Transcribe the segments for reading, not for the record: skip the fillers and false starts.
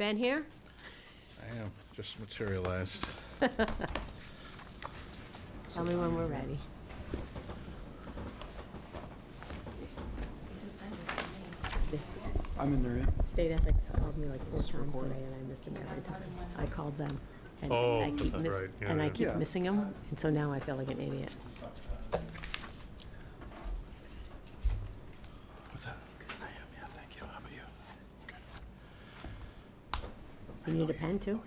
Ben here? I am, just materialized. Tell me when we're ready. This I'm in there, yeah. state ethics called me like 4 times today, and I missed them every time. I called them. And Oh, I keep that's right. Yeah, and I yeah. keep Yeah. missing them, and so now I feel like an idiot. What's that? I am, yeah, thank you. How about you? You need a pen, too?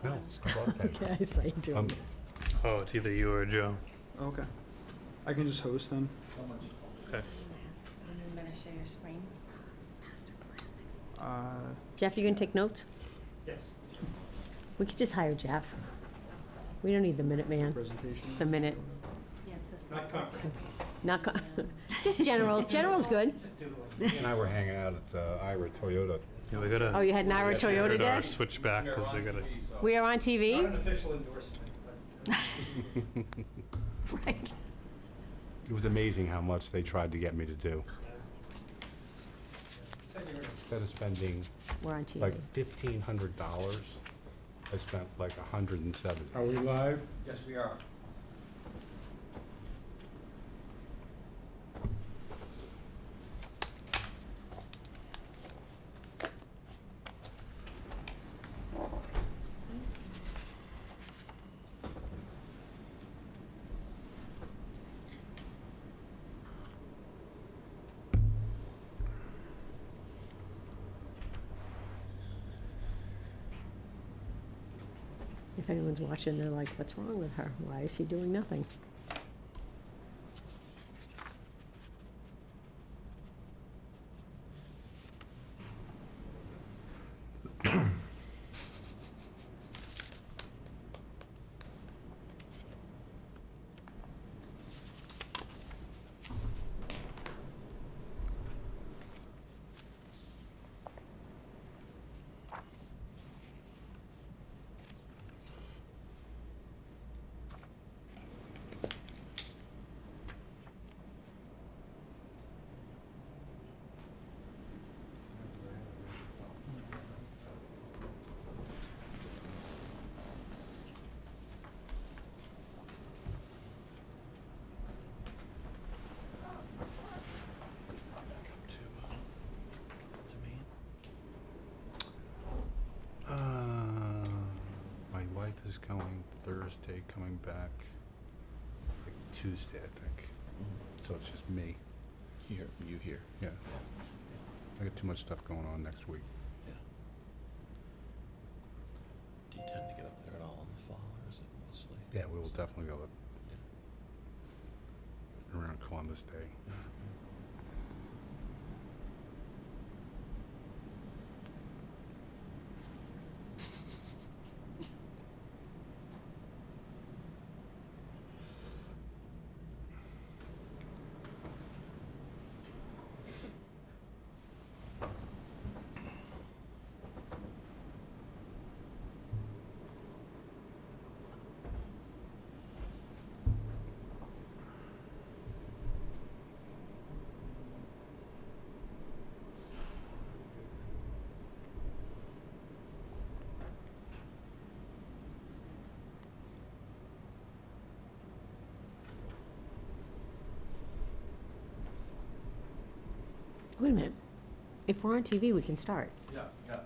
No, it's a block pen. Okay, I saw you doing this. Oh, it's either you or Joe. Okay. I can just host then. Okay. I'm gonna share your screen. Jeff, you gonna take notes? Yes. We could just hire Jeff. We don't need the minute man, Presentation. the minute. Yeah, it's this. Not comprehensive. Not, just general. General's good. Just do it. And I were hanging out at Ira Toyota. Yeah, we gotta. Oh, you had an Ira Toyota Our day? switch back because they gotta. We are on Not an TV? official endorsement, but Right. It was amazing how much they tried to get me to do. said you were gonna Instead of spending We're on TV. like $1,500, I spent like $170. Are we live? Yes, we are. If anyone's watching, they're like, what's wrong with her? Why is she doing nothing? My wife is going Thursday, coming back like Tuesday, I think. So it's just me. Here, you here. Yeah. I got too much stuff going on next week. Yeah. Do you tend to get up there at all in the fall, or is it mostly? Yeah, we will definitely go up around Columbus Day. Wait a minute. If we're on TV, we can start. Yeah, yeah.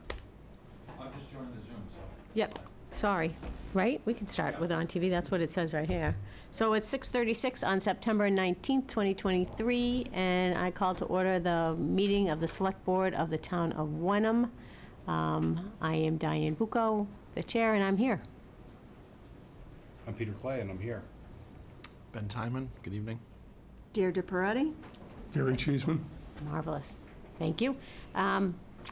I'm just joining the Zoom, so. Yep, sorry, right? We can start with on TV, that's what it says right here. So it's 6:36 on September 19th, 2023, and I call to order the meeting of the Select Board of the Town of Wenham. I am Diane Bucco, the chair, and I'm here. I'm Peter Clay, and I'm here. Ben Timon, good evening. Deirdre Peretti? Gary Cheeseman? Marvelous, thank you.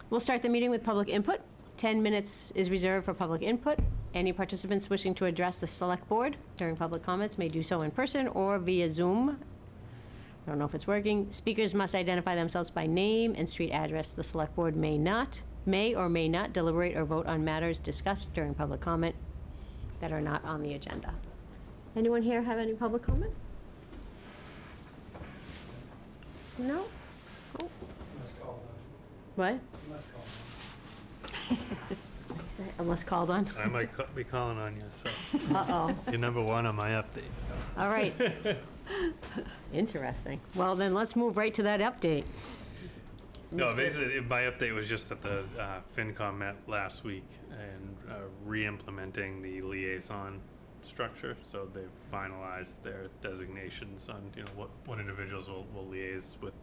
We'll start the meeting with public input. 10 minutes is reserved for public input. Any participants wishing to address the Select Board during public comments may do so in person or via Zoom. I don't know if it's working. Speakers must identify themselves by name and street address. The Select Board may or may not deliberate or vote on matters discussed during public comment that are not on the agenda. Anyone here have any public comment? No? Oh. Must call What? them. Must call them. unless called on. I might be calling on you, so Uh-oh. you're number one on my update. All right. Interesting. Well, then let's move right to that update. No, basically, my update was just that the FinCom met last week and re-implementing the liaison structure. So they've finalized their designations on, what individuals will liaise with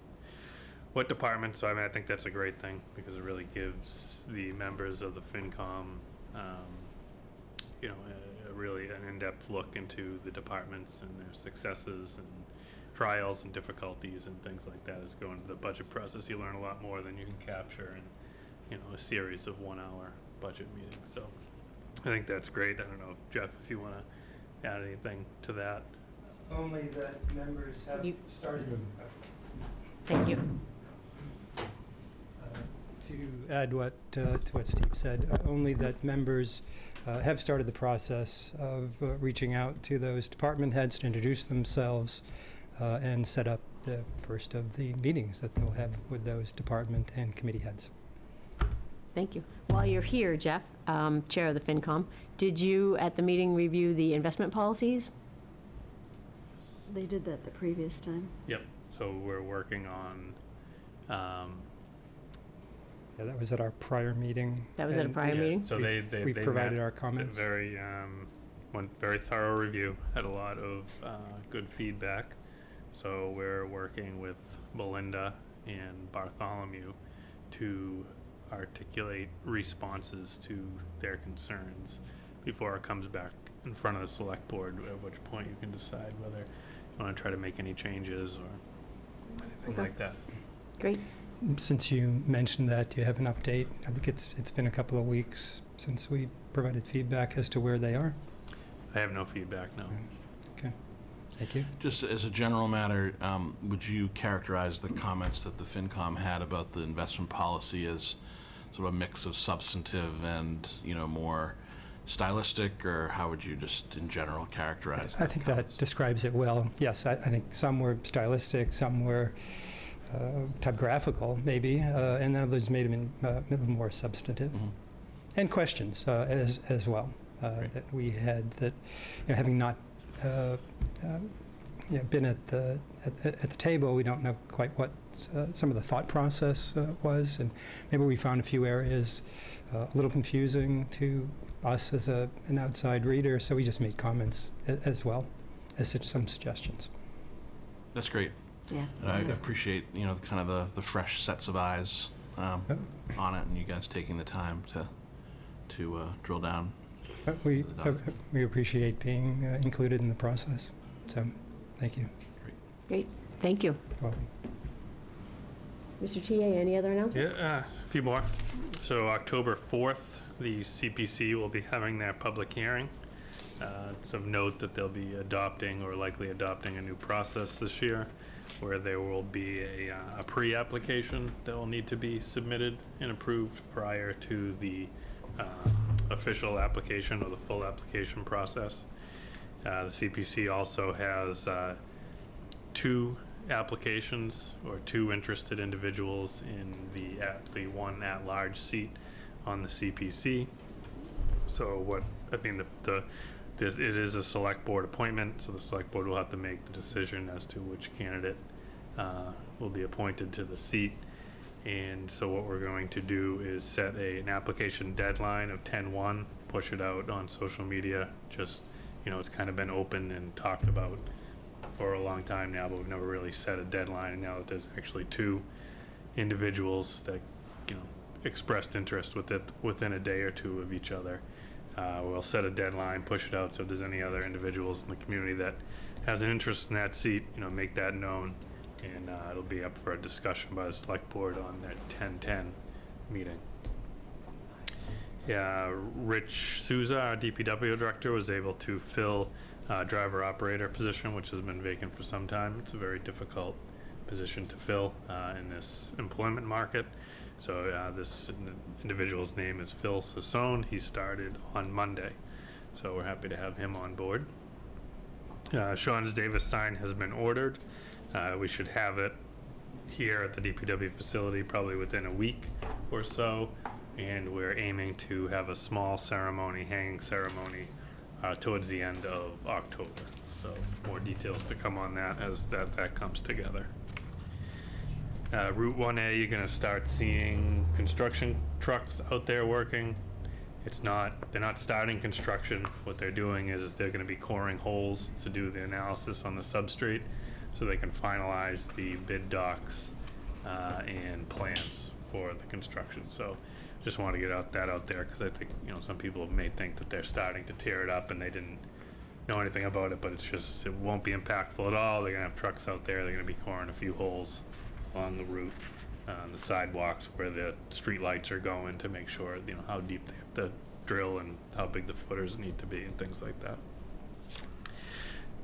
what departments. So, I mean, I think that's a great thing because it really gives the members of the FinCom, really an in-depth look into the departments and their successes and trials and difficulties and things like that. As going into the budget process, you learn a lot more than you can capture in, a series of 1-hour budget meetings. So I think that's great. I don't know, Jeff, if you want to add anything to that. Only that members have You- started. Thank you. To add to what Steve said, only that members have started the process of reaching out to those department heads to introduce themselves and set up the first of the meetings that they'll have with those department and committee heads. Thank you. While you're here, Jeff, Chair of the FinCom, did you at the meeting review the investment policies? They did that the previous time. Yep. So we're working on, Yeah, that was at our prior meeting. That was at a and prior yeah, meeting? So we they provided met, our comments. Went very thorough review, had a lot of good feedback. So we're working with Belinda and Bartholomew to articulate responses to their concerns before it comes back in front of the select board, at which point you can decide whether you want to try to make any changes or anything Okay. like that. Great. Since you mentioned that, do you have an update? I think it's been a couple of weeks since we provided feedback as to where they are. I have no feedback, no. Okay, thank you. Just as a general matter, would you characterize the comments that the FinCom had about the investment policy as sort of a mix of substantive and, more stylistic, or how would you just in general characterize I think that comments? describes it well. Yes, I think some were stylistic, some were typographical, maybe, and others made them a little more substantive. Mhm. And questions as well Right. that we had. That having not been at the table, we don't know quite what some of the thought process was, and maybe we found a few areas a little confusing to us as an outside reader. So we just made comments as well as some suggestions. That's great. Yeah. And I appreciate, kind of the fresh sets of eyes on it, and you guys taking the time to drill down. We appreciate being included in the process. So, thank you. Great. Thank you. Well, Mr. TA, any other announcements? Yeah, a few more. So October 4th, the CPC will be having their public hearing. It's of note that they'll be adopting or likely adopting a new process this year where there will be a pre-application that will need to be submitted and approved prior to the official application or the full application process. The CPC also has 2 applications or 2 interested individuals in the one at-large seat on the CPC. So it is a select board appointment, so the select board will have to make the decision as to which candidate will be appointed to the seat. And so what we're going to do is set an application deadline of 10/1, push it out on social media. Just, it's kind of been open and talked about for a long time now, but we've never really set a deadline. And now that there's actually 2 individuals that, expressed interest with it within a day or 2 of each other, we'll set a deadline, push it out. So if there's any other individuals in the community that has an interest in that seat, make that known. And it'll be up for a discussion by the select board on that 10/10 meeting. Yeah, Rich Souza, our DPW director, was able to fill driver operator position, which has been vacant for some time. It's a very difficult position to fill in this employment market. So this individual's name is Phil Sassone. He started on Monday, so we're happy to have him on board. Sean's Davis sign has been ordered. We should have it here at the DPW facility probably within a week or so. and we're aiming to have a small ceremony, hanging ceremony, towards the end of October. So more details to come on that as that comes together. Route 1A, you're gonna start seeing construction trucks out there working. They're not starting construction. What they're doing is they're gonna be coring holes to do the analysis on the substrate so they can finalize the bid docs and plans for the construction. So just want to get that out there because I think, some people may think that they're starting to tear it up and they didn't know anything about it, but it won't be impactful at all. They're gonna have trucks out there. They're gonna be coring a few holes along the route, the sidewalks where the street lights are going to make sure, how deep they have to drill and how big the footers need to be and things like that.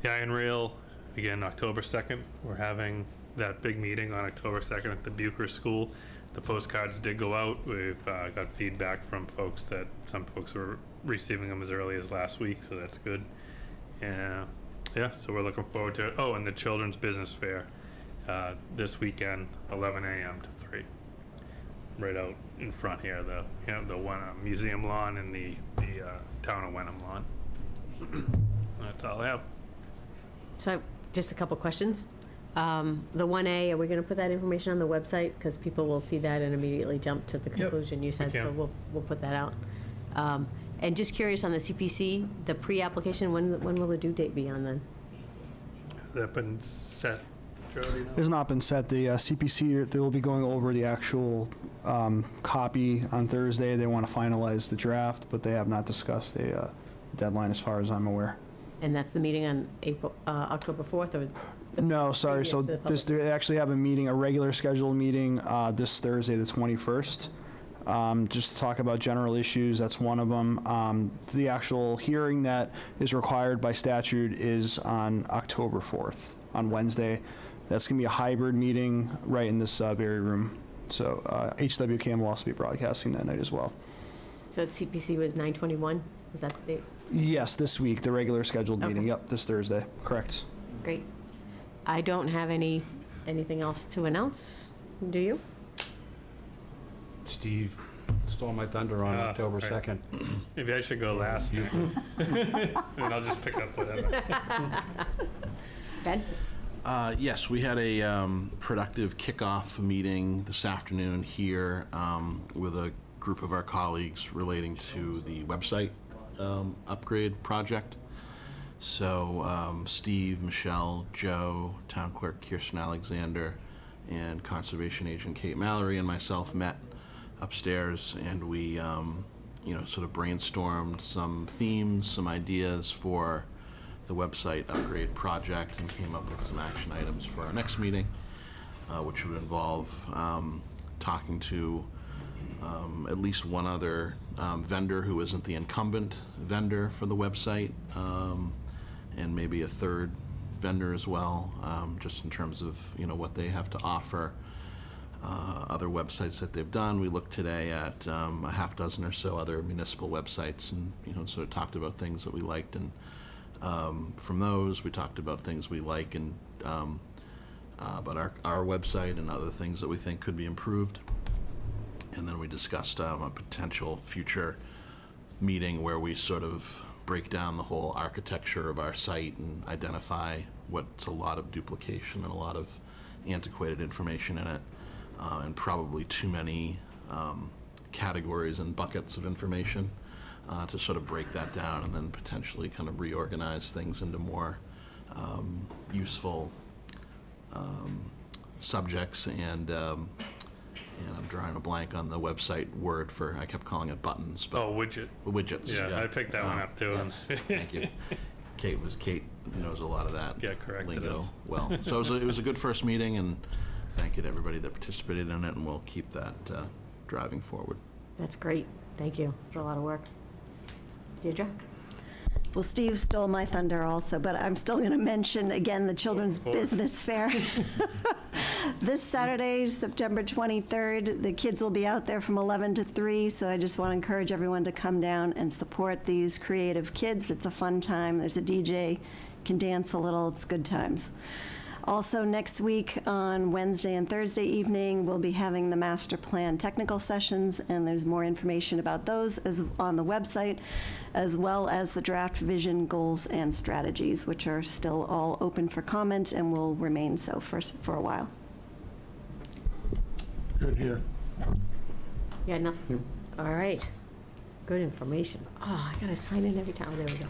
The Iron Rail, again, October 2nd, we're having that big meeting on October 2nd at the Bucher School. The postcards did go out. We've got feedback from folks that some folks were receiving them as early as last week, so that's good. Yeah, so we're looking forward to it. Oh, and the Children's Business Fair this weekend, 11 a.m. to 3, right out in front here, the museum lawn and the town of Wenham lawn. That's all I have. So just a couple questions. The 1A, are we going to put that information on the website? Because people will see that and immediately jump to the conclusion you said, so can. we'll put that out. And just curious on the CPC, the pre-application, when will the due date be on then? Has that been set, Jody? Has not been set. The CPC, they will be going over the actual copy on Thursday. They want to finalize the draft, but they have not discussed a deadline as far as I'm aware. And that's the meeting on October 4th, or? No, sorry. So previous to the public? they actually have a meeting, a regular scheduled meeting this Thursday, the 21st. Just to talk about general issues, that's one of them. The actual hearing that is required by statute is on October 4th, on Wednesday. That's going to be a hybrid meeting right in this very room. So HWCAM will also be broadcasting that night as well. So the CPC was 9/21? Is that the date? Yes, this week, the regular scheduled meeting. Okay. Yep, this Thursday. Correct. Great. I don't have anything else to announce. Do you? Steve stole my thunder on Ah, October sorry. 2nd. Maybe I should go last next. And I'll just pick up whatever. Ben? Yes, we had a productive kickoff meeting this afternoon here with a group of our colleagues relating to the website upgrade project. So Steve, Michelle, Joe, Town Clerk Kirsten Alexander, and Conservation Agent Kate Mallory and myself met upstairs, and we sort of brainstormed some themes, some ideas for the website upgrade project, and came up with some action items for our next meeting, which would involve talking to at least one other vendor who isn't the incumbent vendor for the website, and maybe a third vendor as well, just in terms of what they have to offer. Other websites that they've done. We looked today at a half dozen or so other municipal websites, and sort of talked about things that we liked, and from those we talked about things we like, and about our website and other things that we think could be improved. And then we discussed a potential future meeting where we sort of break down the whole architecture of our site and identify what's a lot of duplication and a lot of antiquated information in it, and probably too many categories and buckets of information, to sort of break that down and then potentially kind of reorganize things into more useful subjects. And I'm drawing a blank on the website word for, I kept calling it buttons, but Widget. widgets. Yeah, I picked that one up too. Yes, thank you. Kate knows a lot of that. Yeah, corrected lingo us. well. So it was a good first meeting, and thank you to everybody that participated in it, and we'll keep that driving forward. That's great. Thank you. It's a lot of work. Deirdre? Well, Steve stole my thunder also, but I'm still going to mention again the Children's Business Fair. This Saturday, September 23rd, the kids will be out there from 11 to 3, so I just want to encourage everyone to come down and support these creative kids. It's a fun time. There's a DJ, can dance a little. It's good times. Also, next week on Wednesday and Thursday evening, we'll be having the master plan technical sessions, and there's more information about those as on the website, as well as the draft vision, goals, and strategies, which are still all open for comment and will remain so for a while. Good here. You had nothing? All right. Good information. Oh, I gotta sign in every time. There we go.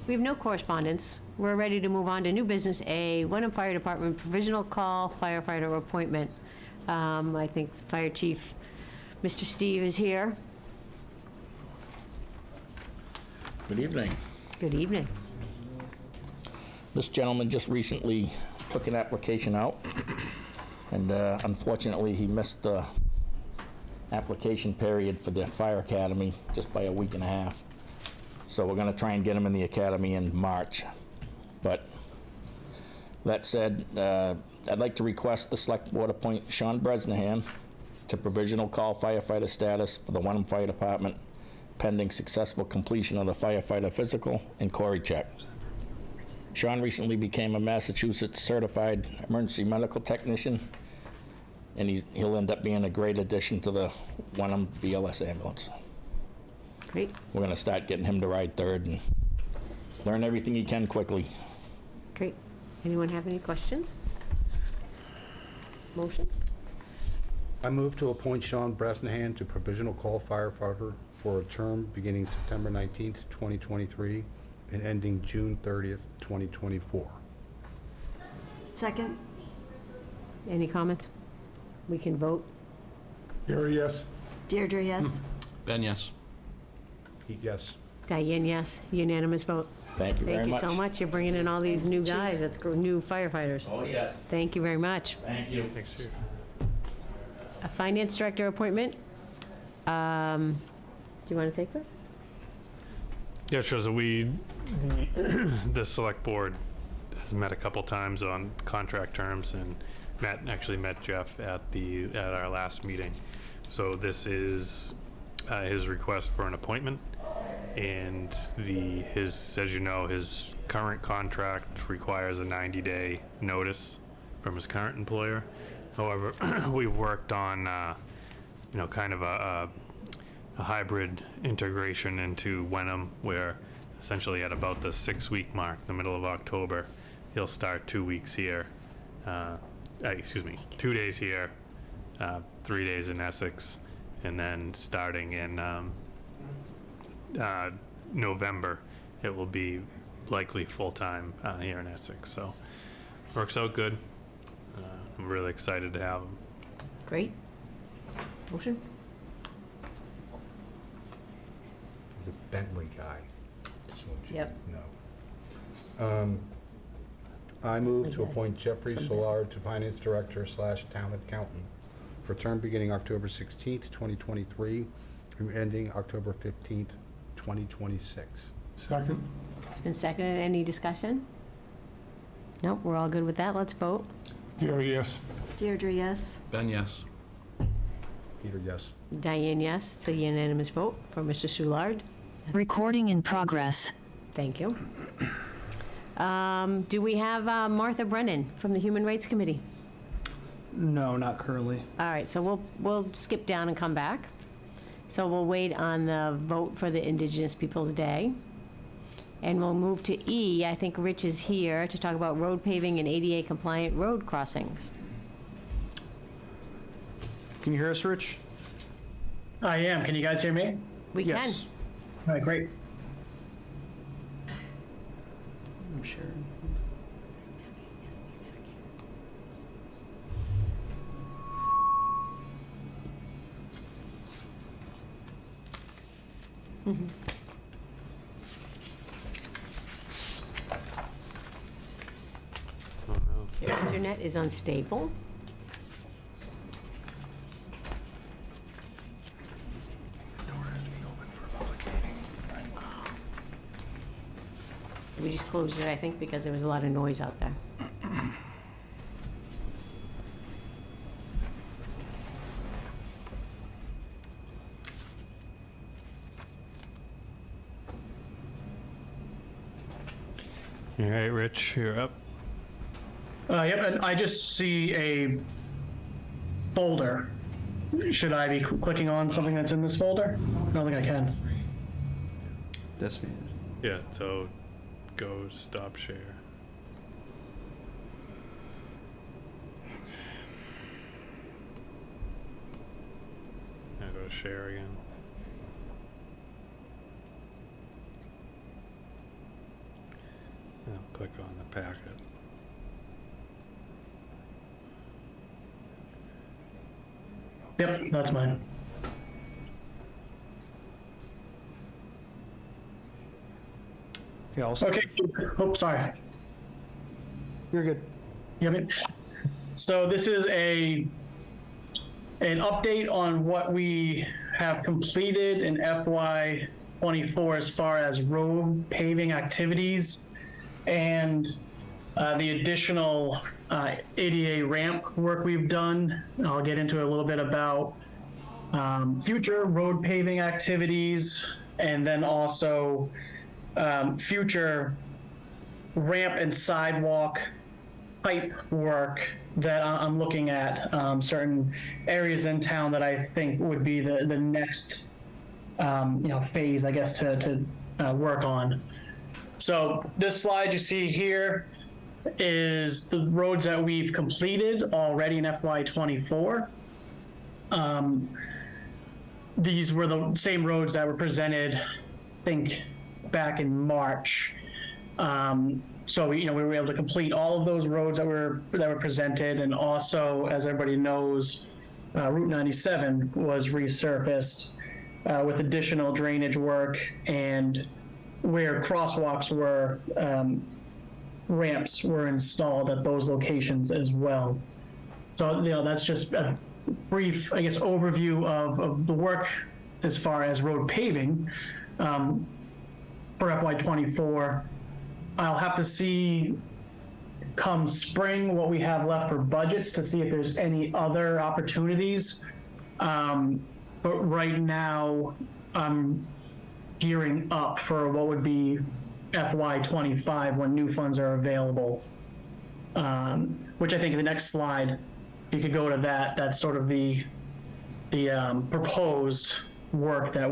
We have no correspondence. We're ready to move on to new business A, Wenham Fire Department provisional call firefighter appointment. I think Fire Chief, Mr. Steve is here. Good evening. Good evening. This gentleman just recently took an application out, and unfortunately, he missed the application period for the fire academy just by a week and a half. So we're going to try and get him in the academy in March. But that said, I'd like to request the Select Board appoint Sean Bresnahan to provisional call firefighter status for the Wenham Fire Department pending successful completion of the firefighter physical and Corey check. Sean recently became a Massachusetts certified emergency medical technician, and he'll end up being a great addition to the Wenham BLS ambulance. Great. We're going to start getting him to ride third and learn everything he can quickly. Great. Anyone have any questions? Motion? I move to appoint Sean Bresnahan to provisional call firefighter for a term beginning September 19th, 2023, and ending June 30th, 2024. Second? Any comments? We can vote. Gary, yes. Deirdre, yes? Ben, yes. Pete, yes. Diane, yes. Unanimous vote. Thank you very Thank you much. so much. You're bringing in all these new guys. That's new firefighters. Oh, yes. Thank you very much. Thank you. Thanks, Chief. A finance director appointment. Do you want to take this? Yeah, sure. So the select board has met a couple times on contract terms, and actually met Jeff at our last meeting. So this is his request for an appointment, and as you know, his current contract requires a 90-day notice from his current employer. However, we worked on kind of a hybrid integration into Wenham, where essentially at about the 6-week mark, the middle of October, he'll start 2 weeks here. 2 days here, 3 days in Essex, and then starting in November, it will be likely full-time here in Essex. So works out good. I'm really excited to have him. Great. Motion? He's a Bentley guy. Just want you Yep. to know. I move to appoint Jeffrey Solar to Finance Director / Town Accountant for a term beginning October 16th, 2023, and ending October 15th, 2026. Second. It's been seconded. Any discussion? Nope, we're all good with that. Let's vote. Gary, yes. Deirdre, yes? Ben, yes. Peter, yes. Diane, yes. It's a unanimous vote for Mr. Soulard. Recording in progress. Thank you. Do we have Martha Brennan from the Human Rights Committee? No, not currently. All right, so we'll skip down and come back. So we'll wait on the vote for the Indigenous Peoples' Day. And we'll move to E. I think Rich is here to talk about road paving and ADA compliant road crossings. Can you hear us, Rich? I am. Can you guys hear me? We can. Yes. All right, great. I'm sure. Oh, no. Your internet is unstable. We just closed it, I think, because there was a lot of noise out there. All right, Rich, you're up. Yep, and I just see a folder. Should I be clicking on something that's in this folder? I don't think I can. That's me. Yeah, so go stop share. Now go to share again. Now click on the packet. Yep, that's mine. Okay, also, Okay, oh, sorry. you're good. You have it? So this is an update on what we have completed in FY '24 as far as road paving activities and the additional ADA ramp work we've done. I'll get into a little bit about future road paving activities, and then also future ramp and sidewalk type work that I'm looking at, certain areas in town that I think would be the next phase, I guess, to work on. So this slide you see here is the roads that we've completed already in FY '24. These were the same roads that were presented, I think, back in March. So we were able to complete all of those roads that were presented, and also, as everybody knows, Route 97 was resurfaced with additional drainage work, and where crosswalks were, ramps were installed at those locations as well. So that's just a brief, I guess, overview of the work as far as road paving for FY '24. I'll have to see come spring what we have left for budgets to see if there's any other opportunities. But right now, I'm gearing up for what would be FY '25 when new funds are available. Which I think in the next slide, you could go to that. That's sort of the proposed work that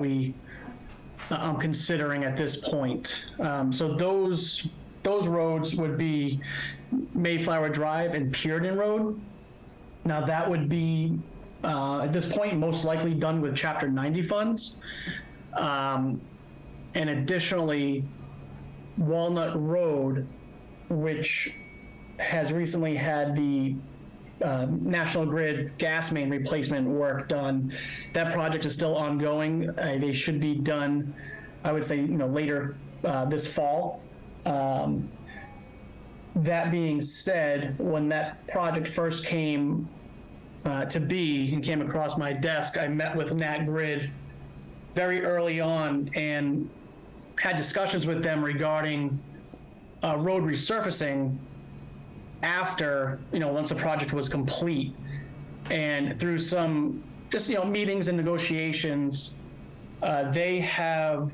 I'm considering at this point. So those roads would be Mayflower Drive and Puritan Road. Now that would be, at this point, most likely done with Chapter 90 funds. And additionally, Walnut Road, which has recently had the National Grid gas main replacement work done. That project is still ongoing. They should be done, I would say, later this fall. That being said, when that project first came to be and came across my desk, I met with Nat Grid very early on and had discussions with them regarding road resurfacing after, once the project was complete. And through some just, meetings and negotiations, they have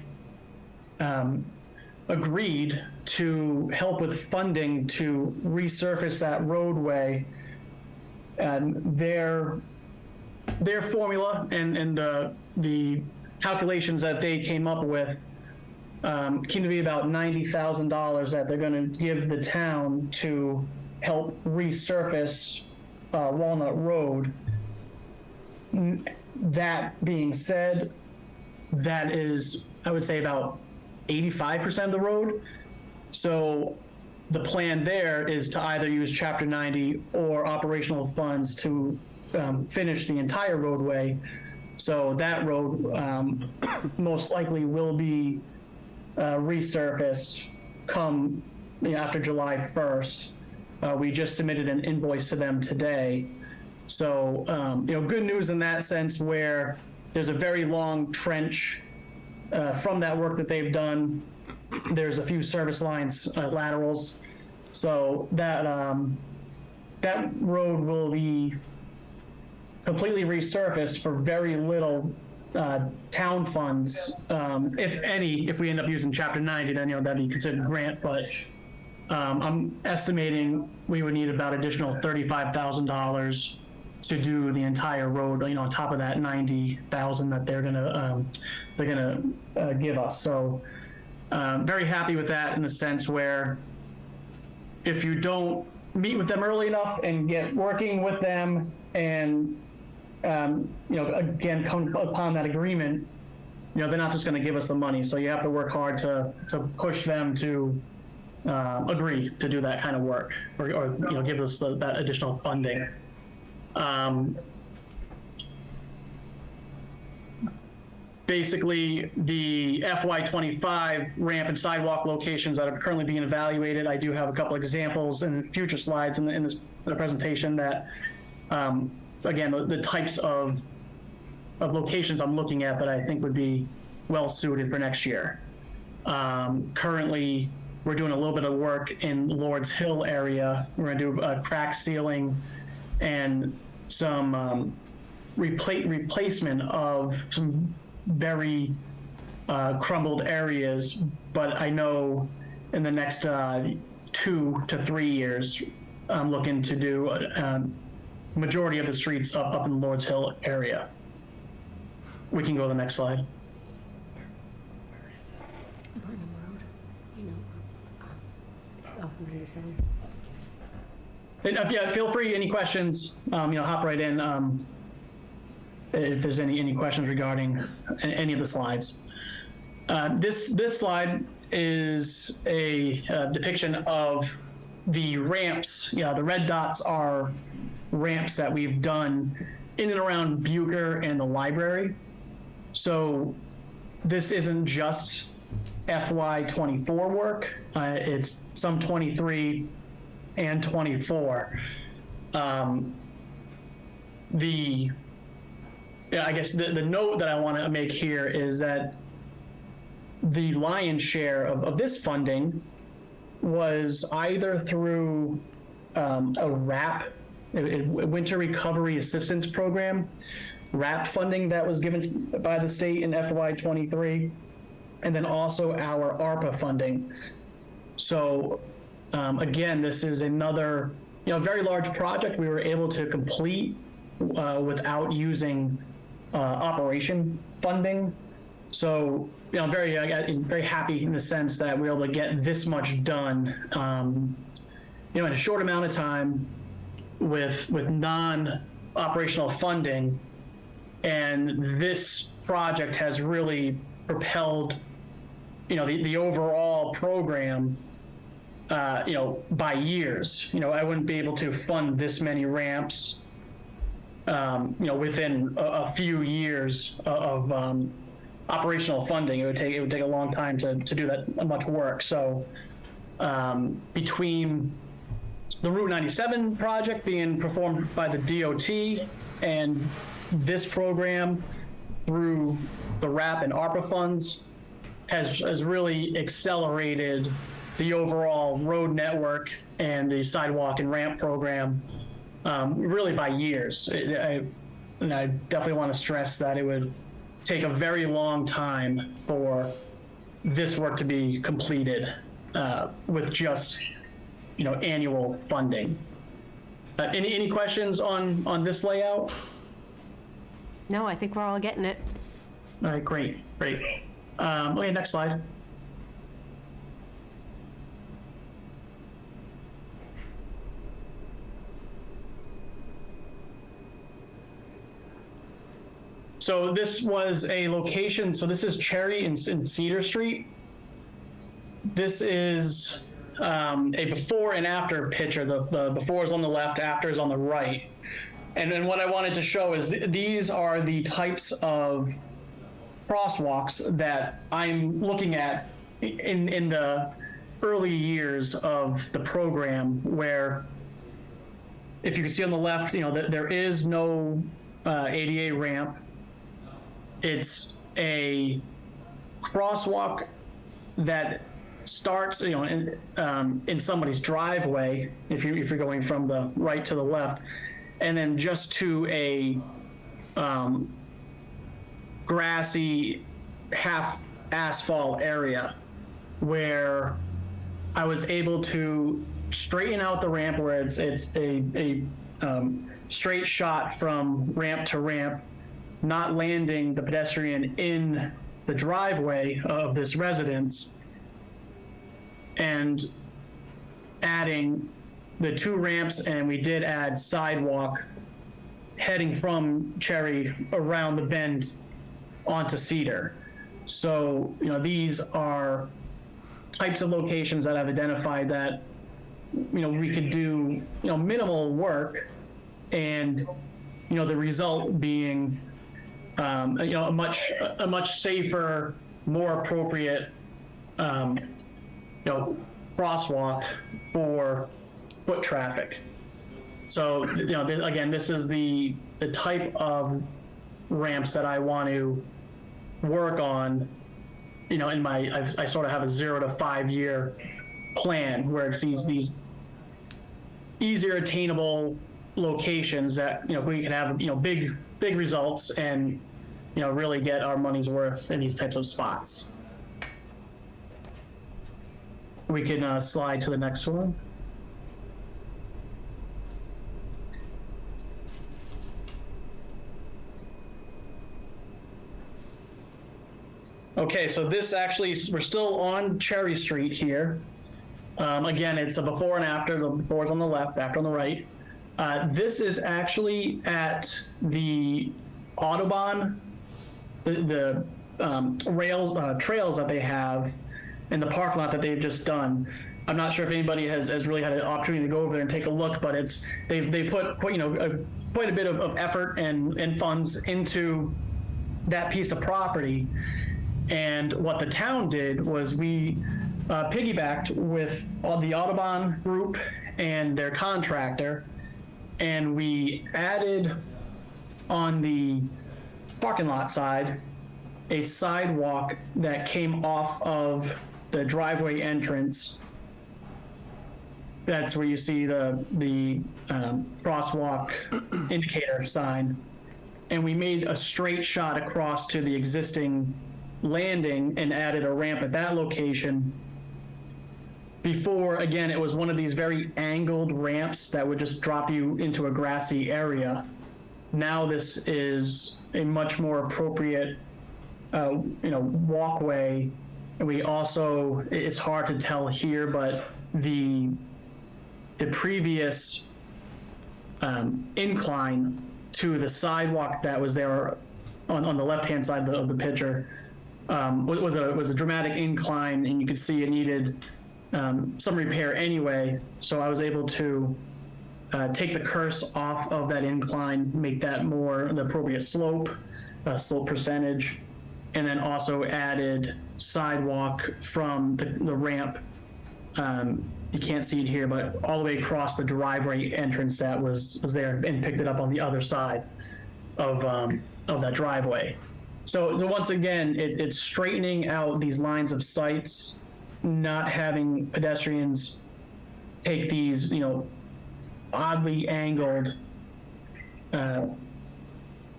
agreed to help with funding to resurface that roadway. And their formula and the calculations that they came up with came to be about $90,000 that they're going to give the town to help resurface Walnut Road. That being said, that is, I would say, about 85% of the road. So the plan there is to either use Chapter 90 or operational funds to finish the entire roadway. So that road most likely will be resurfaced come after July 1st. We just submitted an invoice to them today. So, good news in that sense, where there's a very long trench from that work that they've done. There's a few service lines, laterals. So that road will be completely resurfaced for very little town funds, if any. If we end up using Chapter 90, then that'd be considered grant. But I'm estimating we would need about additional $35,000 to do the entire road, on top of that 90,000 that they're gonna give us. So very happy with that, in the sense where if you don't meet with them early enough and get working with them and again come upon that agreement, they're not just going to give us the money. So you have to work hard to push them to agree to do that kind of work, or give us that additional funding. Basically, the FY25 ramp and sidewalk locations that are currently being evaluated, I do have a couple examples in future slides in this presentation that, again, the types of locations I'm looking at that I think would be well suited for next year. Currently, we're doing a little bit of work in Lord's Hill area. We're going to do a crack sealing and some replacement of some very crumbled areas, but I know in the next 2 to 3 years, I'm looking to do majority of the streets up in the Lord's Hill area. We can go to the next slide. And yeah, feel free, any questions, hop right in. If there's any questions regarding any of the slides. This slide is a depiction of the ramps. The red dots are ramps that we've done in and around Bucher and the library. So this isn't just FY24 work, it's some 23 and 24. I guess the note that I want to make here is that the lion's share of this funding was either through a RAP, a Winter Recovery Assistance Program, RAP funding that was given by the state in FY23, and then also our ARPA funding. So again, this is another very large project we were able to complete without using operation funding. So I'm very happy in the sense that we're able to get this much done in a short amount of time with non-operational funding. And this project has really propelled the overall program by years. I wouldn't be able to fund this many ramps within a few years of operational funding. It would take a long time to do that much work. So between the Route 97 project being performed by the DOT and this program through the RAP and ARPA funds has really accelerated the overall road network and the sidewalk and ramp program really by years. And I definitely want to stress that it would take a very long time for this work to be completed with just annual funding. Any questions on this layout? No, I think we're all getting it. All right, great. Okay, next slide. So this was a location, so this is Cherry and Cedar Street. This is a before and after picture. The before is on the left, after is on the right. And then what I wanted to show is these are the types of crosswalks that I'm looking at in the early years of the program, where if you can see on the left, that there is no ADA ramp. It's a crosswalk that starts, in somebody's driveway, if you're going from the right to the left, and then just to a grassy half asphalt area where I was able to straighten out the ramp where it's a straight shot from ramp to ramp, not landing the pedestrian in the driveway of this residence, and adding the 2 ramps, and we did add sidewalk heading from Cherry around the bend onto Cedar. So, these are types of locations that I've identified that, we could do, minimal work, and, the result being, a much safer, more appropriate, crosswalk for foot traffic. So, again, this is the type of ramps that I want to work on, in I sort of have a 0 to 5 year plan where it's these easier attainable locations that, we can have, big results and, really get our money's worth in these types of spots. We can slide to the next one. Okay, so this actually, we're still on Cherry Street here. Again, it's a before and after. The before is on the left, after on the right. This is actually at the Audubon, the trails that they have in the parking lot that they've just done. I'm not sure if anybody has really had an opportunity to go over there and take a look, but they put quite a bit of effort and funds into that piece of property. And what the town did was we piggybacked with the Audubon group and their contractor, and we added on the parking lot side a sidewalk that came off of the driveway entrance. That's where you see the crosswalk indicator sign. And we made a straight shot across to the existing landing and added a ramp at that location. Before, again, it was one of these very angled ramps that would just drop you into a grassy area. Now this is a much more appropriate, walkway. And we also, it's hard to tell here, but the previous incline to the sidewalk that was there on the left-hand side of the picture was a dramatic incline, and you could see it needed some repair anyway. So I was able to take the curse off of that incline, make that more the appropriate slope percentage, and then also added sidewalk from the ramp. You can't see it here, but all the way across the driveway entrance that was there, and picked it up on the other side of that driveway. So once again, it's straightening out these lines of sights, not having pedestrians take these, oddly angled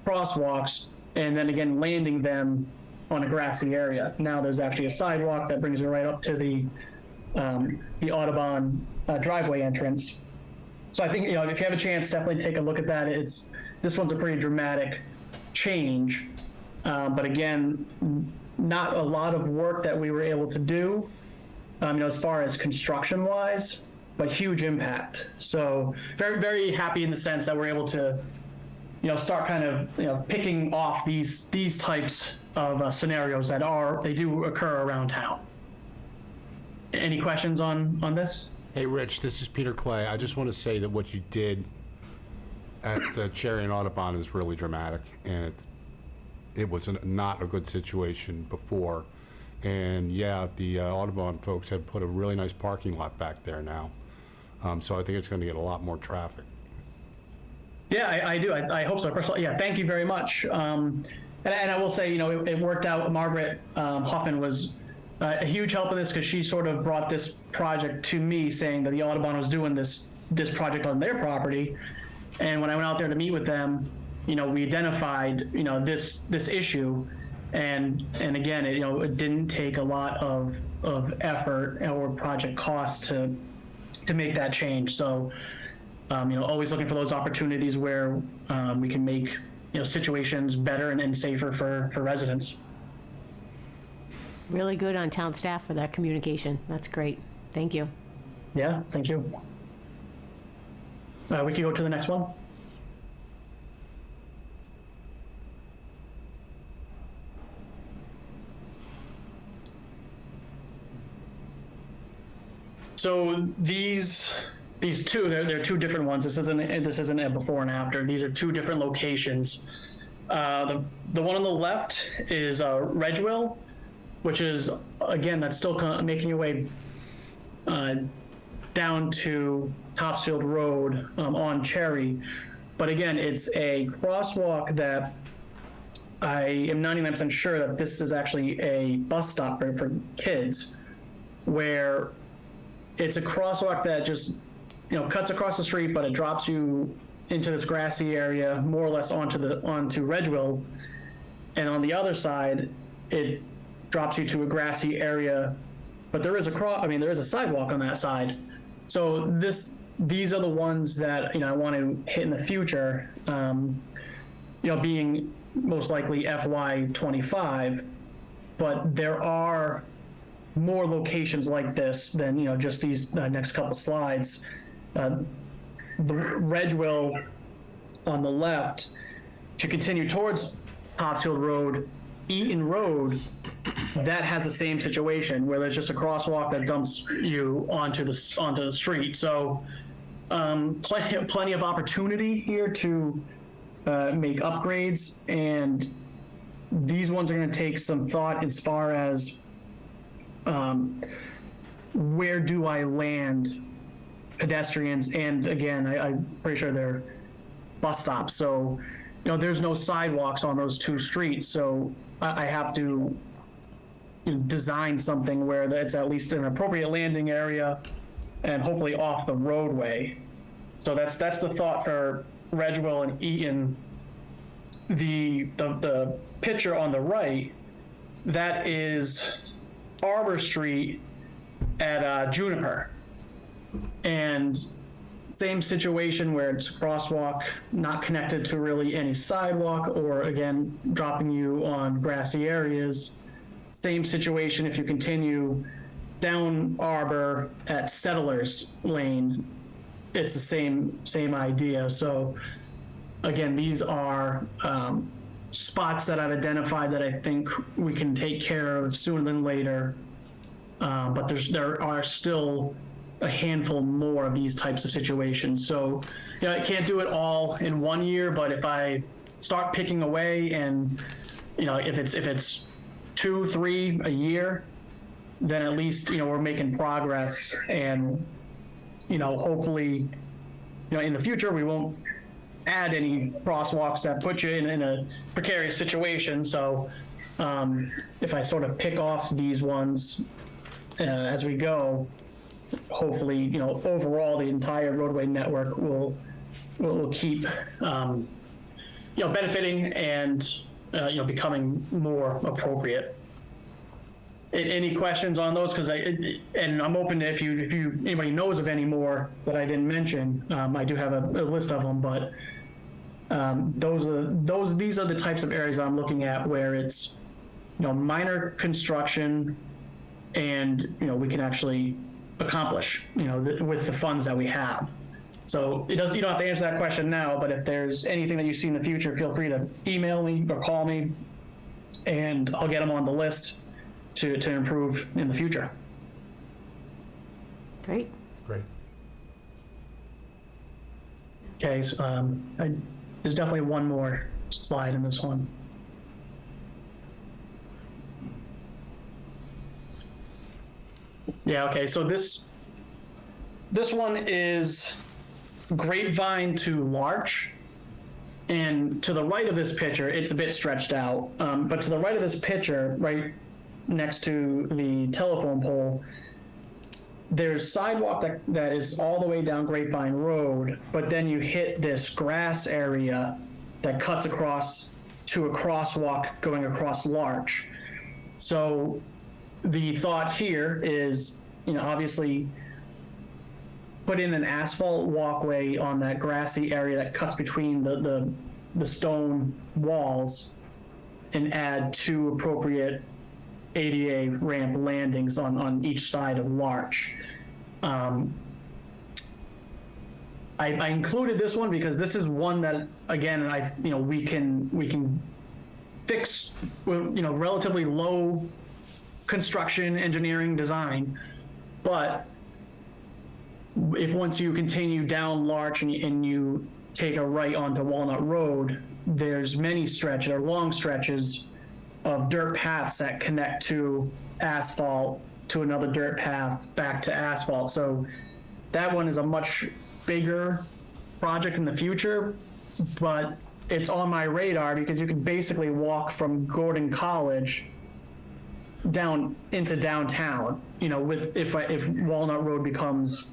crosswalks, and then again landing them on a grassy area. Now there's actually a sidewalk that brings you right up to the Audubon driveway entrance. So I think, if you have a chance, definitely take a look at that. This one's a pretty dramatic change, but again, not a lot of work that we were able to do, as far as construction wise, but huge impact. So very, very happy in the sense that we're able to, start kind of, picking off these types of scenarios that they do occur around town. Any questions on this? Hey, Rich, this is Peter Clay. I just want to say that what you did at Cherry and Audubon is really dramatic, and it was not a good situation before. And yeah, the Audubon folks have put a really nice parking lot back there now. So I think it's going to get a lot more traffic. Yeah, I do. I hope so. First of all, yeah, thank you very much. And I will say, it worked out. Margaret Hoffman was a huge help in this, because she sort of brought this project to me, saying that the Audubon was doing this project on their property. And when I went out there to meet with them, we identified, this issue, and again, it didn't take a lot of of effort or project cost to make that change. So, always looking for those opportunities where we can make situations better and safer for residents. Really good on town staff for that communication. That's great. Thank you. Yeah, thank you. We can go to the next one. So these two, they're two different ones. This isn't a before and after. These are two different locations. The one on the left is Redgeville, which is, again, that's still kind of making your way down to Topsfield Road on Cherry. But again, it's a crosswalk that I am 99% sure that this is actually a bus stop for kids, where it's a crosswalk that just cuts across the street, but it drops you into this grassy area, more or less onto Redgeville, and on the other side, it drops you to a grassy area, but there is a sidewalk on that side. So these are the ones that I want to hit in the future. Being most likely FY25, but there are more locations like this than just these next couple slides. Redgeville on the left, to continue towards Topsfield Road, Eaton Road, that has the same situation where there's just a crosswalk that dumps you onto the street. So plenty of opportunity here to make upgrades, and these ones are going to take some thought as far as where do I land pedestrians, and again, I'm pretty sure they're bus stops. So, there's no sidewalks on those two streets, so I have to design something where it's at least an appropriate landing area and hopefully off the roadway. So that's the thought for Redgeville and Eaton. The picture on the right, that is Arbor Street at Juniper. And same situation where it's a crosswalk, not connected to really any sidewalk, or again, dropping you on grassy areas. Same situation if you continue down Arbor at Settlers Lane, it's the same idea. So again, these are spots that I've identified that I think we can take care of sooner than later. But there are still a handful more of these types of situations. So, I can't do it all in 1 year, but if I start picking away and, if it's 2, 3 a year, then at least, we're making progress, and, hopefully, in the future, we won't add any crosswalks that put you in a precarious situation. So, if I sort of pick off these ones as we go, hopefully, overall the entire roadway network will keep, benefiting and, becoming more appropriate. Any questions on those? Because I'm open to if anybody knows of any more that I didn't mention. I do have a list of them, but these are the types of areas I'm looking at where it's minor construction, and we can actually accomplish with the funds that we have. So you don't have to answer that question now, but if there's anything that you see in the future, feel free to email me or call me, and I'll get them on the list to improve in the future. Great. Great. Okay, so there's definitely one more slide in this one. Yeah, okay, so this one is Grapevine to Larch, and to the right of this picture, it's a bit stretched out, but to the right of this picture, right next to the telephone pole, there's sidewalk that is all the way down Grapevine Road, but then you hit this grass area that cuts across to a crosswalk going across Larch. So the thought here is, obviously put in an asphalt walkway on that grassy area that cuts between the stone walls and add 2 appropriate ADA ramp landings on each side of Larch. I included this one because this is one that, again, we can fix, relatively low construction, engineering, design, but if once you continue down Larch and you take a right onto Walnut Road, there's many stretches, or long stretches of dirt paths that connect to asphalt, to another dirt path, back to asphalt. So that one is a much bigger project in the future, but it's on my radar because you can basically walk from Gordon College down into downtown, if Walnut Road becomes,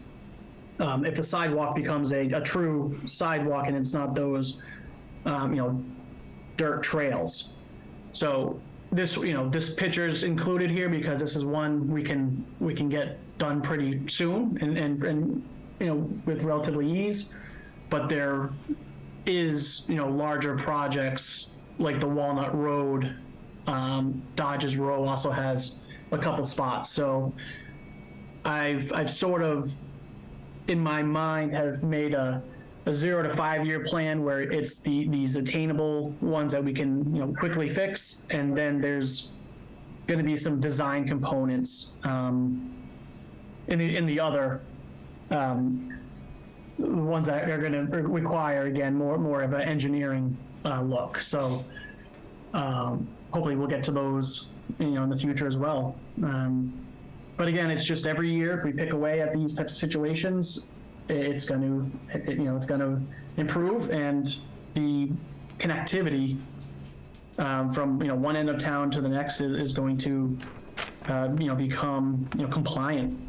if the sidewalk becomes a true sidewalk and it's not those, dirt trails. So this picture's included here because this is one we can get done pretty soon and with relatively ease, but there is, larger projects like the Walnut Road, Dodges Row also has a couple spots. So I've sort of, in my mind, have made a 0 to 5 year plan where it's these attainable ones that we can, quickly fix. And then there's going to be some design components in the other ones that are going to require, again, more of an engineering look. So hopefully we'll get to those, in the future as well. But again, it's just every year, if we pick away at these types of situations, it's going to improve, and the connectivity from one end of town to the next is going to become compliant.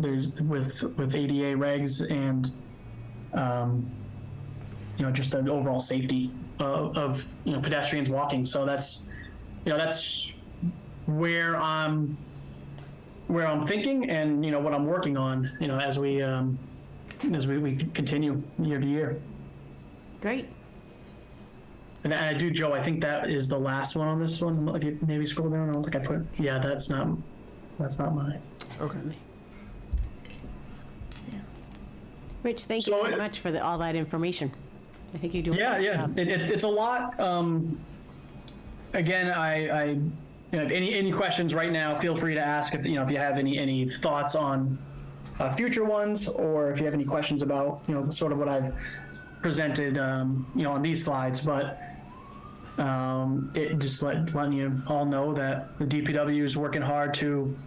There's with ADA regs and just the overall safety of pedestrians walking. So that's where I'm thinking, and what I'm working on, as we continue year to year. Great. And I do, Joe, I think that is the last one on this one. If you maybe scroll down, I don't think I put, yeah, that's not mine. Okay. Rich, thank you very much for all that information. I think you're doing a great job. It's a lot. Again, I if any questions right now, feel free to ask. If you have any thoughts on future ones, or if you have any questions about sort of what I've presented on these slides. But it just letting you all know that the DPW is working hard to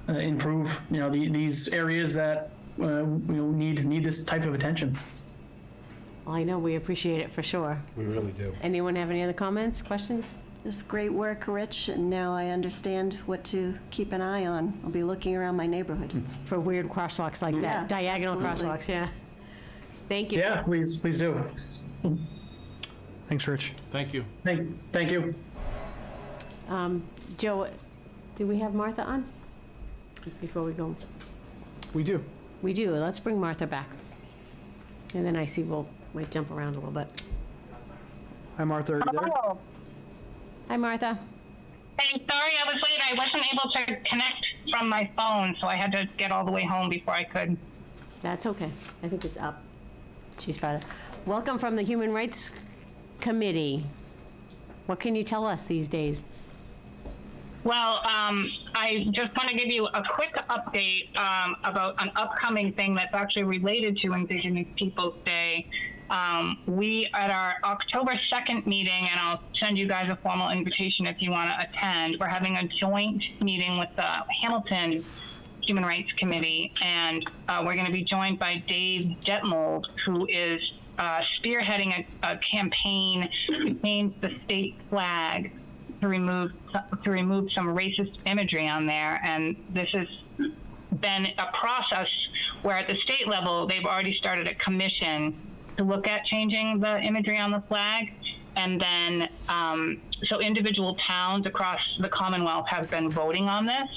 improve these areas that need this type of attention. Well, I know we appreciate it for sure. We really do. Anyone have any other comments, questions? Just great work, Rich, and now I understand what to keep an eye on. I'll be looking around my neighborhood. For weird crosswalks like that, Yeah, diagonal absolutely. crosswalks, yeah. Thank you. Yeah, please do. Thanks, Rich. Thank you. Thank you. Joe, do we have Martha on before we go? We do. We do. Let's bring Martha back. And then I see might jump around a little bit. Hi, Martha, are you there? Hello. Hi, Martha. Hey, sorry I was late. I wasn't able to connect from my phone, so I had to get all the way home before I could. That's okay. I think it's up. She's farther. Welcome from the Human Rights Committee. What can you tell us these days? Well, I just want to give you a quick update about an upcoming thing that's actually related to Indigenous Peoples Day. We, at our October 2nd meeting, and I'll send you guys a formal invitation if you want to attend, we're having a joint meeting with the Hamilton Human Rights Committee, and we're going to be joined by Dave Detmold, who is spearheading a campaign to change the state flag to remove some racist imagery on there. And this has been a process where at the state level, they've already started a commission to look at changing the imagery on the flag. And then, so individual towns across the Commonwealth have been voting on this.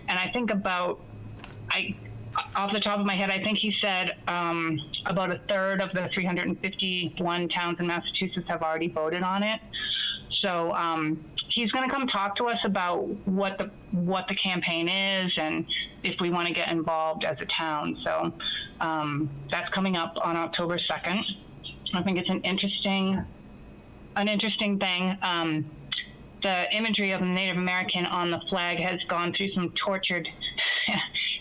And I think off the top of my head, I think he said about a third of the 351 towns in Massachusetts have already voted on it. So he's going to come talk to us about what the campaign is and if we want to get involved as a town. So that's coming up on October 2nd. I think it's an interesting thing. The imagery of the Native American on the flag has gone through some tortured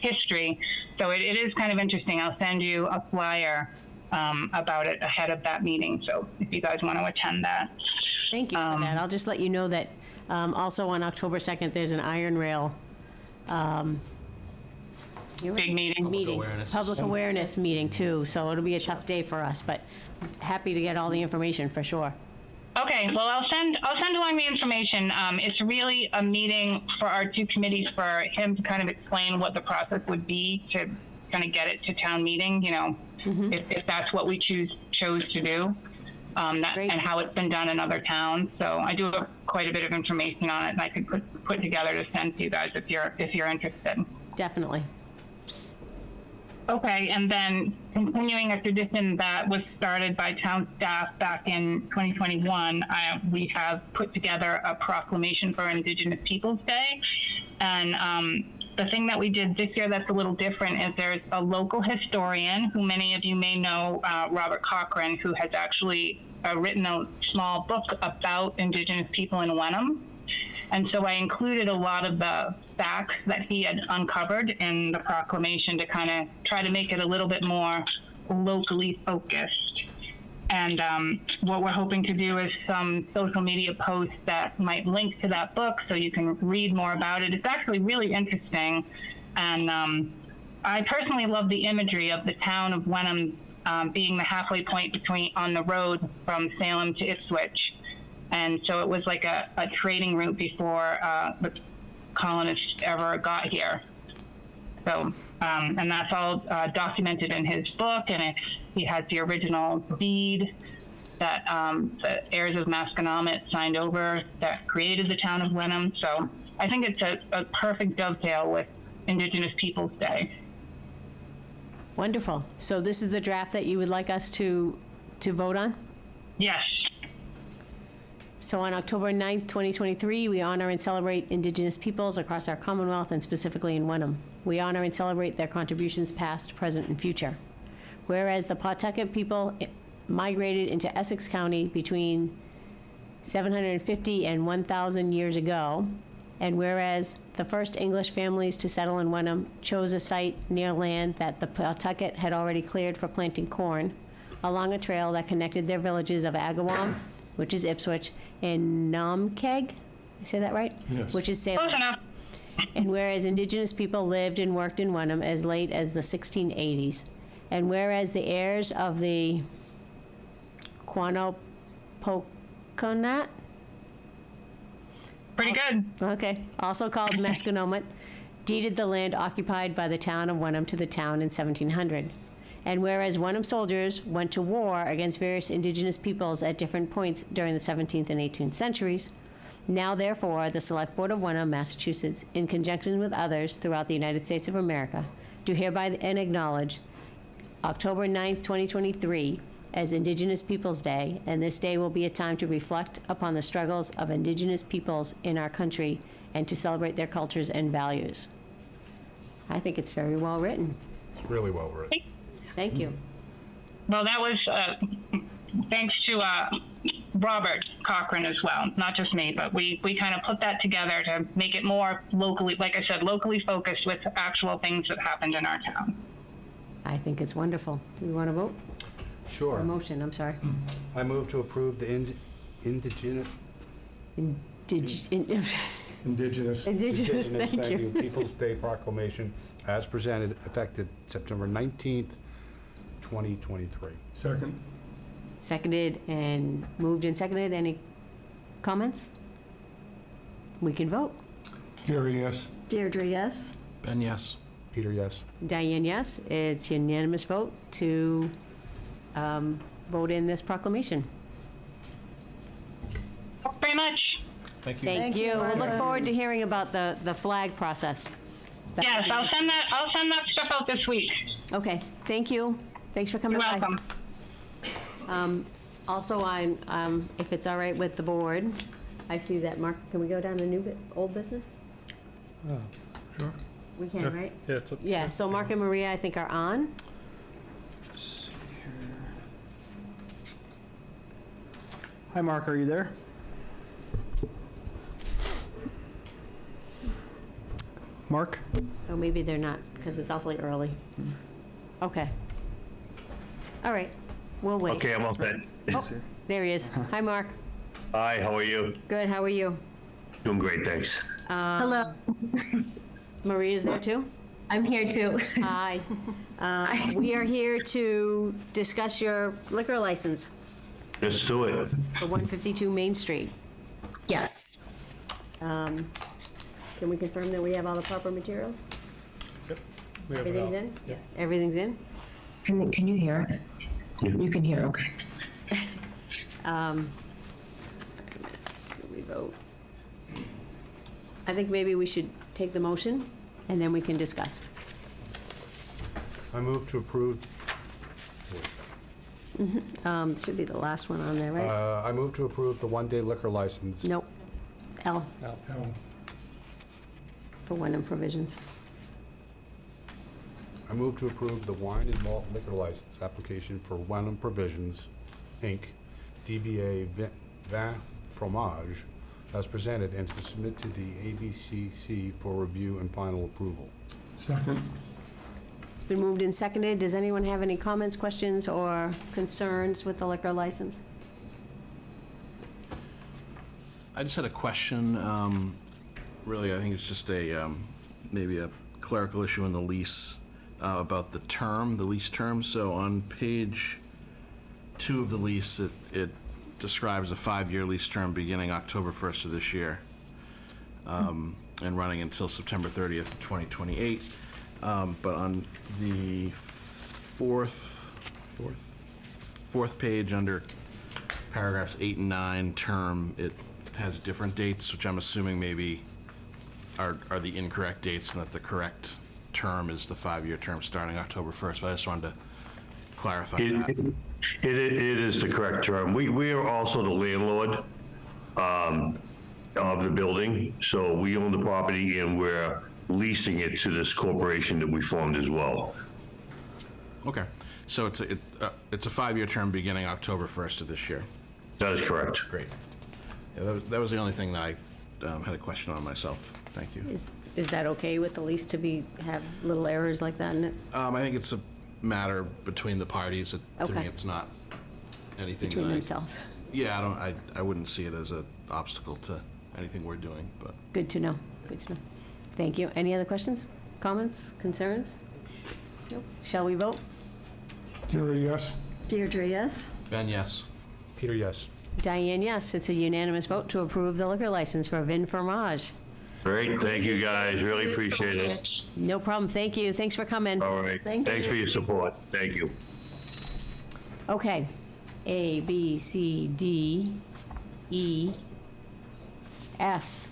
history. So it is kind of interesting. I'll send you a flyer about it ahead of that meeting. So if you guys want to attend that. Thank you for that. I'll just let you know that also on October 2nd, there's an Iron Rail Big meeting. Public awareness meeting too, so it'll be a tough day for us, but happy to get all the information for sure. Okay, well, I'll send along the information. It's really a meeting for our two committees for him to kind of explain what the process would be to kind of get it to town meeting, you know, if that's what we chose to do, and how it's been done in other towns. So I do have quite a bit of information on it, and I could put together to send to you guys if you're interested. Definitely. Okay, and then continuing a tradition that was started by town staff back in 2021, we have put together a proclamation for Indigenous Peoples Day. And the thing that we did this year that's a little different is there's a local historian who many of you may know, Robert Cochran, who has actually written a small book about Indigenous people in Wenham. And so I included a lot of the facts that he had uncovered in the proclamation to kind of try to make it a little bit more locally focused. And what we're hoping to do is some social media posts that might link to that book so you can read more about it. It's actually really interesting. And I personally love the imagery of the town of Wenham being the halfway point on the road from Salem to Ipswich. And so it was like a trading route before the colonists ever got here. So, and that's all documented in his book, and he has the original deed that the heirs of Masconomet signed over that created the town of Wenham. So I think it's a perfect dovetail with Indigenous Peoples Day. Wonderful. So this is the draft that you would like us to vote on? Yes. So on October 9th, 2023, we honor and celebrate Indigenous peoples across our Commonwealth and specifically in Wenham. We honor and celebrate their contributions past, present, and future. Whereas the Pawtucket people migrated into Essex County between 750 and 1,000 years ago, and whereas the first English families to settle in Wenham chose a site near land that the Pawtucket had already cleared for planting corn, along a trail that connected their villages of Agawam, which is Ipswich, and Namkeg, I say that right? Yes. Which is Salem. Close enough. And whereas Indigenous people lived and worked in Wenham as late as the 1680s, and whereas the heirs of the Quannopoconat, Pretty good. okay, also called Masconomet, deeded the land occupied by the town of Wenham to the town in 1700. And whereas Wenham soldiers went to war against various Indigenous peoples at different points during the 17th and 18th centuries, now therefore the Select Board of Wenham, Massachusetts, in conjunction with others throughout the United States of America, do hereby and acknowledge October 9th, 2023 as Indigenous Peoples Day, and this day will be a time to reflect upon the struggles of Indigenous peoples in our country and to celebrate their cultures and values. I think it's very well written. It's really well written. Thank you. Well, that was thanks to Robert Cochran as well, not just me, but we kind of put that together to make it more locally, like I said, locally focused with actual things that happened in our town. I think it's wonderful. Do we want to vote? Sure. Or motion, I'm sorry. I move to approve the Indigenous. Indigenous. Indigenous, thank you. Peoples' Day Proclamation as presented, effective September 19th, 2023. Second. Seconded and moved and seconded. Any comments? We can vote. Gary, yes. Deirdre, yes? Ben, yes. Peter, yes. Diane, yes. It's unanimous vote to vote in this proclamation. Thanks very much. Thank you. Thank you. We'll look forward to hearing about the flag process. Yes, I'll send that stuff out this week. Okay, thank you. Thanks for coming You're by. welcome. Also, if it's all right with the board, I see that, Mark, can we go down to old business? Sure. We can, right? Yeah, it's up. Yeah, so Mark and Maria, I think, are on. Let's see here. Hi, Mark, are you there? Mark? Oh, maybe they're not, because it's awfully early. Okay. All right, we'll wait. Okay, I'm all set. Oh, there he is. Hi, Mark. Hi, how are you? Good, how are you? Doing great, thanks. Hello, Maria's there, too? I'm here too. Hi. We are here to discuss your liquor license Let's do it. for 152 Main Street. Yes. Can we confirm that we have all the proper materials? We have it Everything's all. in? Yes. Everything's in? Can you hear it? You can hear, okay. Do we vote? I think maybe we should take the motion, and then we can discuss. I move to approve, Should be the last one on there, right? I move to approve the one-day liquor license. Nope. L, Al. for Wenham provisions. I move to approve the wine and malt liquor license application for Wenham Provisions, Inc., DBA Vin Fromage, as presented, and to submit to the ABCC for review and final approval. Second. It's been moved and seconded. Does anyone have any comments, questions, or concerns with the liquor license? I just had a question. Really, I think it's just maybe a clerical issue in the lease about the lease term. So on page 2 of the lease, it describes a 5-year lease term beginning October 1st of this year and running until September 30th, 2028. But on the fourth page under paragraphs 8 and 9 term, it has different dates, which I'm assuming maybe are the incorrect dates, and that the correct term is the 5-year term starting October 1st. But I just wanted to clarify that. It is the correct term. We are also the landlord of the building, so we own the property and we're leasing it to this corporation that we formed as well. Okay, so it's a 5-year term beginning October 1st of this year. That is correct. Great. Yeah, that was the only thing that I had a question on myself. Thank you. Is that okay with the lease to have little errors like that in it? I think it's a matter between the parties. To Okay. me, it's not anything Between that themselves? Yeah, I wouldn't see it as an obstacle to anything we're doing, but. Good to know. Good to know. Thank you. Any other questions, comments, concerns? Nope. Shall we vote? Gary, yes. Deirdre, yes? Ben, yes. Peter, yes. Diane, yes. It's a unanimous vote to approve the liquor license for Vin Fromage. Great, thank you guys, really appreciate it. No problem. Thank you. Thanks for coming. All right, Thank thanks you. for your support, thank you. Okay. A, B, C, D, E, F.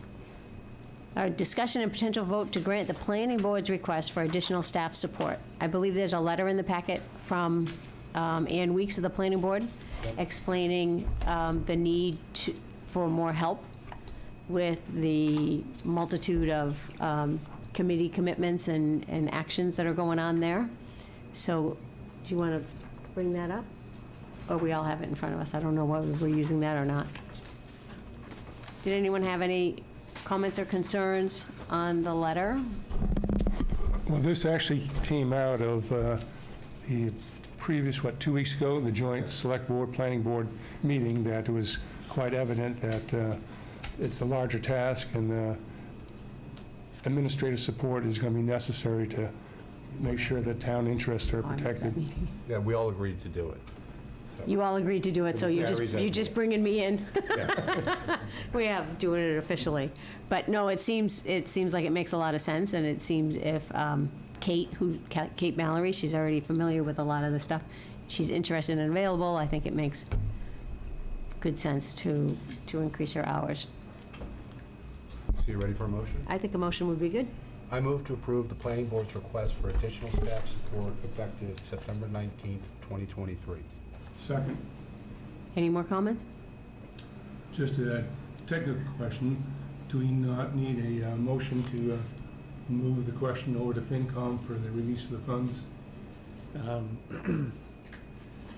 Our discussion and potential vote to grant the planning board's request for additional staff support. I believe there's a letter in the packet from Ann Weeks of the planning board explaining the need for more help with the multitude of committee commitments and actions that are going on there. So do you want to bring that up? Or we all have it in front of us. I don't know whether we're using that or not. Did anyone have any comments or concerns on the letter? Well, this actually came out of the previous, 2 weeks ago, the joint select board, planning board meeting, that it was quite evident that it's a larger task and administrative support is going to be necessary to make sure that town interests are Oh, I missed that protected. meeting. Yeah, we all agreed to do it. You all agreed to do it, so you're just bringing me in. Yeah. We have doing it officially. But no, it seems like it makes a lot of sense, and it seems if Kate Mallory, she's already familiar with a lot of the stuff. She's interested and available. I think it makes good sense to increase her hours. So you ready for a motion? I think a motion would be good. I move to approve the planning board's request for additional staff support effective September 19th, 2023. Second. Any more comments? Just a technical question. Do we not need a motion to move the question over to FinCom for the release of the funds?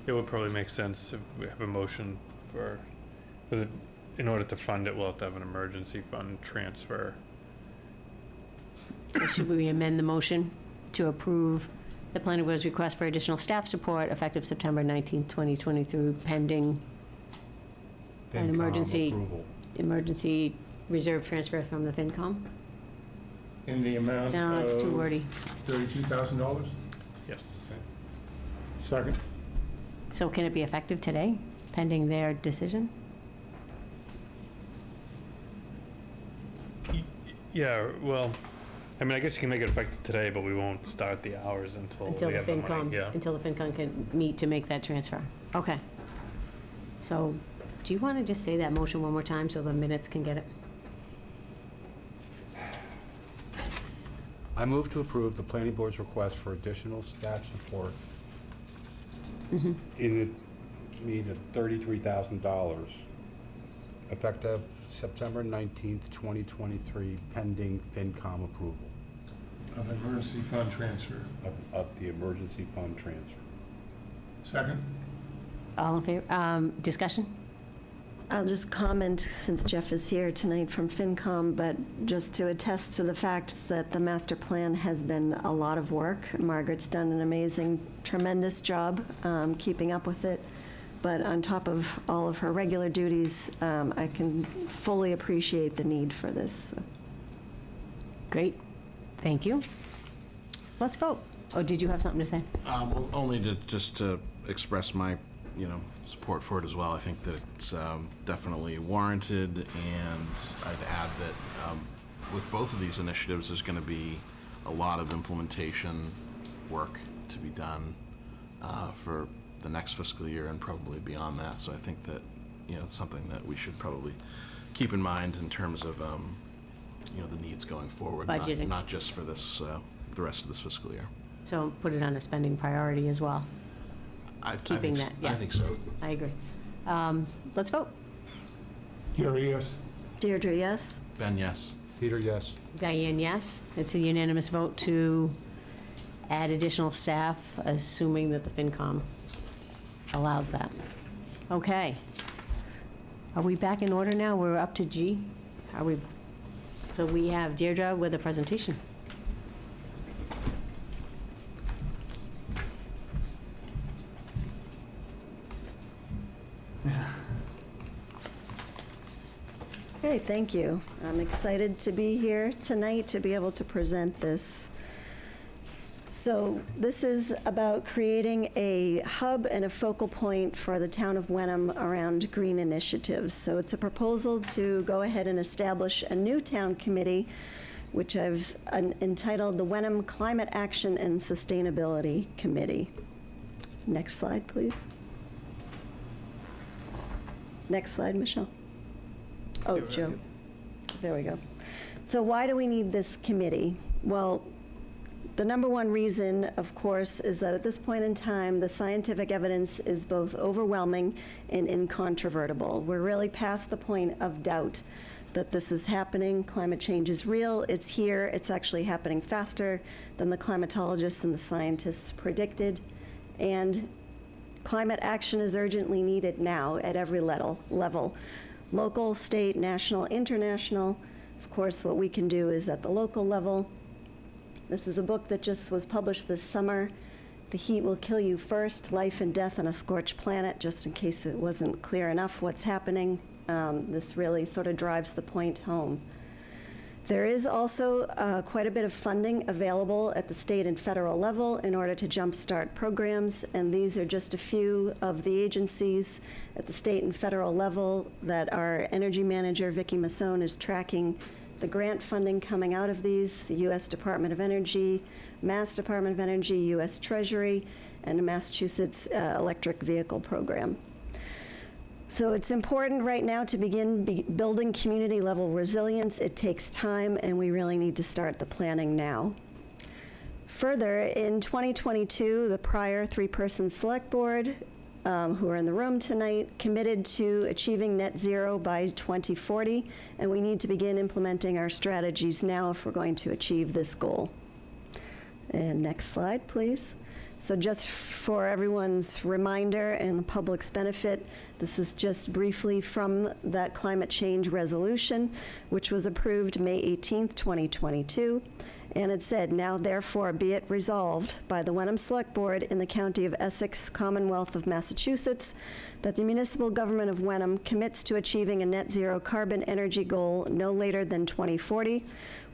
It would probably make sense if we have a motion for, in order to fund it, we'll have to have an emergency fund transfer. Should we amend the motion to approve the planning board's request for additional staff support effective September 19th, 2023, pending an FinCom approval. emergency reserve transfer from the FinCom? In the amount No, it's too of wordy. $32,000? Yes. Second. So can it be effective today, pending their decision? Yeah, well, I mean, I guess you can make it effective today, but we won't start the hours until Until we the have the money. FinCom, Yeah. until the FinCom can meet to make that transfer. Okay. So, do you want to just say that motion one more time so the minutes can get it? I move to approve the planning board's request for additional staff support in the means of $33,000 effective September 19th, 2023, pending FinCom approval Of emergency fund transfer. of the emergency fund transfer. Second. All in favor? Discussion? I'll just comment, since Jeff is here tonight from FinCom, but just to attest to the fact that the master plan has been a lot of work. Margaret's done an amazing, tremendous job keeping up with it. But on top of all of her regular duties, I can fully appreciate the need for this. Great. Thank you. Let's vote. Oh, did you have something to say? Well, only to just to express my, support for it as well. I think that it's definitely warranted, and I'd add that with both of these initiatives, there's going to be a lot of implementation work to be done for the next fiscal year and probably beyond that. So I think that, it's something that we should probably keep in mind in terms of, the needs going forward, Budgeting. not just for this, the rest of this fiscal year. So put it on a spending priority as well. Keeping that, yeah. I think so. I agree. Let's vote. Gary, yes. Deirdre, yes? Ben, yes. Peter, yes. Diane, yes. It's a unanimous vote to add additional staff, assuming that the FinCom allows that. Okay. Are we back in order now? We're up to G? So we have Deirdre with a presentation. Okay, thank you. I'm excited to be here tonight to be able to present this. So this is about creating a hub and a focal point for the town of Wenham around green initiatives. So it's a proposal to go ahead and establish a new town committee, which I've entitled the Wenham Climate Action and Sustainability Committee. Next slide, please. Next slide, Michelle. Oh, Joe. There we go. So why do we need this committee? Well, the number one reason, of course, is that at this point in time, the scientific evidence is both overwhelming and incontrovertible. We're really past the point of doubt that this is happening. Climate change is real. It's here. It's actually happening faster than the climatologists and the scientists predicted. And climate action is urgently needed now at every level. Local, state, national, international. Of course, what we can do is at the local level. This is a book that just was published this summer. The Heat Will Kill You First, Life and Death on a Scorched Planet, just in case it wasn't clear enough what's happening. This really sort of drives the point home. There is also quite a bit of funding available at the state and federal level in order to jumpstart programs, and these are just a few of the agencies at the state and federal level that our energy manager, Vicki Masson, is tracking the grant funding coming out of these: the U.S. Department of Energy, Mass Department of Energy, U.S. Treasury, and the Massachusetts Electric Vehicle Program. So it's important right now to begin building community-level resilience. It takes time, and we really need to start the planning now. Further, in 2022, the prior three-person select board, who are in the room tonight, committed to achieving net zero by 2040, and we need to begin implementing our strategies now if we're going to achieve this goal. And next slide, please. So just for everyone's reminder and the public's benefit, this is just briefly from that climate change resolution, which was approved May 18th, 2022. And it said, now therefore be it resolved by the Wenham Select Board in the County of Essex, Commonwealth of Massachusetts, that the municipal government of Wenham commits to achieving a net zero carbon energy goal no later than 2040,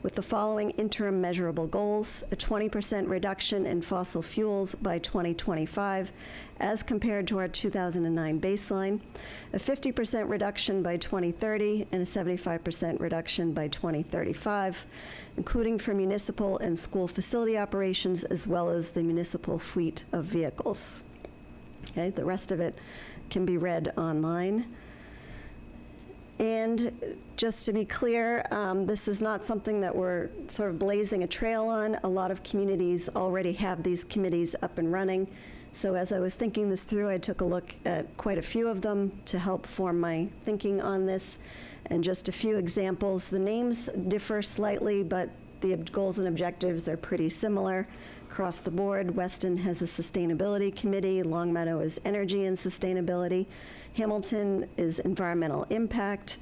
with the following interim measurable goals: a 20% reduction in fossil fuels by 2025 as compared to our 2009 baseline, a 50% reduction by 2030, and a 75% reduction by 2035, including for municipal and school facility operations, as well as the municipal fleet of vehicles. Okay, the rest of it can be read online. And just to be clear, this is not something that we're sort of blazing a trail on. A lot of communities already have these committees up and running. So as I was thinking this through, I took a look at quite a few of them to help form my thinking on this. And just a few examples. The names differ slightly, but the goals and objectives are pretty similar across the board. Weston has a sustainability committee. Longmeadow is energy and sustainability. Hamilton is environmental impact.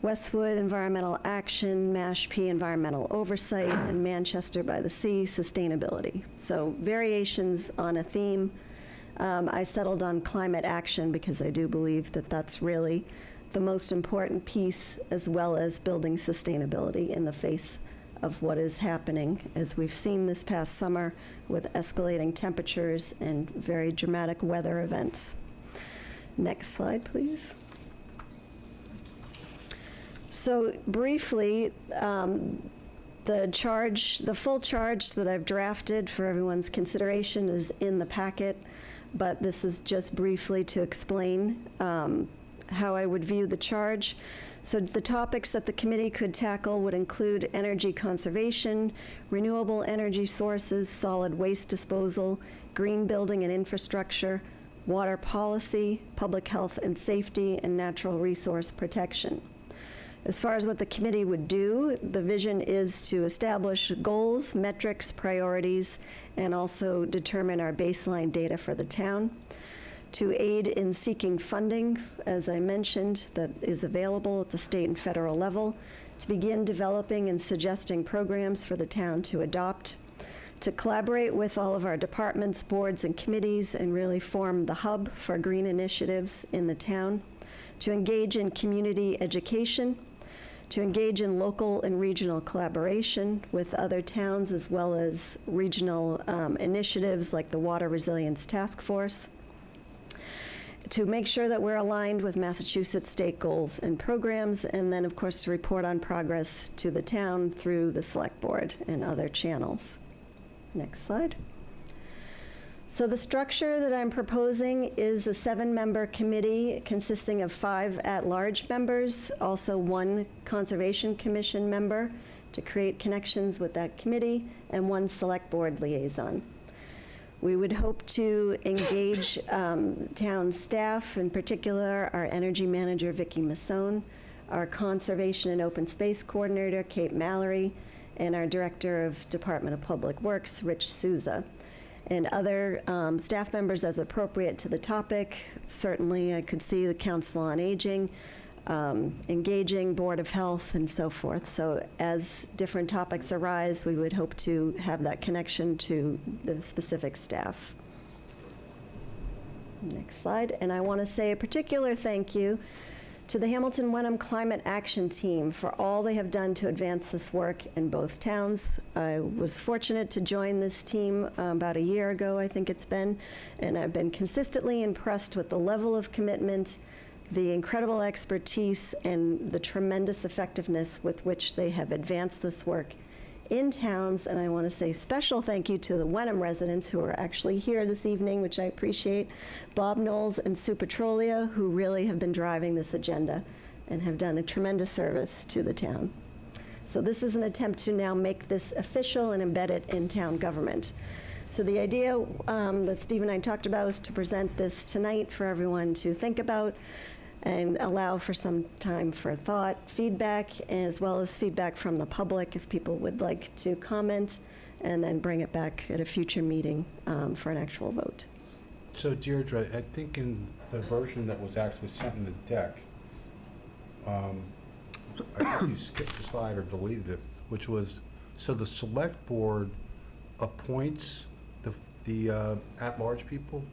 Westwood, environmental action. Mashpee, environmental oversight. And Manchester by the Sea, sustainability. So variations on a theme. I settled on climate action because I do believe that that's really the most important piece, as well as building sustainability in the face of what is happening, as we've seen this past summer with escalating temperatures and very dramatic weather events. Next slide, please. So briefly, the full charge that I've drafted for everyone's consideration is in the packet, but this is just briefly to explain how I would view the charge. So the topics that the committee could tackle would include energy conservation, renewable energy sources, solid waste disposal, green building and infrastructure, water policy, public health and safety, and natural resource protection. As far as what the committee would do, the vision is to establish goals, metrics, priorities, and also determine our baseline data for the town. To aid in seeking funding, as I mentioned, that is available at the state and federal level, to begin developing and suggesting programs for the town to adopt, to collaborate with all of our departments, boards, and committees, and really form the hub for green initiatives in the town, to engage in community education, to engage in local and regional collaboration with other towns, as well as regional initiatives like the Water Resilience Task Force, to make sure that we're aligned with Massachusetts state goals and programs, and then, of course, to report on progress to the town through the select board and other channels. Next slide. So the structure that I'm proposing is a 7-member committee consisting of 5 at-large members, also 1 Conservation Commission member to create connections with that committee, and 1 select board liaison. We would hope to engage town staff, in particular our energy manager, Vicki Masson, our conservation and open space coordinator, Kate Mallory, and our director of Department of Public Works, Rich Souza, and other staff members as appropriate to the topic. Certainly, I could see the Council on Aging, engaging Board of Health, and so forth. So as different topics arise, we would hope to have that connection to the specific staff. Next slide. And I want to say a particular thank you to the Hamilton Wenham Climate Action Team for all they have done to advance this work in both towns. I was fortunate to join this team about a year ago, I think it's been, and I've been consistently impressed with the level of commitment, the incredible expertise, and the tremendous effectiveness with which they have advanced this work in towns. And I want to say special thank you to the Wenham residents who are actually here this evening, which I appreciate. Bob Knowles and Sue Petrolia, who really have been driving this agenda and have done a tremendous service to the town. So this is an attempt to now make this official and embed it in town government. So the idea that Steve and I talked about was to present this tonight for everyone to think about and allow for some time for thought, feedback, as well as feedback from the public if people would like to comment, and then bring it back at a future meeting for an actual vote. So Deirdre, I think in the version that was actually sent in the deck, I think you skipped a slide or deleted it, which was, so the select board appoints the at-large people?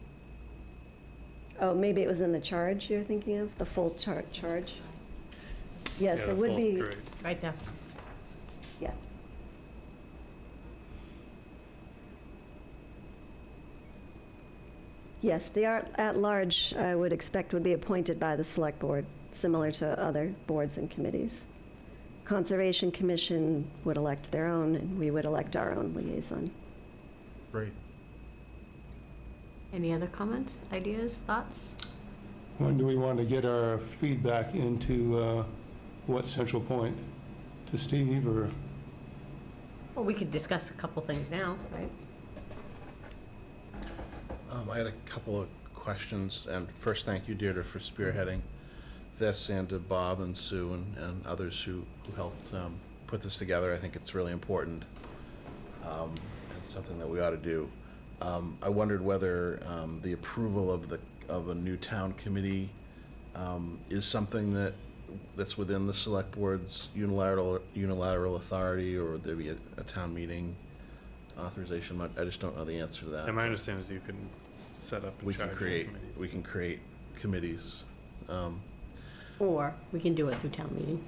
Oh, maybe it was in the charge you're thinking of, the full charge? Yes, Yeah, it would full be, grade. Right there. yeah. Yes, the at-large, I would expect, would be appointed by the select board, similar to other boards and committees. Conservation Commission would elect their own, and we would elect our own liaison. Great. Any other comments, ideas, thoughts? When do we want to get our feedback into what central point? To Steve, or? Well, we could discuss a couple things now, right? I had a couple of questions, and first, thank you, Deirdre, for spearheading this, and to Bob and Sue and others who helped put this together. I think it's really important, and something that we ought to do. I wondered whether the approval of a new town committee is something that's within the select board's unilateral authority, or would there be a town meeting authorization? I just don't know the answer to that. And my understanding is you can set up and charge committees. We can create committees. Or we can do it through town meeting.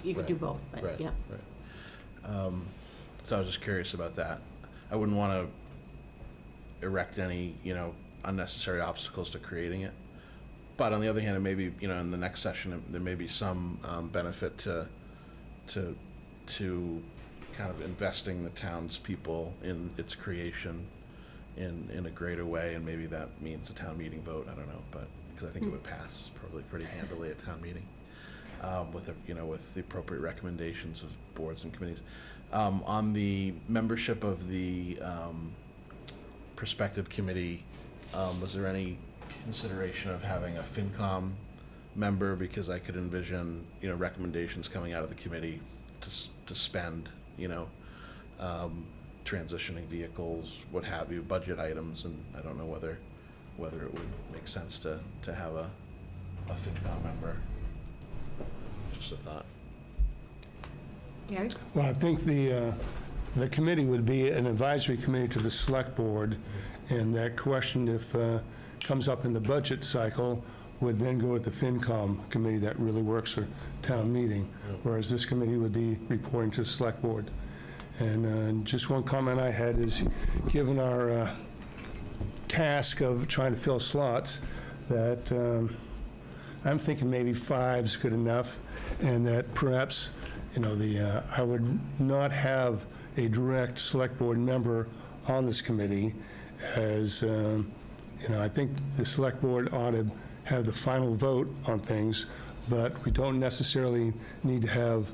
You could do both, but Right, yeah. right. So I was just curious about that. I wouldn't want to erect any, unnecessary obstacles to creating it. But on the other hand, it may be, in the next session, there may be some benefit to kind of investing the townspeople in its creation in a greater way, and maybe that means a town meeting vote. I don't know, but because I think it would pass probably pretty handily at town meeting with the appropriate recommendations of boards and committees. On the membership of the prospective committee, was there any consideration of having a FinCom member? Because I could envision, recommendations coming out of the committee to spend, transitioning vehicles, what have you, budget items, and I don't know whether it would make sense to have a FinCom member. Just a thought. Gary? Well, I think the committee would be an advisory committee to the select board, and that question, if comes up in the budget cycle, would then go with the FinCom committee that really works for town meeting, whereas this committee would be reporting to the select board. And just one comment I had is, given our task of trying to fill slots, that I'm thinking maybe 5's good enough, and that perhaps, I would not have a direct select board member on this committee, as, I think the select board ought to have the final vote on things, but we don't necessarily need to have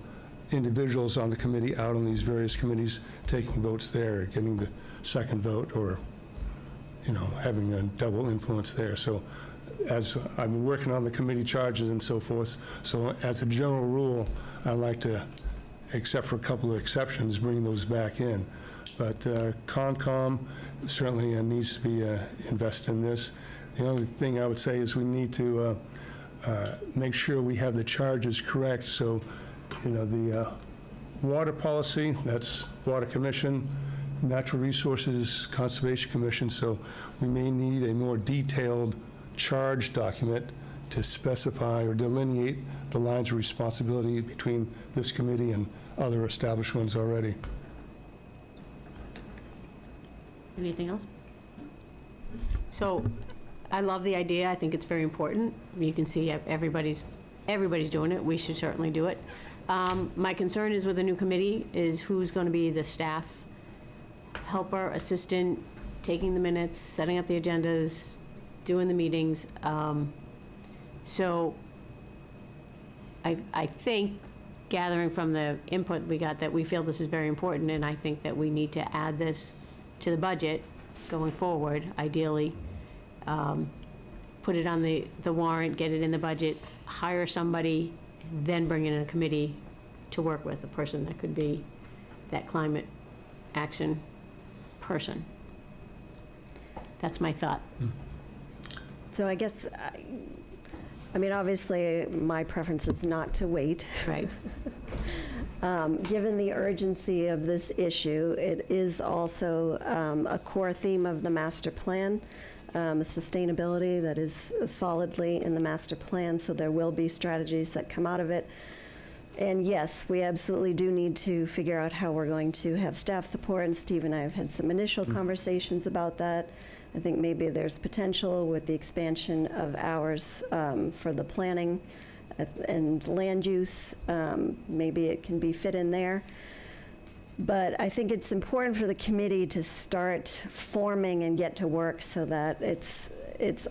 individuals on the committee out on these various committees taking votes there, getting the second vote, or, having a double influence there. So as I've been working on the committee charges and so forth, so as a general rule, I like to, except for a couple of exceptions, bring those back in. But Concom certainly needs to be invested in this. The only thing I would say is we need to make sure we have the charges correct. So, the water policy, that's Water Commission, Natural Resources Conservation Commission. So we may need a more detailed charge document to specify or delineate the lines of responsibility between this committee and other established ones already. Anything else? So I love the idea. I think it's very important. You can see everybody's doing it. We should certainly do it. My concern is with the new committee is who's going to be the staff helper, assistant, taking the minutes, setting up the agendas, doing the meetings. So I think, gathering from the input we got, that we feel this is very important, and I think that we need to add this to the budget going forward, ideally. Put it on the warrant, get it in the budget, hire somebody, then bring in a committee to work with, a person that could be that climate action person. That's my thought. So I guess, I mean, obviously, my preference is not to wait. Right. Given the urgency of this issue, it is also a core theme of the master plan, sustainability that is solidly in the master plan, so there will be strategies that come out of it. And yes, we absolutely do need to figure out how we're going to have staff support, and Steve and I have had some initial conversations about that. I think maybe there's potential with the expansion of hours for the planning and land use. Maybe it can be fit in there. But I think it's important for the committee to start forming and get to work so that it's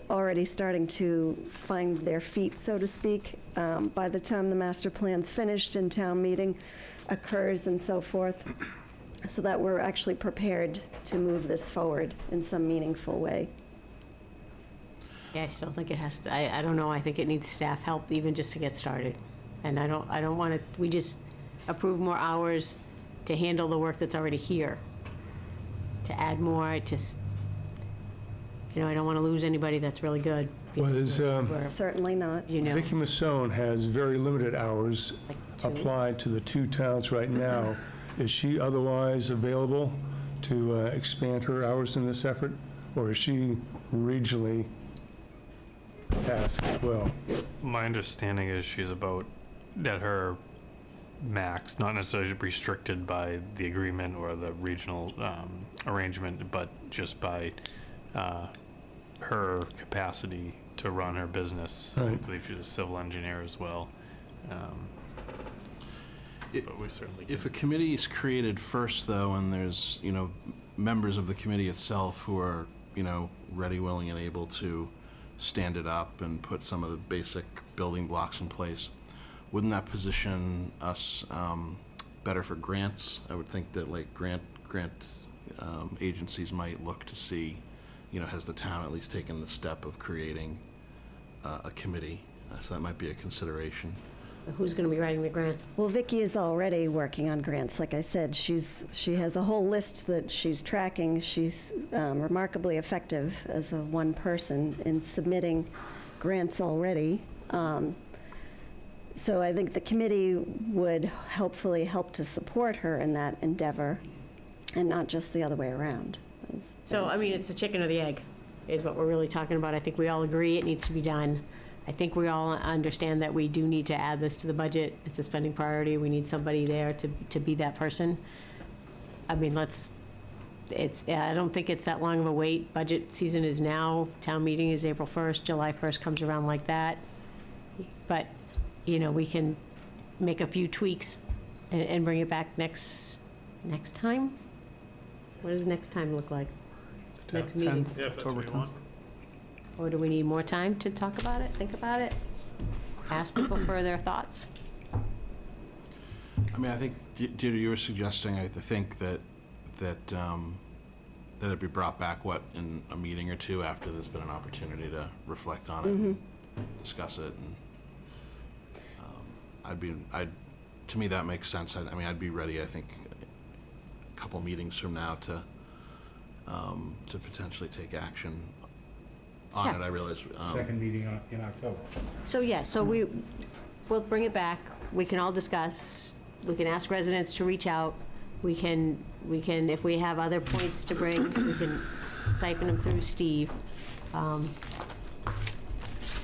already starting to find their feet, so to speak, by the time the master plan's finished and town meeting occurs and so forth, so that we're actually prepared to move this forward in some meaningful way. Yeah, I still think it has to, I don't know, I think it needs staff help even just to get started. And I don't want to, we just approve more hours to handle the work that's already here. To add more, I just, I don't want to lose anybody that's really good. Certainly not. Vicky Masson has very limited hours applied to the 2 towns right now. Is she otherwise available to expand her hours in this effort? Or is she regionally tasked as well? My understanding is she's about at her max, not necessarily restricted by the agreement or the regional arrangement, but just by her capacity to run her business. Right. I believe she's a civil engineer as well. But we certainly can. If a committee is created first, though, and there's, members of the committee itself who are, ready, willing, and able to stand it up and put some of the basic building blocks in place, wouldn't that position us better for grants? I would think that, like, grant agencies might look to see, has the town at least taken the step of creating a committee? So that might be a consideration. Who's going to be writing the grants? Well, Vicki is already working on grants. Like I said, she has a whole list that she's tracking. She's remarkably effective as a one person in submitting grants already. So I think the committee would hopefully help to support her in that endeavor, and not just the other way around. So, it's the chicken or the egg, is what we're really talking about. I think we all agree it needs to be done. I think we all understand that we do need to add this to the budget. It's a spending priority. We need somebody there to be that person. I don't think it's that long of a wait. Budget season is now. Town meeting is April 1st. July 1st comes around like that. But, we can make a few tweaks and bring it back next time? What does next time look like? Next meeting? Yeah, if that's what you want. Or do we need more time to talk about it, think about it? Ask people for their thoughts? I think, Deirdre, you were suggesting, I think that it be brought back, in a meeting or two after there's been an opportunity to reflect on it, and discuss it, and to me, that makes sense. I'd be ready, I think, a couple meetings from now to potentially take action on it. I realize. Second meeting in October. So, we'll bring it back. We can all discuss. We can ask residents to reach out. We can, if we have other points to bring, we can siphon them through Steve.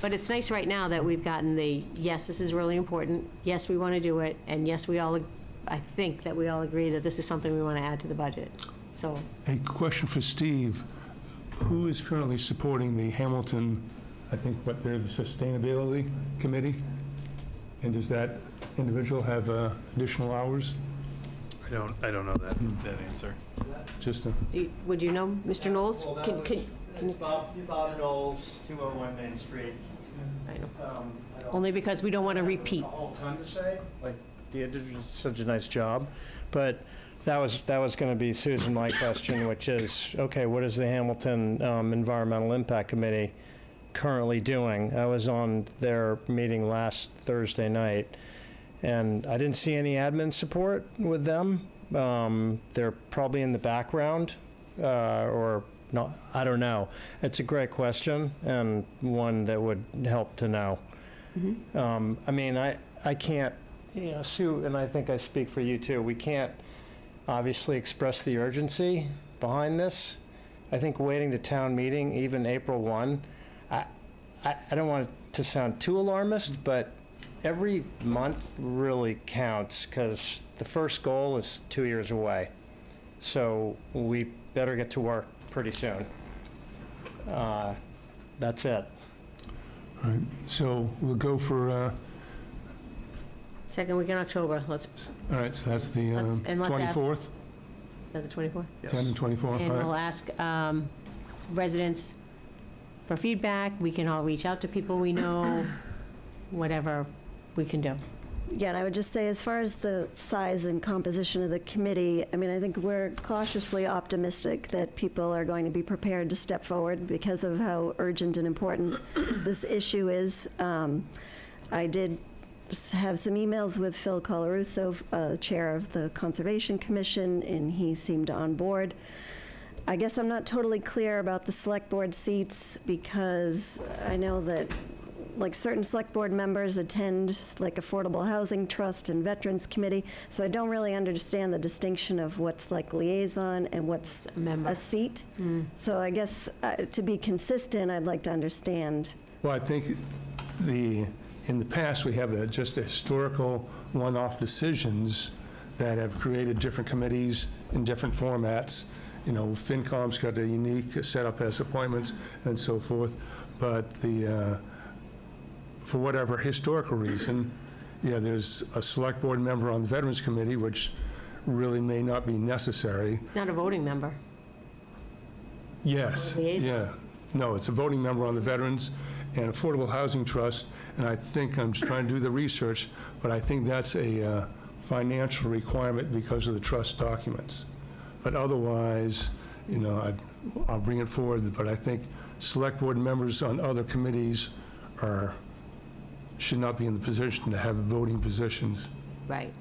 But it's nice right now that we've gotten yes, this is really important, yes, we want to do it, and yes, I think that we all agree that this is something we want to add to the budget. So. A question for Steve. Who is currently supporting the Hamilton, they're the Sustainability Committee? And does that individual have additional hours? I don't know that answer. Just a, Would you know, Mr. Knowles? Well, that Can- was, can- it's Bob Knowles, 201 Main Street. I know. I don't Only because we don't want to have repeat. a whole ton to say, like, Dia did such a nice job, but that was going to be, Susan, my question, which is, okay, what is the Hamilton Environmental Impact Committee currently doing? I was on their meeting last Thursday night, and I didn't see any admin support with them. They're probably in the background, or not, I don't know. It's a great question, and one that would help to know. I mean, I can't, you know, Sue, and I think I speak for you too, we can't obviously express the urgency behind this. I think waiting to town meeting, even April 1, I don't want it to sound too alarmist, but every month really counts, because the first goal is 2 years away. So we better get to work pretty soon. That's it. all right, so we'll go for, Second week in October, let's, all right, so that's the Let's- and let's ask- 24th, is that the 24th? 10 and 24, all And we'll right. ask residents for feedback. We can all reach out to people we know, whatever we can do. Yeah, and I would just say, as far as the size and composition of the committee, I mean, I think we're cautiously optimistic that people are going to be prepared to step forward because of how urgent and important this issue is. I did have some emails with Phil Colarusso, chair of the Conservation Commission, and he seemed on board. I guess I'm not totally clear about the select board seats, because I know that like certain select board members attend like Affordable Housing Trust and Veterans Committee, so I don't really understand the distinction of what's like liaison and what's member. a seat. So I guess to be consistent, I'd like to understand. Well, I think in the past, we have just historical one-off decisions that have created different committees in different formats. You know, FinCom's got a unique setup as appointments and so forth, but for whatever historical reason, yeah, there's a select board member on the Veterans Committee, which really may not be necessary. Not a voting member. Yes, Liaison. yeah. No, it's a voting member on the Veterans and Affordable Housing Trust, and I think, I'm just trying to do the research, but I think that's a financial requirement because of the trust documents. But otherwise, you know, I'll bring it forward, but I think select board members on other committees should not be in the position to have voting positions. Right.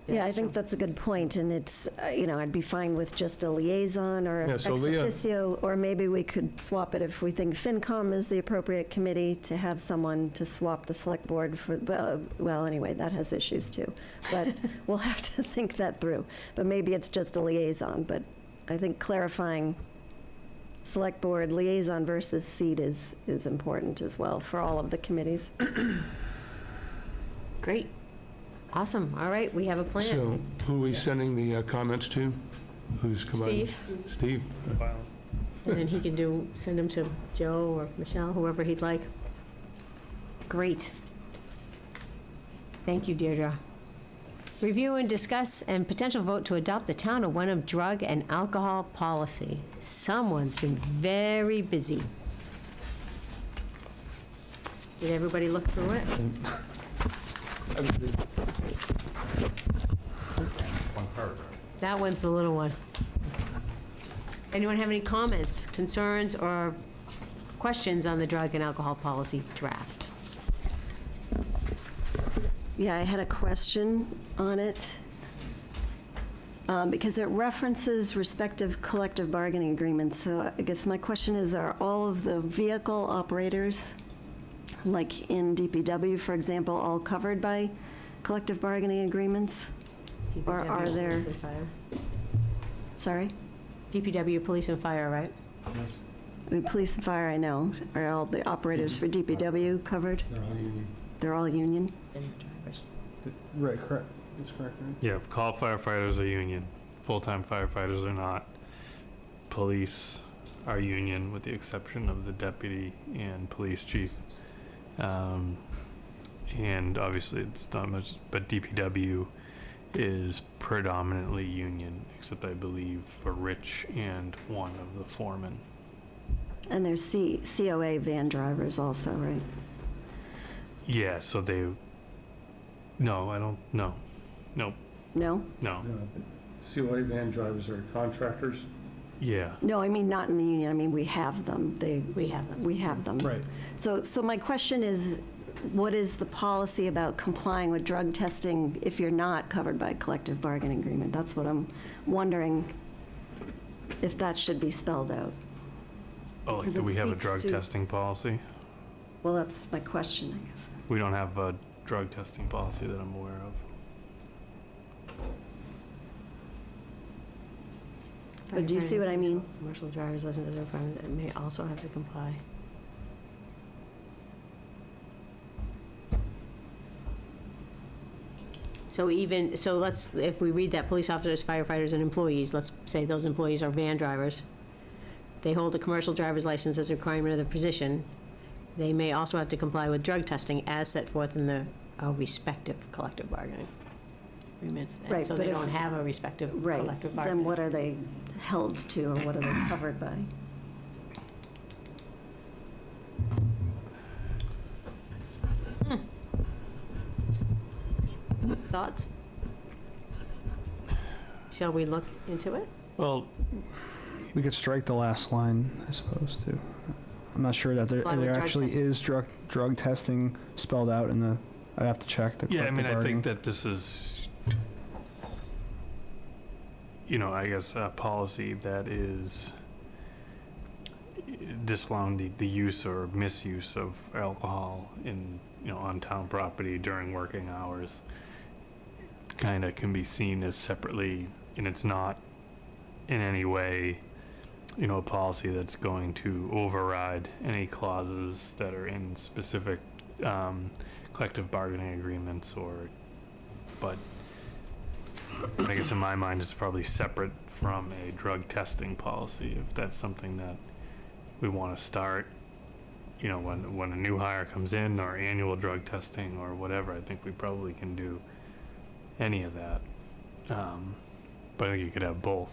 Yeah, I think that's a good point, and it's, you know, I'd be fine with just a liaison or Yeah, ex so Leah- officio, or maybe we could swap it if we think FinCom is the appropriate committee, to have someone to swap the select board for, well, anyway, that has issues too. But we'll have to think that through. But maybe it's just a liaison, but I think clarifying select board liaison versus seat is important as well for all of the committees. Great. Awesome. All right, we have a plan. So who are we sending the comments to? Who's combining? Steve. Steve? And then he can send them to Joe or Michelle, whoever he'd like. Great. Thank you, Deirdre. Review and discuss and potential vote to adopt the Town of Wenham drug and alcohol policy. Someone's been very busy. Did everybody look through it? That one's the little one. Anyone have any comments, concerns, or questions on the drug and alcohol policy draft? Yeah, I had a question on it, because it references respective collective bargaining agreements. So I guess my question is, are all of the vehicle operators, like in DPW, for example, all covered by collective bargaining agreements? Or are DPW, there- police and fire. Sorry? DPW, police and fire, right? I mean, police and fire, I know. Are all the operators for DPW covered? They're all union. They're all union? Right, correct. That's correct, right? Yeah, call firefighters are union. Full-time firefighters are not. Police are union with the exception of the deputy and police chief. and obviously it's not much, but DPW is predominantly union, except I believe for Rich and one of the foremen. And there's COA van drivers also, right? Yeah, so they, no, I don't, no, nope, No? no, COA van drivers are contractors. yeah. No, I mean, not in the union. I mean, we have them. We have them. We have them. Right. So my question is, what is the policy about complying with drug testing if you're not covered by a collective bargaining agreement? That's what I'm wondering, if that should be spelled out. Oh, like, Because do it we have a speaks drug to- testing policy? Well, that's my question, I guess. We don't have a drug testing policy that I'm aware of. But do you see what I mean? Commercial driver's license is a requirement that may also have to comply. So even, so let's, if we read that police officers, firefighters, and employees, let's say those employees are van drivers. They hold a commercial driver's license as a requirement of the position. They may also have to comply with drug testing as set forth in the respective collective bargaining agreements. And Right, so but they if- don't have a respective Right. collective bargaining. Then what are they held to, or what are they covered by? Thoughts? Shall we look into it? Well, We could strike the last line, I suppose, too. I'm not sure that Comply with there drug actually testing. is drug testing spelled out in the, I'd have to check the yeah, I collective mean, I bargaining. think that this is, I guess a policy that is disallowing the use or misuse of alcohol in, on town property during working hours kind of can be seen as separately, and it's not in any way, a policy that's going to override any clauses that are in specific collective bargaining agreements but I guess in my mind it's probably separate from a drug testing policy, if that's something that we want to start, when a new hire comes in, or annual drug testing or whatever. I think we probably can do any of that. But I think you could have both.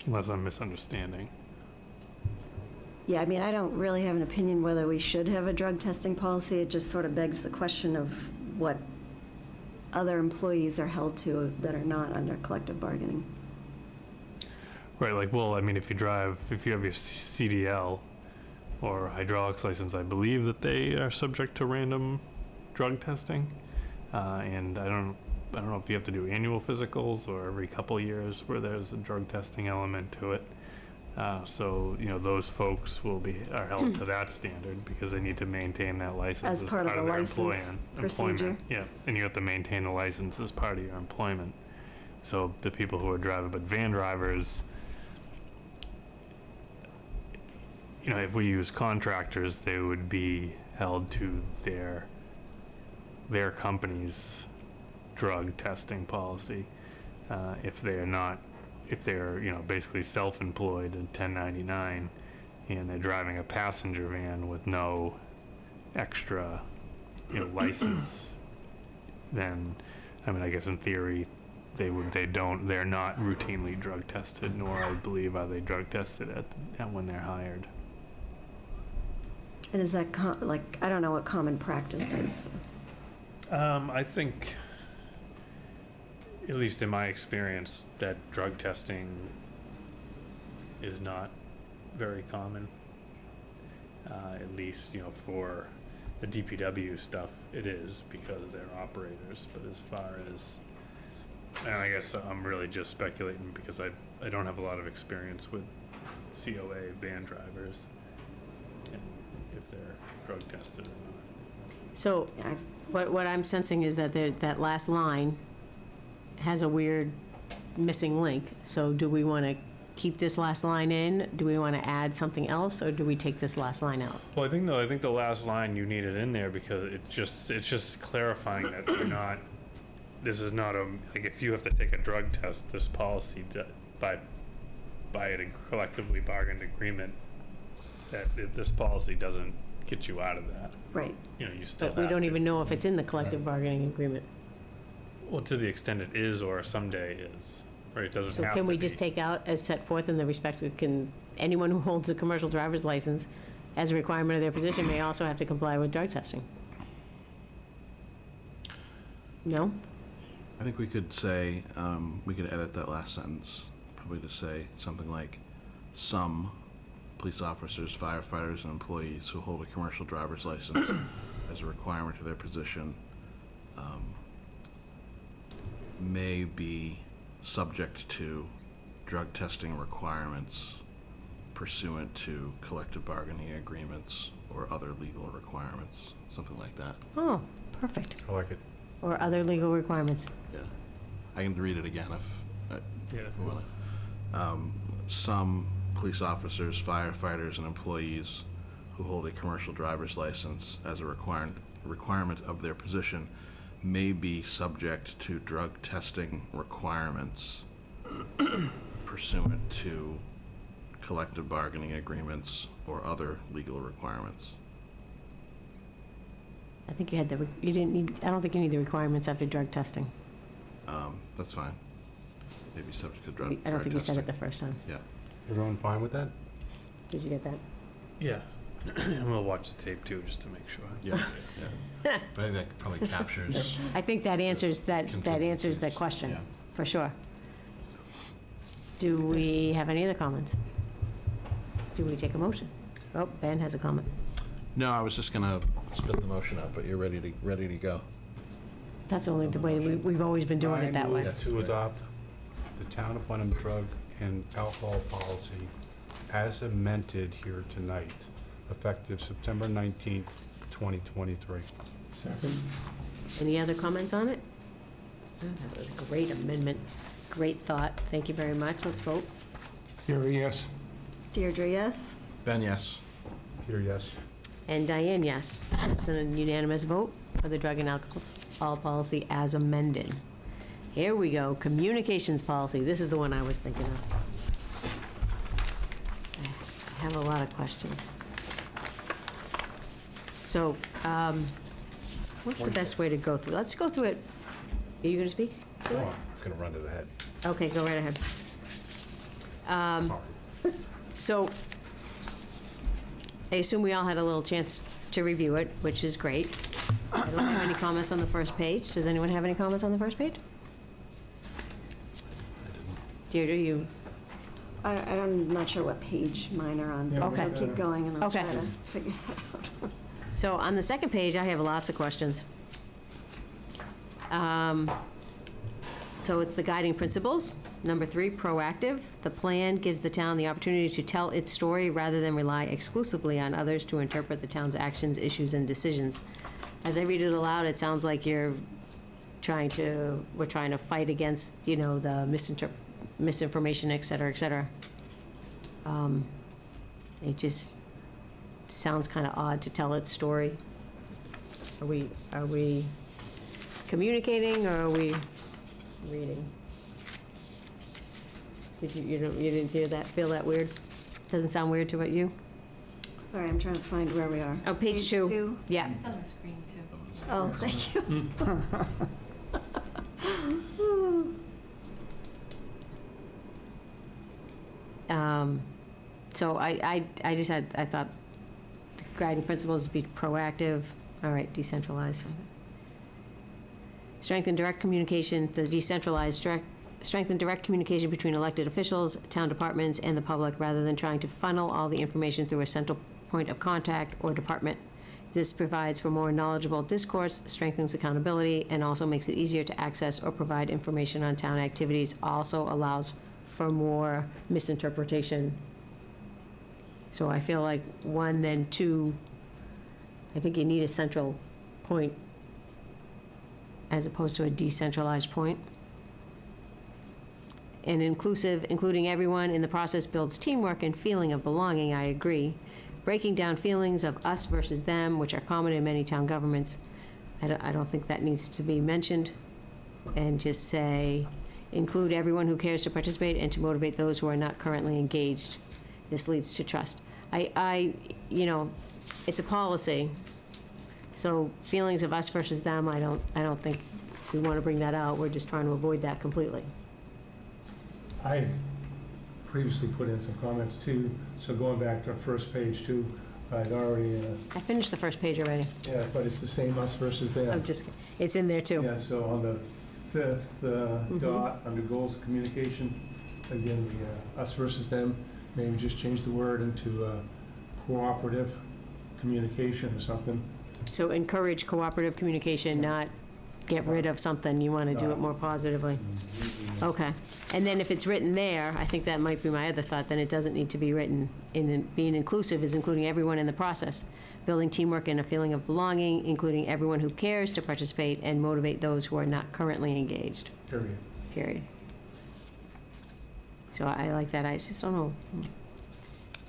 Unless I'm misunderstanding. Yeah, I mean, I don't really have an opinion whether we should have a drug testing policy. It just sort of begs the question of what other employees are held to that are not under collective bargaining. Right, like, well, I mean, if you have your CDL or hydraulics license, I believe that they are subject to random drug testing. And I don't know if you have to do annual physicals or every couple years where there's a drug testing element to it. So, those folks are held to that standard because they need to maintain that license As part of the their license procedure? employment. Yeah, and you have to maintain the license as part of your employment. So the people who are driving, but van drivers, if we use contractors, they would be held to their company's drug testing policy. If they're basically self-employed and 1099, and they're driving a passenger van with no extra, license, then, I guess in theory, they're not routinely drug tested, nor I believe are they drug tested at when they're hired. And is that, I don't know what common practice is. I think, at least in my experience, that drug testing is not very common. At least, for the DPW stuff, it is because they're operators. But as far as, and I guess I'm really just speculating because I don't have a lot of experience with COA van drivers and if they're drug tested or not. So what I'm sensing is that that last line has a weird missing link. So do we want to keep this last line in? Do we want to add something else, or do we take this last line out? Well, I think the last line you need it in there because it's just clarifying that this is not if you have to take a drug test, this policy by a collectively bargained agreement, that this policy doesn't get you out of that. Right. You know, you still But we have don't to. even know if it's in the collective bargaining agreement. Well, to the extent it is or someday is, right? It doesn't So have to can we be. just take out, as set forth in the respective, anyone who holds a commercial driver's license as a requirement of their position may also have to comply with drug testing? No? I think we could say, we could edit that last sentence, probably to say something like, some police officers, firefighters, and employees who hold a commercial driver's license as a requirement of their position may be subject to drug testing requirements pursuant to collective bargaining agreements or other legal requirements, something like that. Oh, perfect. I like it. Or other legal requirements. Yeah. I can read it again if Yeah. we want to. Some police officers, firefighters, and employees who hold a commercial driver's license as a requirement of their position may be subject to drug testing requirements pursuant to collective bargaining agreements or other legal requirements. I think you had you didn't need, I don't think you need the requirements after drug testing. That's fine. Maybe subject to drug I don't think you said it the testing. first time. Yeah. Everyone fine with that? Did you get that? Yeah. And we'll watch the tape too, just to make sure. Yeah, yeah. But I think that probably captures. I think that answers that answers that Contingencies, question, yeah. for sure. Do we have any other comments? Do we take a motion? Oh, Ben has a comment. No, I was just gonna spit the motion out, but you're ready to go. That's only the way we've always been doing it that way. I move to adopt the Town of Wenham drug and alcohol policy as amended here tonight, effective September 19th, 2023. Any other comments on it? Oh, that was a great amendment, great thought. Thank you very much. Let's vote. Gary, yes. Deirdre, yes? Ben, yes. Peter, yes. And Diane, yes. That's a unanimous vote for the drug and alcohol policy as amended. Here we go, communications policy. This is the one I was thinking of. I have a lot of questions. So, what's the best way to go through? Let's go through it. Are you going to speak? Oh, I'm going to run to the head. Okay, go right ahead. So, I assume we all had a little chance to review it, which is great. I don't have any comments on the first page. Does anyone have any comments on the first page? Deirdre, you? I'm not sure what page mine are on. but Okay. I'll keep going and I'll Okay. try to figure that out. So on the second page, I have lots of questions. So it's the guiding principles. Number 3, proactive. The plan gives the town the opportunity to tell its story rather than rely exclusively on others to interpret the town's actions, issues, and decisions. As I read it aloud, it sounds like we're trying to fight against, the misinformation, et cetera, et cetera. It just sounds kind of odd to tell its story. Are we communicating, or are we reading? Did you didn't feel that weird? Doesn't sound weird to you? Sorry, I'm trying to find where we are. Oh, page 2. Yeah. It's on the screen, too. Oh, thank you. So I thought the guiding principles would be proactive. All right, decentralized. Strengthen direct communication, strengthen direct communication between elected officials, town departments, and the public, rather than trying to funnel all the information through a central point of contact or department. This provides for more knowledgeable discourse, strengthens accountability, and also makes it easier to access or provide information on town activities, also allows for more misinterpretation. So I feel like 1, then 2, I think you need a central point as opposed to a decentralized point. And inclusive, including everyone in the process, builds teamwork and feeling of belonging, I agree. Breaking down feelings of us versus them, which are common in many town governments, I don't think that needs to be mentioned. And just say, include everyone who cares to participate and to motivate those who are not currently engaged. This leads to trust. it's a policy, so feelings of us versus them, I don't think we want to bring that out. We're just trying to avoid that completely. I previously put in some comments too, so going back to the first page too, I'd already, I finished the first page already. yeah, but it's the same us versus them. I'm just, it's in there too. Yeah, so on the fifth dot, under goals of communication, again, the us versus them, maybe just change the word into cooperative communication or something. So encourage cooperative communication, not get rid of something. You want to do it more positively. Okay. And then if it's written there, I think that might be my other thought, then it doesn't need to be written in being inclusive is including everyone in the process. Building teamwork and a feeling of belonging, including everyone who cares to participate and motivate those who are not currently engaged. Period. Period. So I like that. I just don't know.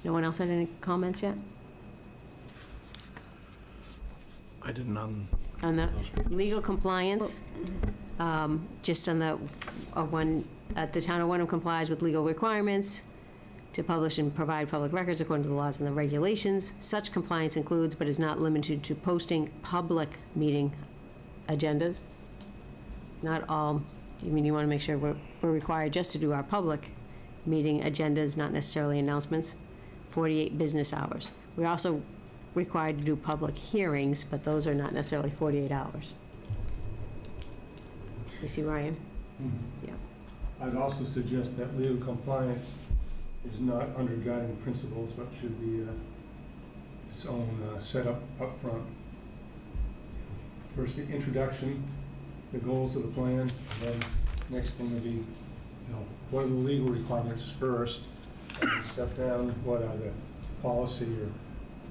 No one else had any comments yet? I didn't on On the legal compliance, just on the one, the town of Wenham complies with legal requirements to publish and provide public records according to the laws and the regulations. Such compliance includes, but is not limited to, posting public meeting agendas. Not all, I mean, you want to make sure we're required just to do our public meeting agendas, not necessarily announcements. 48 business hours. We're also required to do public hearings, but those are not necessarily 48 hours. You see, Ryan? Yeah. I'd also suggest that legal compliance is not under guiding principles, but should be its own setup up front. First, the introduction, the goals of the plan, and then next thing would be, what are the legal requirements first, and then step down, what are the policy or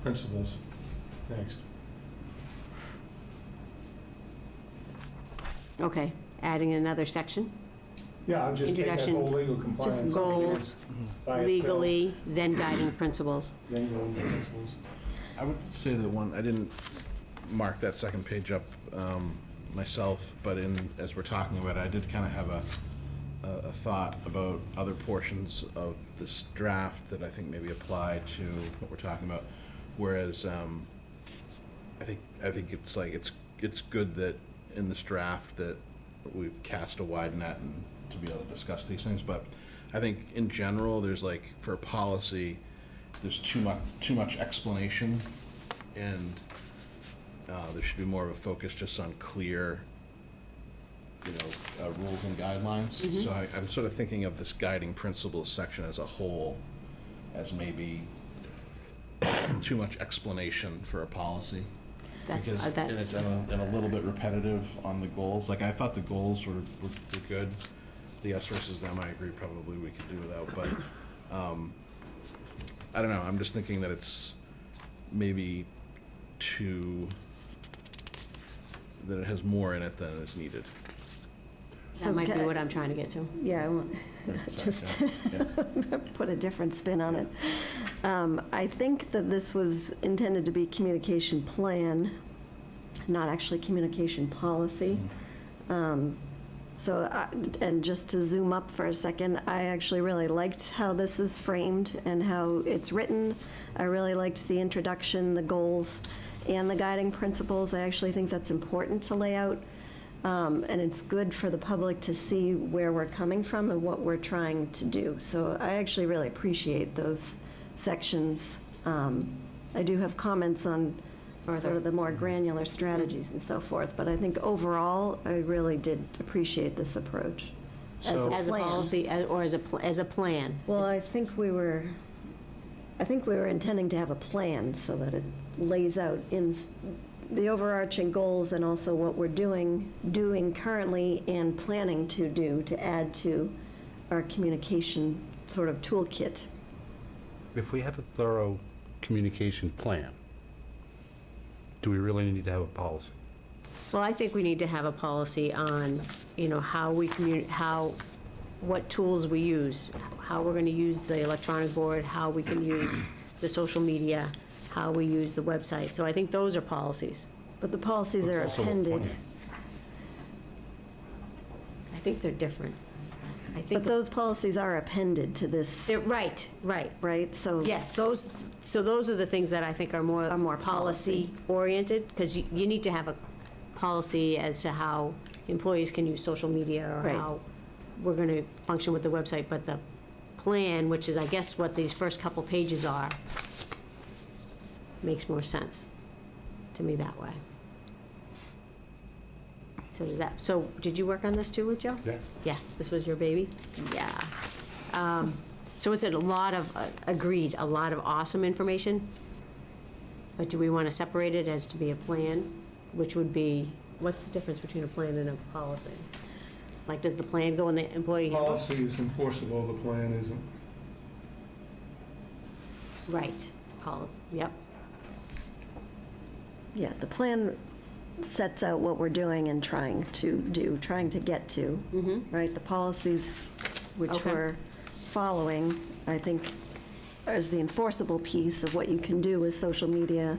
principles next. Okay, adding another section, Yeah, I'll just take that Introduction, whole legal compliance. just goals, by itself, legally, then guiding principles. Then go into principles. I would say that one, I didn't mark that second page up myself, but as we're talking about it, I did kind of have a thought about other portions of this draft that I think maybe apply to what we're talking about. Whereas I think it's like it's good that in this draft that we've cast a wide net and to be able to discuss these things. But I think in general, there's like for policy, there's too much explanation, and there should be more of a focus just on clear, rules and guidelines. Mm-hmm. So I'm sort of thinking of this guiding principles section as a whole, as maybe too much explanation for a policy. That's Because- that. And it's and a little bit repetitive on the goals. Like, I thought the goals were good. The us versus them, I agree, probably we could do without, but, I don't know, I'm just thinking that it's maybe that it has more in it than is needed. That might be what I'm trying to get to. Yeah, I want just put a different spin on it. I think that this was intended to be communication plan, not actually communication policy. And just to zoom up for a second, I actually really liked how this is framed and how it's written. I really liked the introduction, the goals, and the guiding principles. I actually think that's important to lay out. And it's good for the public to see where we're coming from and what we're trying to do. So I actually really appreciate those sections. I do have comments on sort of the more granular strategies and so forth, but I think overall, I really did appreciate this approach. As a policy, or as a plan? Well, I think we were intending to have a plan so that it lays out in the overarching goals and also what we're doing currently and planning to do to add to our communication sort of toolkit. If we have a thorough communication plan, do we really need to have a policy? Well, I think we need to have a policy on, how we what tools we use, how we're going to use the electronic board, how we can use the social media, how we use the website. So I think those are policies. But the policies are Also a appended. plan. I think they're different. I But think, those policies are appended to this, they're, right, right? So yes, those are the things that I think are more policy-oriented, because you need to have a policy as to how employees can use social media, or Right. how we're going to function with the website, but the plan, which is, I guess, what these first couple pages are, makes more sense to me that way. So did you work on this too with Joe? Yeah. Yeah, this was your baby? Yeah. So it's a lot of, agreed, a lot of awesome information, but do we want to separate it as to be a plan, which would be, what's the difference between a plan and a policy? Like, does the plan go in the employee handbook? Policy is enforceable, the plan isn't. Right, policy, yep. yeah, the plan sets out what we're doing and trying to get to, right? The policies which Okay. we're following, I think, is the enforceable piece of what you can do with social media,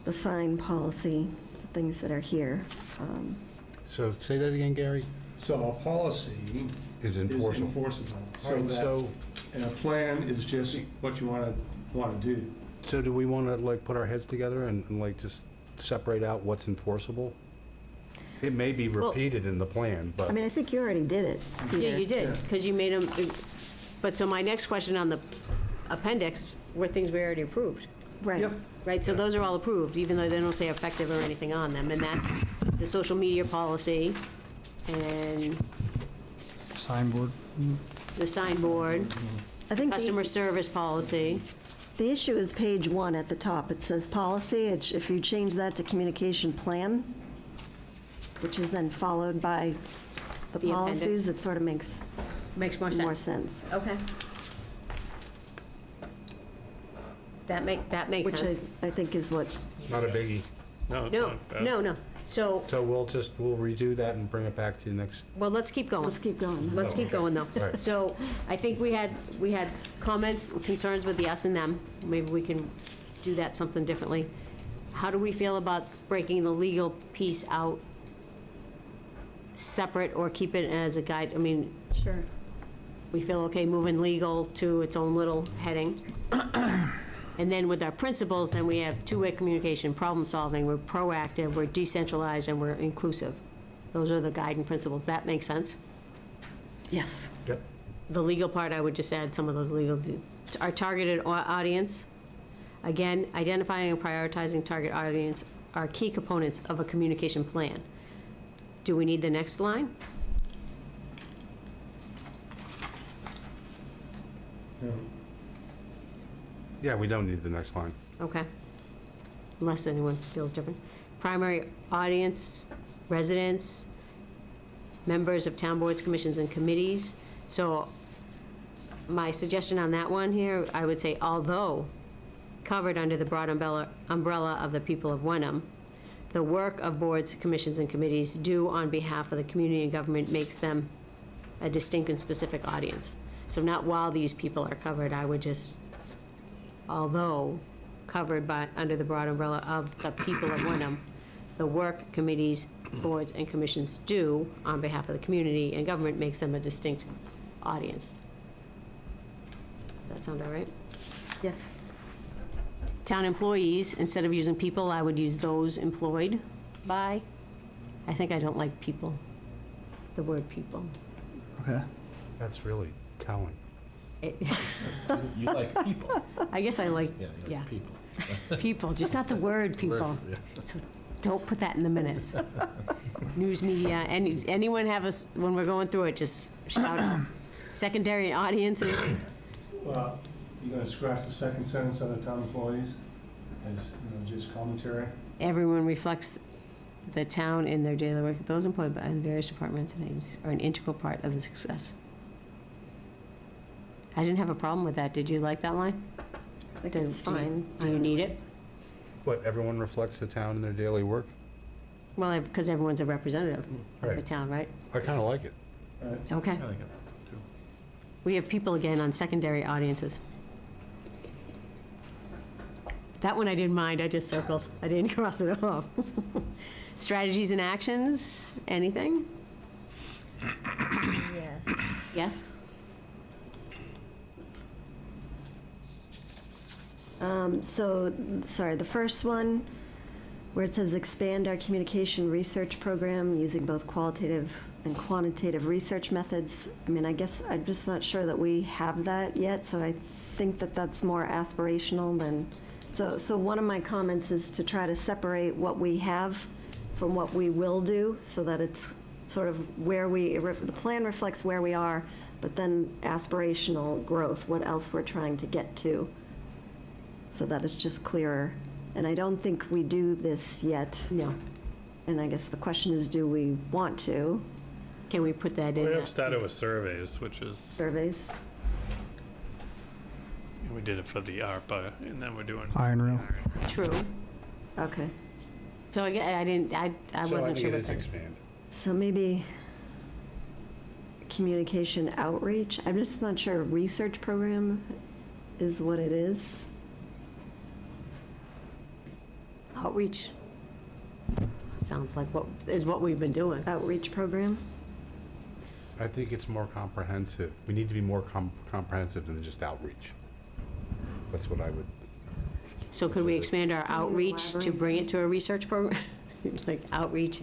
the sign policy, the things that are here. So say that again, Gary? So a policy Is is enforceable. enforceable. All right, so, And a plan is just what you want to do. so do we want to, like, put our heads together and like, just separate out what's enforceable? It may be Well- repeated in the plan, but. I mean, I think you already did it, Peter. Yeah, you did, because you made them, but so my next question on the appendix were things we already approved. Right. Right, so those are all approved, even though they don't say effective or anything on them, and that's the social media policy, and Signboard. the signboard, I think customer service policy. the issue is page 1 at the top. It says policy. If you change that to communication plan, which is then followed by the The appendix. policies, it sort of makes Makes more more sense. sense. Okay. That makes Which sense. I think is what, Not a biggie. No, it's No, not bad. no. So, So we'll redo that and bring it back to you next. well, let's keep going. let's keep going. Let's keep going, though. Right. So I think we had comments, and concerns with the us and them. Maybe we can do that something differently. How do we feel about breaking the legal piece out separate, or keep it as a guide? I mean, Sure. we feel okay moving legal to its own little heading. And then with our principles, then we have two-way communication, problem solving, we're proactive, we're decentralized, and we're inclusive. Those are the guiding principles. That makes sense? Yes. Yep. The legal part, I would just add some of those legal, our targeted audience. Again, identifying and prioritizing target audience are key components of a communication plan. Do we need the next line? Yeah, we don't need the next line. Okay. Unless anyone feels different. Primary audience, residents, members of town boards, commissions, and committees. So my suggestion on that one here, I would say, although covered under the broad umbrella of the people of Wenham, the work of boards, commissions, and committees do on behalf of the community and government makes them a distinct and specific audience. So not while these people are covered, I would just, although covered by, under the broad umbrella of the people of Wenham, the work committees, boards, and commissions do on behalf of the community and government makes them a distinct audience. That sound all right? Yes. Town employees, instead of using people, I would use those employed by. I think I don't like people, the word people. Okay. That's really telling. You like people. I guess I like, Yeah, you yeah, like people. people, just not the word people. Yeah. So don't put that in the minutes. News media, anyone have us, when we're going through it, just shout out. Secondary audiences, Well, you're going to scratch the second sentence on the town employees as, just commentary? everyone reflects the town in their daily work. Those employed by various departments and agencies are an integral part of the success. I didn't have a problem with that. Did you like that line? I think it's fine. Do you need it? What, everyone reflects the town in their daily work? Well, because everyone's a representative of the Right. town, right? I kind of like it. Okay. I like it, too. We have people again on secondary audiences. That one I didn't mind, I just circled. I didn't cross it off. Strategies and actions, anything? Yes. guess. So, sorry, the first one, where it says expand our communication research program using both qualitative and quantitative research methods. I mean, I guess I'm just not sure that we have that yet, so I think that that's more aspirational than, so one of my comments is to try to separate what we have from what we will do, so that it's sort of where the plan reflects where we are, but then aspirational growth, what else we're trying to get to, so that it's just clearer. And I don't think we do this yet. No. And I guess the question is, do we want to? Can we put that in? We have started with surveys, which is, Surveys? we did it for the ARPA, and then we're doing. Iron Rail. True. Okay. So I didn't, I So wasn't I sure think it what is that. expand. So maybe communication outreach? I'm just not sure research program is what it is. Outreach. Sounds like what we've been doing. Outreach program? I think it's more comprehensive. We need to be more comprehensive than just outreach. That's what I would, So could we expand our Can you outreach to elaborate? bring it to a research program? Like outreach?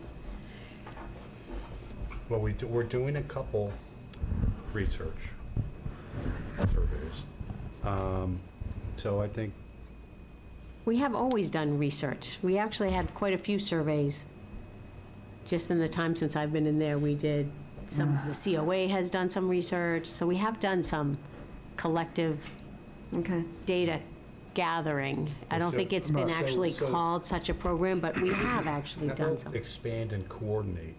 well, we're doing a couple research surveys. So I think, We have always done research. We actually had quite a few surveys. Just in the time since I've been in there, we did some, the COA has done some research, so we have done some collective Okay. data gathering. I don't So- think it's been so- actually so- called such a program, but we have actually how done about some. expand and coordinate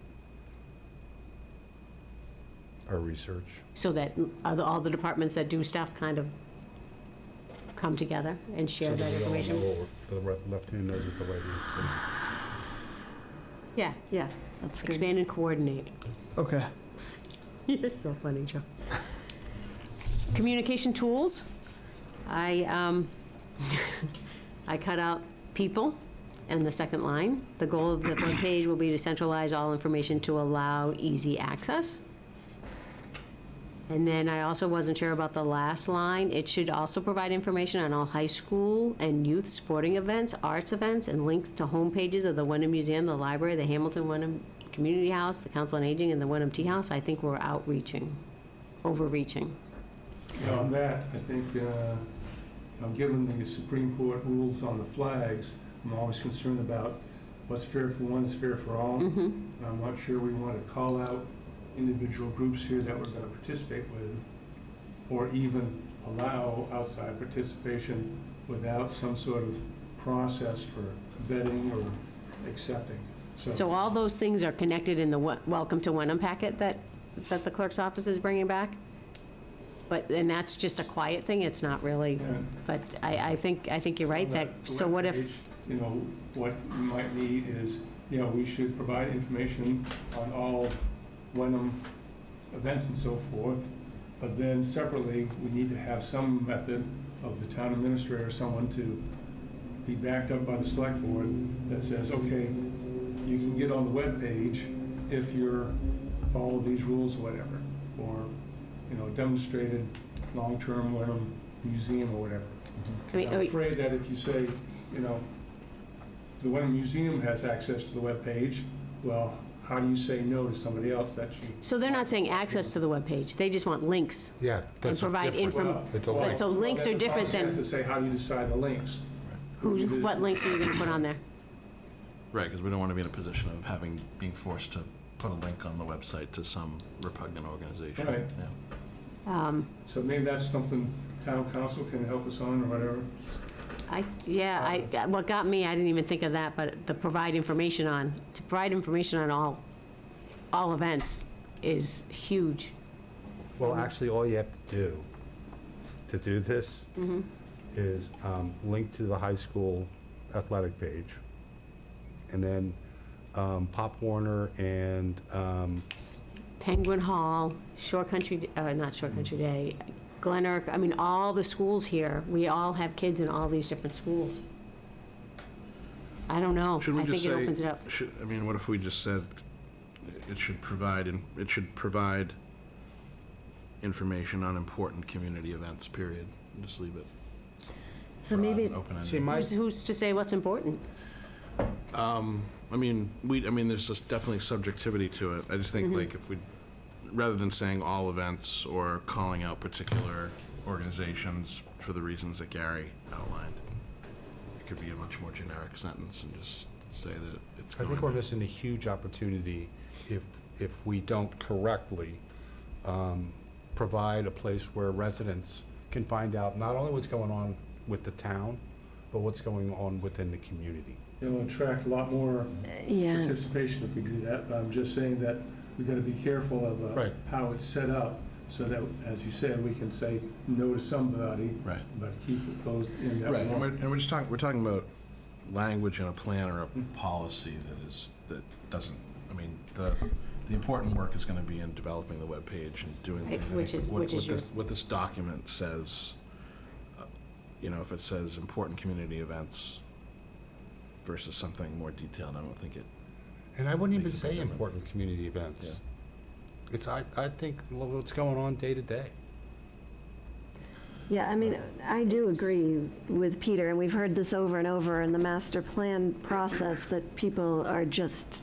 our research? So that all the departments that do stuff kind of come together and share that information. So that we all know what the left hand knows what the right hand Yeah, Yeah, that's good. expand and coordinate. Okay. You're so funny, Joe. Communication tools. I cut out people and the second line. The goal of the webpage will be to centralize all information to allow easy access. And then I also wasn't sure about the last line. It should also provide information on all high school and youth sporting events, arts events, and links to homepages of the Wenham Museum, the library, the Hamilton Wenham Community House, the Council on Aging, and the Wenham Tea House. I think we're outreaching, overreaching. On that, I think, given the Supreme Court rules on the flags, I'm always concerned about what's fair for one is fair for all. And I'm not sure we want to call out individual groups here that we're going to participate with, or even allow outside participation without some sort of process for vetting or accepting. So all those things are connected in the Welcome to Wenham packet that the clerk's office is bringing back? But, and that's just a quiet thing, it's not really, Yeah. but I think you're right, On that, the so what if, webpage, you know, what we might need is, you know, we should provide information on all Wenham events and so forth, but then separately, we need to have some method of the town administrator or someone to be backed up by the select board that says, okay, you can get on the webpage if you're, follow these rules or whatever, or, you know, demonstrated long-term Wenham museum or whatever. I mean, I'm afraid that if you say, you know, the Wenham Museum has access to the webpage, well, how do you say no to somebody else that you? so they're not saying access to the webpage, they just want links. Yeah, And that's provide different. inform, It's a but link. so links are The different process than, to say, how do you decide the links? what links are you gonna put on there? Right, because we don't want to be in a position of being forced to put a link on the website to some repugnant organization. Right. Yeah. So maybe that's something town council can help us on or whatever. What got me, I didn't even think of that, but to provide information on all events is huge. Well, actually, all you have to do this is link to the high school athletic page, and then Pop Warner and Penguin Hall, Shore Country, not Shore Country Day, Glenark, I mean, all the schools here, we all have kids in all these different schools. I don't know, Should we I just think it say, opens it up. I mean, what if we just said it should provide information on important community events, period. Just leave it So maybe, open-ended. See, my, Who's to say what's important? I mean, there's just definitely subjectivity to it. I just think, like, if we, rather than saying all events or calling out particular organizations for the reasons that Gary outlined, it could be a much more generic sentence and just say that it's I going think we're to. missing a huge opportunity if we don't correctly provide a place where residents can find out not only what's going on with the town, but what's going on within the community. It'll attract a lot more yeah, participation if we do that, but I'm just saying that we've got to be careful of Right. how it's set up, so that, as you said, we can say no to somebody, Right. but keep those in that Right, and law. we're just talking, we're talking about language in a plan or a policy that doesn't, I mean, the important work is going to be in developing the webpage and doing. Right, I which think is- what- which is what this- What this document says, if it says important community events versus something more detailed, I don't think it. And I wouldn't even Makes a big say difference. important community events. Yeah. It's, I think what's going on day to day. yeah, I mean, I do agree with Peter, and we've heard this over and over in the master plan process, that people are just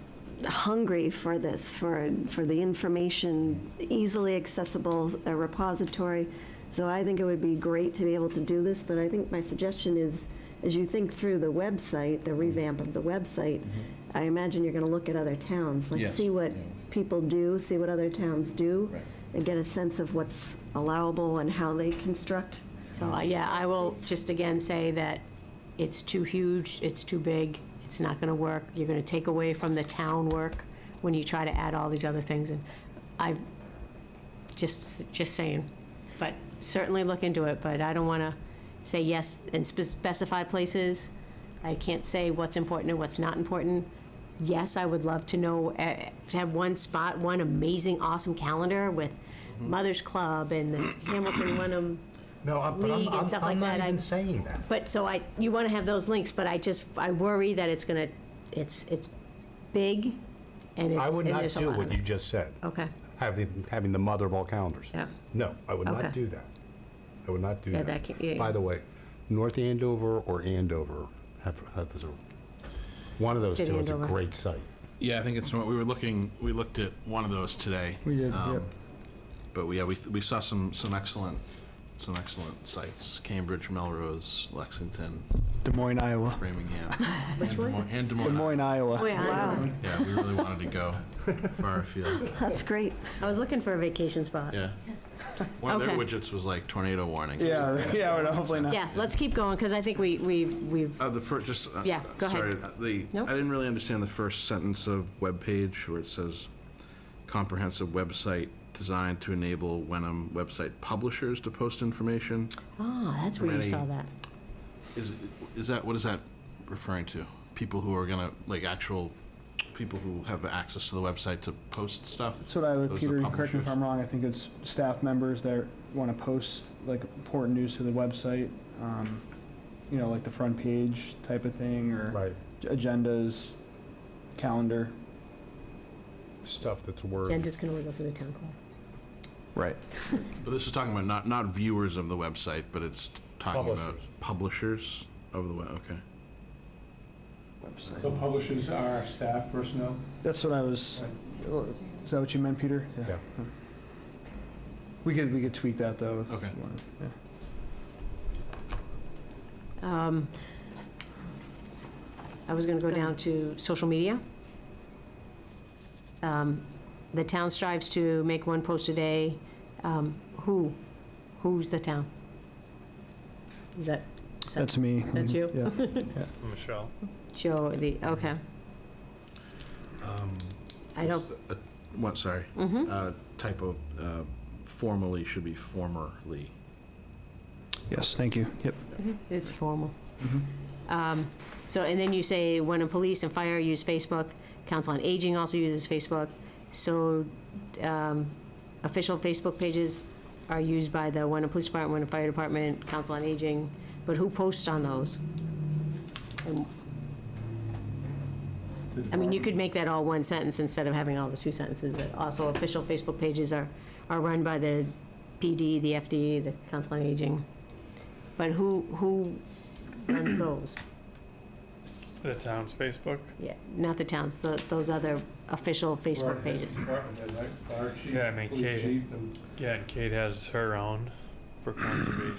hungry for this, for the information, easily accessible, a repository. So I think it would be great to be able to do this, but I think my suggestion is, as you think through the website, the revamp of the website, I imagine you're going to look at other towns, like Yes. see what people do, see what other towns do, Right. and get a sense of what's allowable and how they construct. So, yeah, I will just again say that it's too huge, it's too big, it's not going to work. You're going to take away from the town work when you try to add all these other things. And I, just saying, but certainly look into it, but I don't want to say yes and specify places. I can't say what's important and what's not important. Yes, I would love to know, to have one spot, one amazing, awesome calendar with Mother's Club and the Hamilton Wenham No, League and stuff like that. I'm not even saying that. But, so you want to have those links, but I worry that it's going to, it's big, and it's, I would and not there's a do lot what of you it. just said, Okay, having the mother of all calendars. yeah. No, I would Okay. not do that. I would not do Yeah, that. that can- yeah. By the way, North Andover or Andover one of those Did two is a Andover. great site. Yeah, I think it's, we looked at one of those today. We did, yep. But we saw some excellent sites: Cambridge, Melrose, Lexington, Des Moines, Iowa. Framingham. Which and one? Des Moines, and Des Des Moines. Moines, Iowa. Oh, yeah, Wow, Yeah, we really wanted to go far afield. that's great. I was looking for a vacation spot. Yeah. One of their Okay. widgets was like tornado warning. Yeah, well, hopefully not. Yeah, let's keep going, because I think we've, The first, just. Yeah, go ahead. Sorry, No? I didn't really understand the first sentence of webpage where it says comprehensive website designed to enable Wenham website publishers to post information. that's where you Many- saw that. Is that, what is that referring to? People who are gonna, like actual people who have access to the website to post stuff? That's what I would, Those are Peter, correct me if publishers? I'm wrong, I think it's staff members that want to post like important news to the website, like the front page type of thing, or Right. agendas, calendar. Stuff that's word. Jen just going to go through the town call. Right. But this is talking about not viewers of the website, but it's talking about publishers of the web, okay. Website. So publishers are staff personnel? That's what I was, is that what you meant, Peter? Yeah. We could tweak that, though. if Okay. you wanted, yeah. I was going to go down to social media. The town strives to make one post a day. Who's the town? Is that? That's me. That's you? Yeah. Michelle? Joe, okay. I don't, What, sorry. Typo, formally should be formerly. Yes, thank you. Yep. it's formal. So, and then you say Wenham Police and Fire use Facebook, Council on Aging also uses Facebook. So, official Facebook pages are used by the Wenham Police Department, Wenham Fire Department, Council on Aging, but who posts on those? And- I mean, you could make that all one sentence instead of having all the two sentences, that also official Facebook pages are run by the PD, the FD, the Council on Aging. But who runs those? The town's Facebook? Yeah, not the towns, those other official Facebook pages. Yeah, I mean, Kate, and Kate has her own for conservation.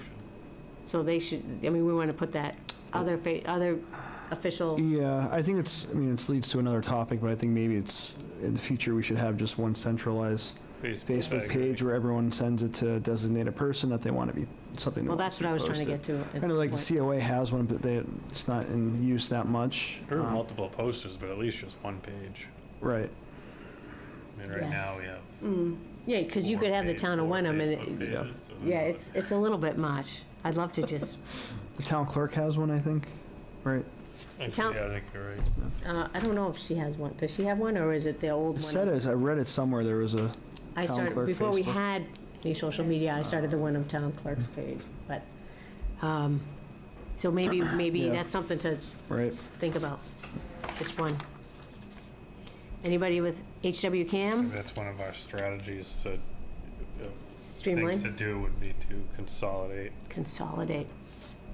So they should, I mean, we want to put that other official, Yeah, I think it leads to another topic, but I think maybe it's, in the future, we should have just one centralized Facebook page where everyone sends it to a designated person that they want to be, something. well, that's what I was trying to get to. at Kind of some like point. the COA has one, but it's not in use that much. There are multiple posters, but at least just one page. Right. I mean, right now Yes. we have. Yeah, because you could have the town of Wenham, and Facebook it- pages, so yeah, it's a little bit much. I'd love to just, The town clerk has one, I think, right? Actually, yeah, I think you're right. I don't know if she has one. Does she have one, or is it the old It one? said I read it somewhere, there was a I town started, clerk before we Facebook. had any social media, I started the Wenham Town Clerk's page, but, so maybe Yeah. that's something to Right. think about, just one. Anybody with HW Cam? That's one of our strategies to, Streamline? things to do would be to consolidate Consolidate.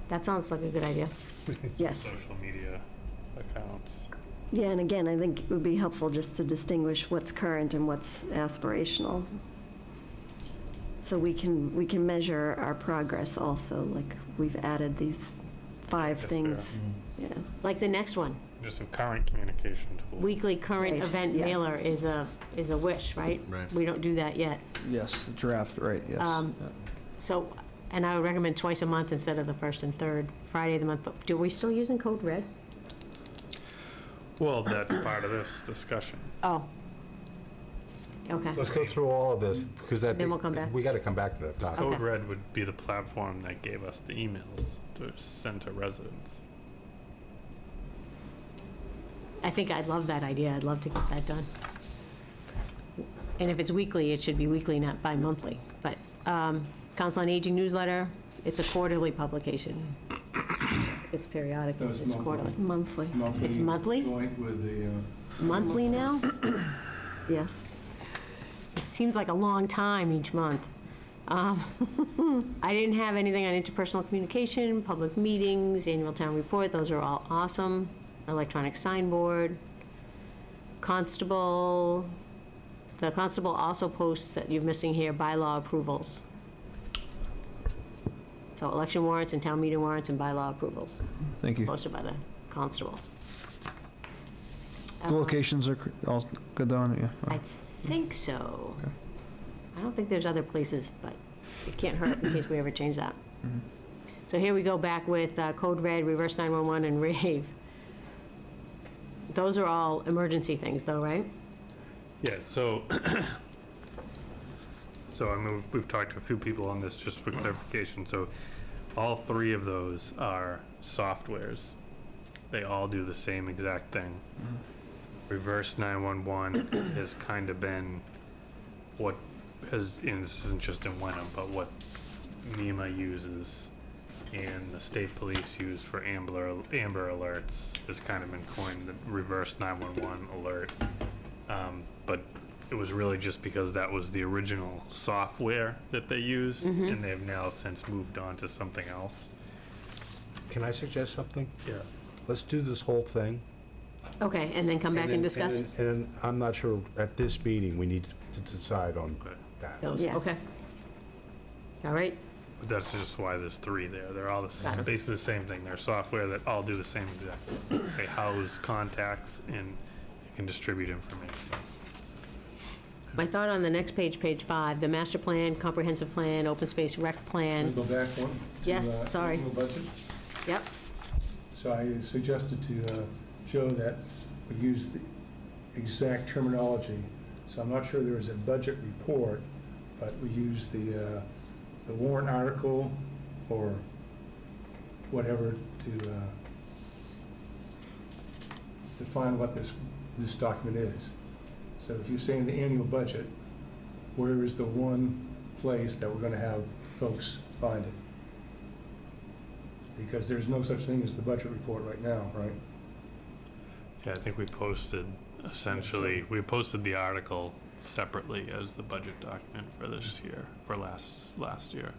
That sounds like a good idea. Yes. social media accounts. Yeah, and again, I think it would be helpful just to distinguish what's current and what's aspirational. So we can measure our progress also, like we've added these 5 That's things. Yeah. Like the next one, Just some current communication tools. weekly current Right, event yeah. mailer is a wish, right? Right. We don't do that yet. Yes, draft, right, yes. Um, Yeah. So, and I would recommend twice a month instead of the first and third Friday of the month, but do we still using Code Red? Well, that's part of this discussion. Oh. Okay. Let's go through all of this, because that. Then we'll come back. We got to come back to that topic. Code Okay. Red would be the platform that gave us the emails to send to residents. I think I'd love that idea. I'd love to get that done. And if it's weekly, it should be weekly, not bi-monthly. But Council on Aging newsletter, it's a quarterly publication. It's periodic, it's just quarterly. Monthly. It's monthly? Joint with the, Monthly now? Yes. It seems like a long time each month. I didn't have anything on interpersonal communication, public meetings, annual town report, those are all awesome. Electronic signboard. Constable, the constable also posts that you're missing here, bylaw approvals. So election warrants and town meeting warrants and bylaw approvals, Thank you. posted by the constables. The locations are all good though, yeah. I think so. I don't think there's other places, but it can't hurt in case we ever change that. So here we go back with Code Red, Reverse 911, and Rave. Those are all emergency things, though, right? Yeah, so, I mean, we've talked to a few people on this just for clarification. So all 3 of those are softwares. They all do the same exact thing. Reverse 911 has kind of been what has, and this isn't just in Wenham, but what NEMA uses and the state police use for Amber Alerts has kind of been coined the Reverse 911 alert. But it was really just because that was the original software that they used, and they've now since moved on to something else. Can I suggest something? Yeah. Let's do this whole thing. Okay, and then come back and then- discuss And I'm not sure, at this meeting, we need to decide on Okay. that. those, Yeah. okay? All right, But that's just why there's 3 there. They're all basically the same thing. They're software that all do the same exact thing. They house contacts and you can distribute information. my thought on the next page, page 5, the master plan, comprehensive plan, open space rec plan. go back one. to, Yes, sorry. annual budget. Yep, So I suggested to Joe that we use the exact terminology. So I'm not sure there is a budget report, but we use the warrant article or whatever to define what this document is. So if you're saying the annual budget, where is the one place that we're going to have folks find it? Because there's no such thing as the budget report right now, right? Yeah, I think we posted, essentially, we posted the article separately as the budget document for this year, for last year.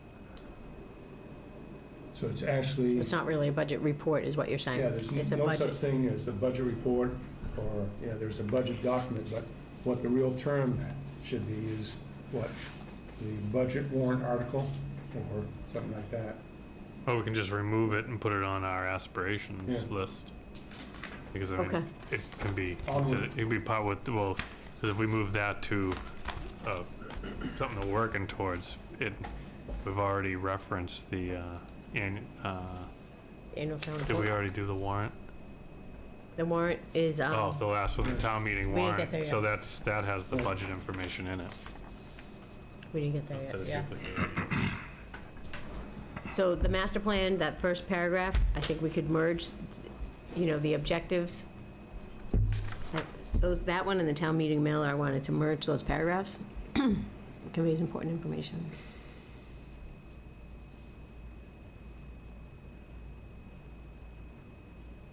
So it's actually, It's not really a budget report, is what you're saying? yeah, there's It's a no such budget. thing as the budget report, or, yeah, there's a budget document, but what the real term should be is what? The budget warrant article, or something like that. Or we can just remove it and put it on our aspirations Yeah. list. Because I mean, Okay. it can be, Onward. it can be part with, well, because if we move that to something we're working towards, we've already referenced the, Annual town did we report. already do the warrant? The warrant is, Oh, the last one, the town meeting We didn't warrant. get there So yet. that has the budget information in it. we didn't get there Instead of yet, duplicating. So the master plan, that first paragraph, I think we could merge, the objectives. That one and the town meeting mailer, I wanted to merge those paragraphs. It conveys important information.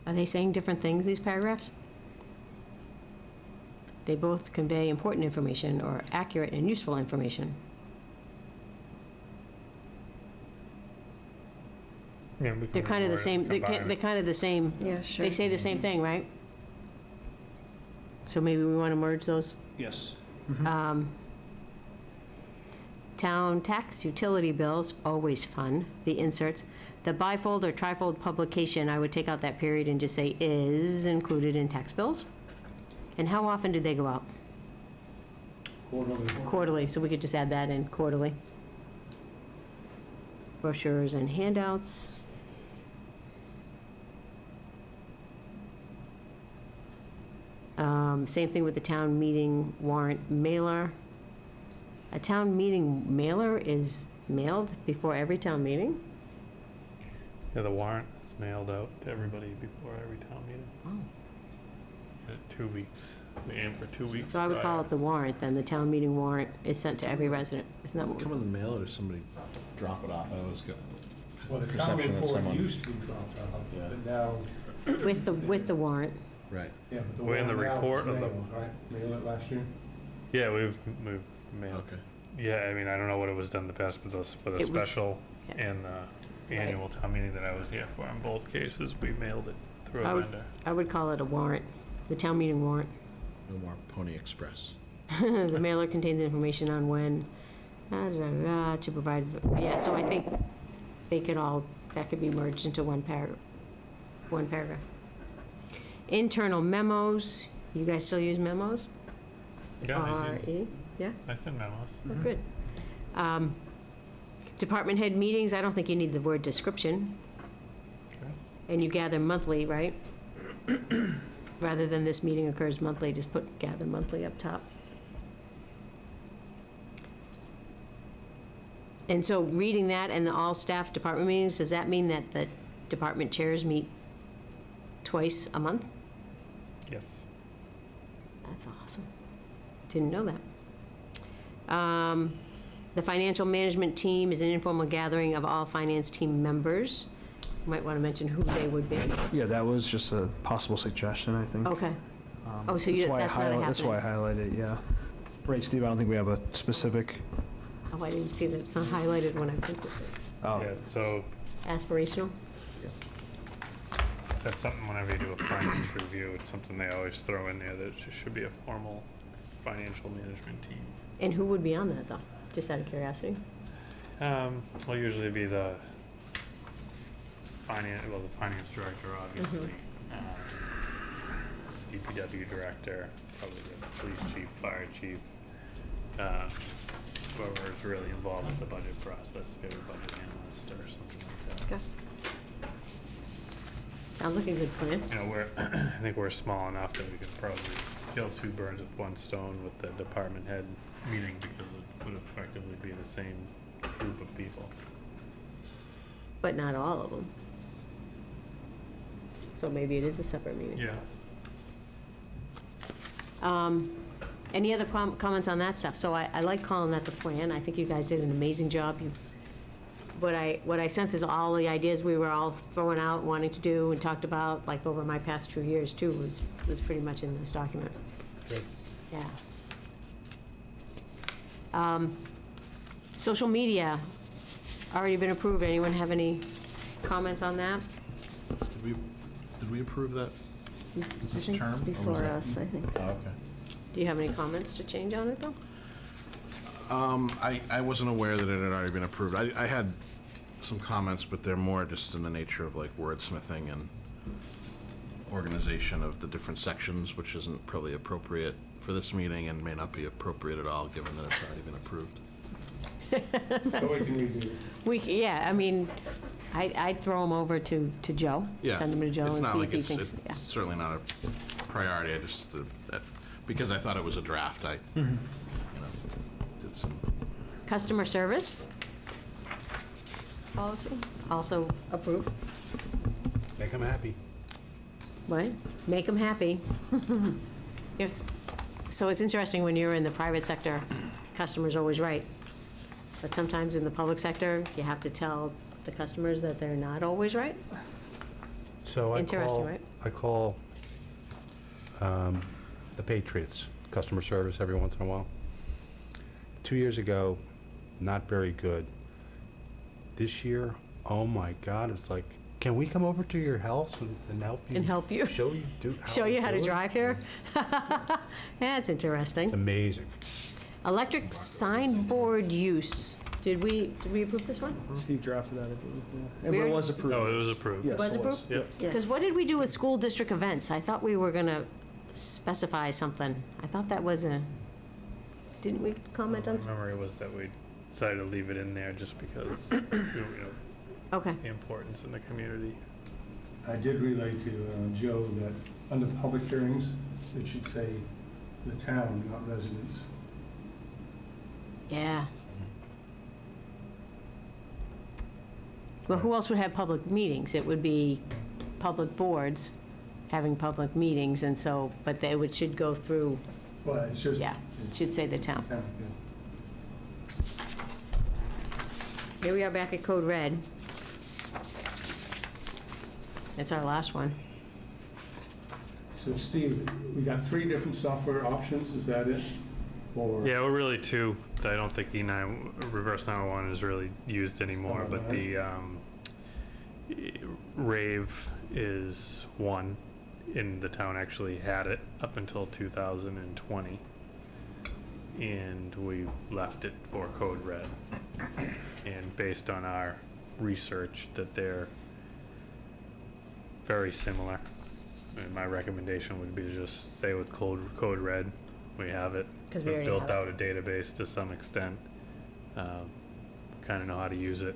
Are they saying different things, these paragraphs? They both convey important information or accurate and useful information. Yeah, we can They're kind of the reword it, same, combine they're it. kind of the same, Yeah, sure. they say the same thing, right? So maybe we want to merge those. Yes. Town tax utility bills, always fun, the inserts. The bifold or trifold publication, I would take out that period and just say is included in tax bills. And how often do they go out? Quarterly. Quarterly, so we could just add that in, quarterly. Brochures and handouts. Same thing with the town meeting warrant mailer. A town meeting mailer is mailed before every town meeting? Yeah, the warrant is mailed out to everybody before every town meeting. Oh. 2 weeks. We aim for 2 weeks. So I would call prior. it the warrant, then the town meeting warrant is sent to every resident. Isn't that what Come in the mail, or does somebody drop it off? I always got Well, the town perception that report someone- used to be dropped off, Yeah. but now, with the warrant? right. yeah, but the We're in the warrant now report is of the- mailed, right? Mailed it last year? Yeah, we've mailed. Okay. Yeah, I mean, I don't know what it was done in the past, but for the It was- special yeah. and the annual town meeting that I was here for, in both cases, we mailed it through So I a would- vendor. I would call it a warrant, the town meeting warrant. No more Pony Express. The mailer contains information on when, to provide, yeah, so I think they could all, that could be merged into one paragraph. Internal memos, you guys still use memos? Yeah, I use- RE, yeah? I send memos. Oh, good. Department head meetings, I don't think you need the word description. Okay. And you gather monthly, right? Rather than this meeting occurs monthly, just put gather monthly up top. And so reading that and the all-staff department meetings, does that mean that the department chairs meet twice a month? Yes. That's awesome. Didn't know that. The financial management team is an informal gathering of all finance team members. You might want to mention who they would be. Yeah, that was just a possible suggestion, I think. Okay. Oh, so you, that's not happening? That's why I highlighted it, yeah. Right, Steve, I don't think we have a specific, Oh, I didn't see that. It's not highlighted when I clicked it. oh, Yeah, so Aspirational? that's something whenever you do a finance review, it's something they always throw in there, that it should be a formal financial management team. And who would be on that, though? Just out of curiosity. Will usually be the finance director, obviously. DPW director, probably the police chief, fire chief, whoever is really involved with the budget process, maybe a budget analyst or something like that. Okay. Sounds like a good plan. You know, I think we're small enough that we could probably kill 2 birds with 1 stone with the department head meeting, because it would effectively be the same group of people. But not all of them. So maybe it is a separate meeting. Yeah. Any other comments on that stuff? So I like calling that the plan. I think you guys did an amazing job. What I sense is all the ideas we were all throwing out, wanting to do and talked about, like over my past 2 years too, was pretty much in this document. Good. Yeah. Social media, already been approved. Anyone have any comments on that? Did we approve that? I think term, or was before that- us, I think. Oh, okay. Do you have any comments to change on it, though? I wasn't aware that it had already been approved. I had some comments, but they're more just in the nature of like wordsmithing and organization of the different sections, which isn't probably appropriate for this meeting and may not be appropriate at all, given that it's already been approved. So we can redo it. Yeah, I mean, I'd throw them over to Joe. Yeah. Send them to Joe It's and not see like if he it's thinks, yeah. certainly not a priority. I just, because I thought it was a draft, I, you know, did some. Customer service policy, also approved. Make them happy. What? Make them happy. Yes. So it's interesting when you're in the private sector, customer's always right. But sometimes in the public sector, you have to tell the customers that they're not always right. So Interesting, right? I call the Patriots, customer service every once in a while. 2 years ago, not very good. This year, oh my God, it's like, can we come over to your house and help you? And help you. Show you How to do it? drive here? That's It's interesting. amazing. Electric signboard use. Did we approve this one? Steve drafted that, I believe, yeah. We It already- was approved. No, it was approved. Yes, Was it approved? Yep. Because what did we do with school district events? I thought we were gonna specify something. I thought that was didn't we comment on? My memory was that we decided to leave it in there just because, you know, Okay. the importance in the community. I did relay to Joe that under public hearings, it should say the town, not residents. Yeah. Well, who else would have public meetings? It would be public boards having public meetings, and so, but they should go through, Well, it's just. yeah, it should say the town. Town, yeah. Here we are back at Code Red. It's our last one. So Steve, we got 3 different software options, is that it? Or? Yeah, we're really two. I don't think reverse 911 is really used anymore, but the Rave is one, and the town actually had it up until 2020, and we left it for Code Red. And based on our research, that they're very similar. And my recommendation would be to just stay with Code Red. We have it. 'Cause we We've already built have out a database to some extent. Kind of know how to use it.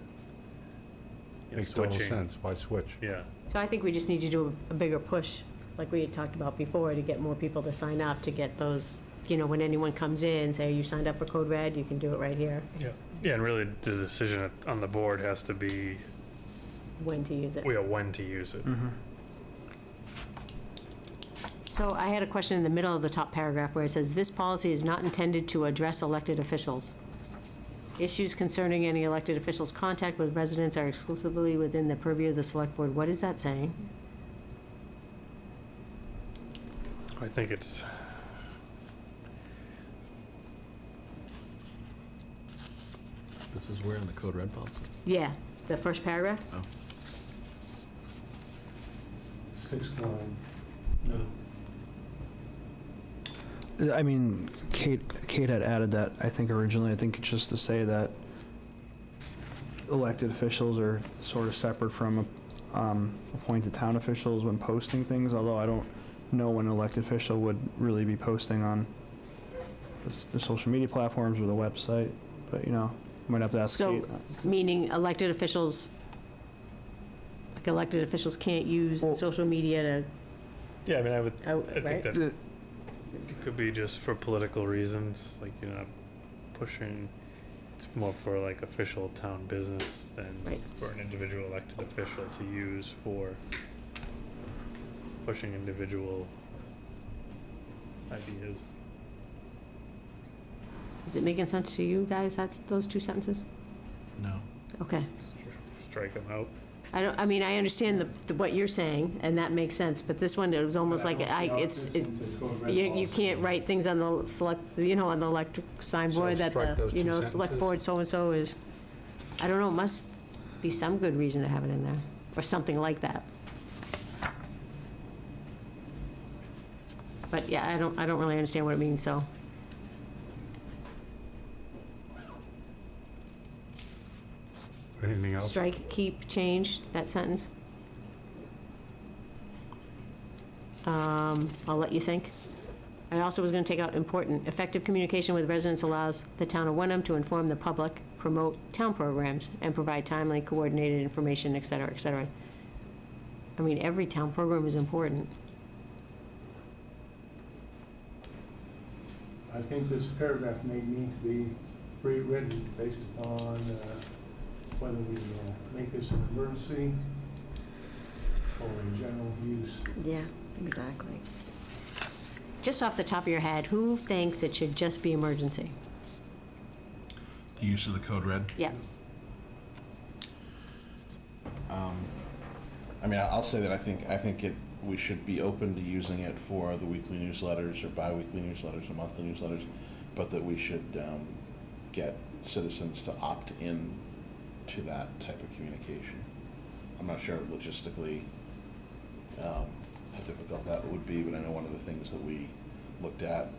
You know, Makes total switching- sense. Why switch? Yeah. So I think we just need to do a bigger push, like we had talked about before, to get more people to sign up, to get those, you know, when anyone comes in, say, you signed up for Code Red, you can do it right here, Yeah. Yeah, and really the decision on the board has to be, when to use it. when to use it. So I had a question in the middle of the top paragraph where it says, "This policy is not intended to address elected officials. Issues concerning any elected officials' contact with residents are exclusively within the purview of the select board." What is that saying? I think it's, This is where in the Code Red policy? Yeah, the first paragraph? Oh. 6th line. No. I mean, Kate had added that, I think originally, I think it's just to say that elected officials are sort of separate from appointed town officials when posting things, although I don't know when an elected official would really be posting on the social media platforms or the website, but, you know, might have to ask Kate. So, meaning elected officials, like elected officials can't use social media to, yeah, I mean, I right? think that it could be just for political reasons, like, you know, pushing, it's more for like official town business than Right. for an individual elected official to use for pushing individual ideas. Is it making sense to you guys, those two sentences? No. Okay. Strike them out. I mean, I understand what you're saying, and that makes sense, but this one, it was almost like, you can't write things on the select, on the electric signboard that strike those the, two select sentences? board so-and-so is, I don't know, it must be some good reason to have it in there, or something like that. But yeah, I don't really understand what it means, so. Anything else? Strike, keep, change, that sentence. I'll let you think. I also was going to take out important. Effective communication with residents allows the town of Wenham to inform the public, promote town programs, and provide timely, coordinated information, et cetera, et cetera. I mean, every town program is important. I think this paragraph may need to be rewritten based upon whether we make this an emergency or in general use. Yeah, exactly. Just off the top of your head, who thinks it should just be emergency? The use of the code red? Yeah. I mean, I'll say that I think we should be open to using it for the weekly newsletters or bi-weekly newsletters or monthly newsletters, but that we should get citizens to opt in to that type of communication. I'm not sure logistically how difficult that would be, but I know one of the things that we looked at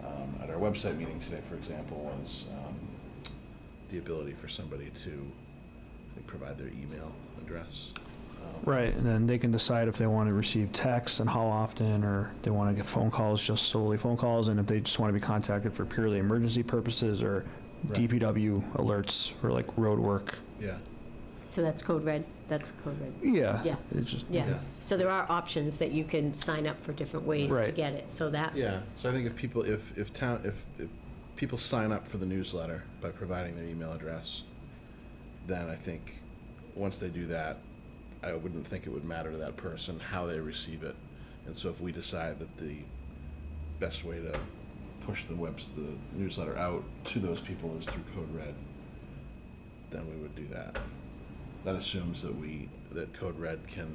our website meeting today, for example, was the ability for somebody to, I think, provide their email address. Right, and then they can decide if they want to receive texts and how often, or they want to get phone calls, just solely phone calls, and if they just want to be contacted for purely emergency purposes, or Right. DPW alerts for like road work. Yeah. So that's code red? That's code red? Yeah. Yeah. It's just, Yeah. So there are options that you can sign up for different ways to Right. get it, so that. Yeah, so I think if people, if people sign up for the newsletter by providing their email address, then I think, once they do that, I wouldn't think it would matter to that person how they receive it. And so if we decide that the best way to push the newsletter out to those people is through Code Red, then we would do that. That assumes that Code Red can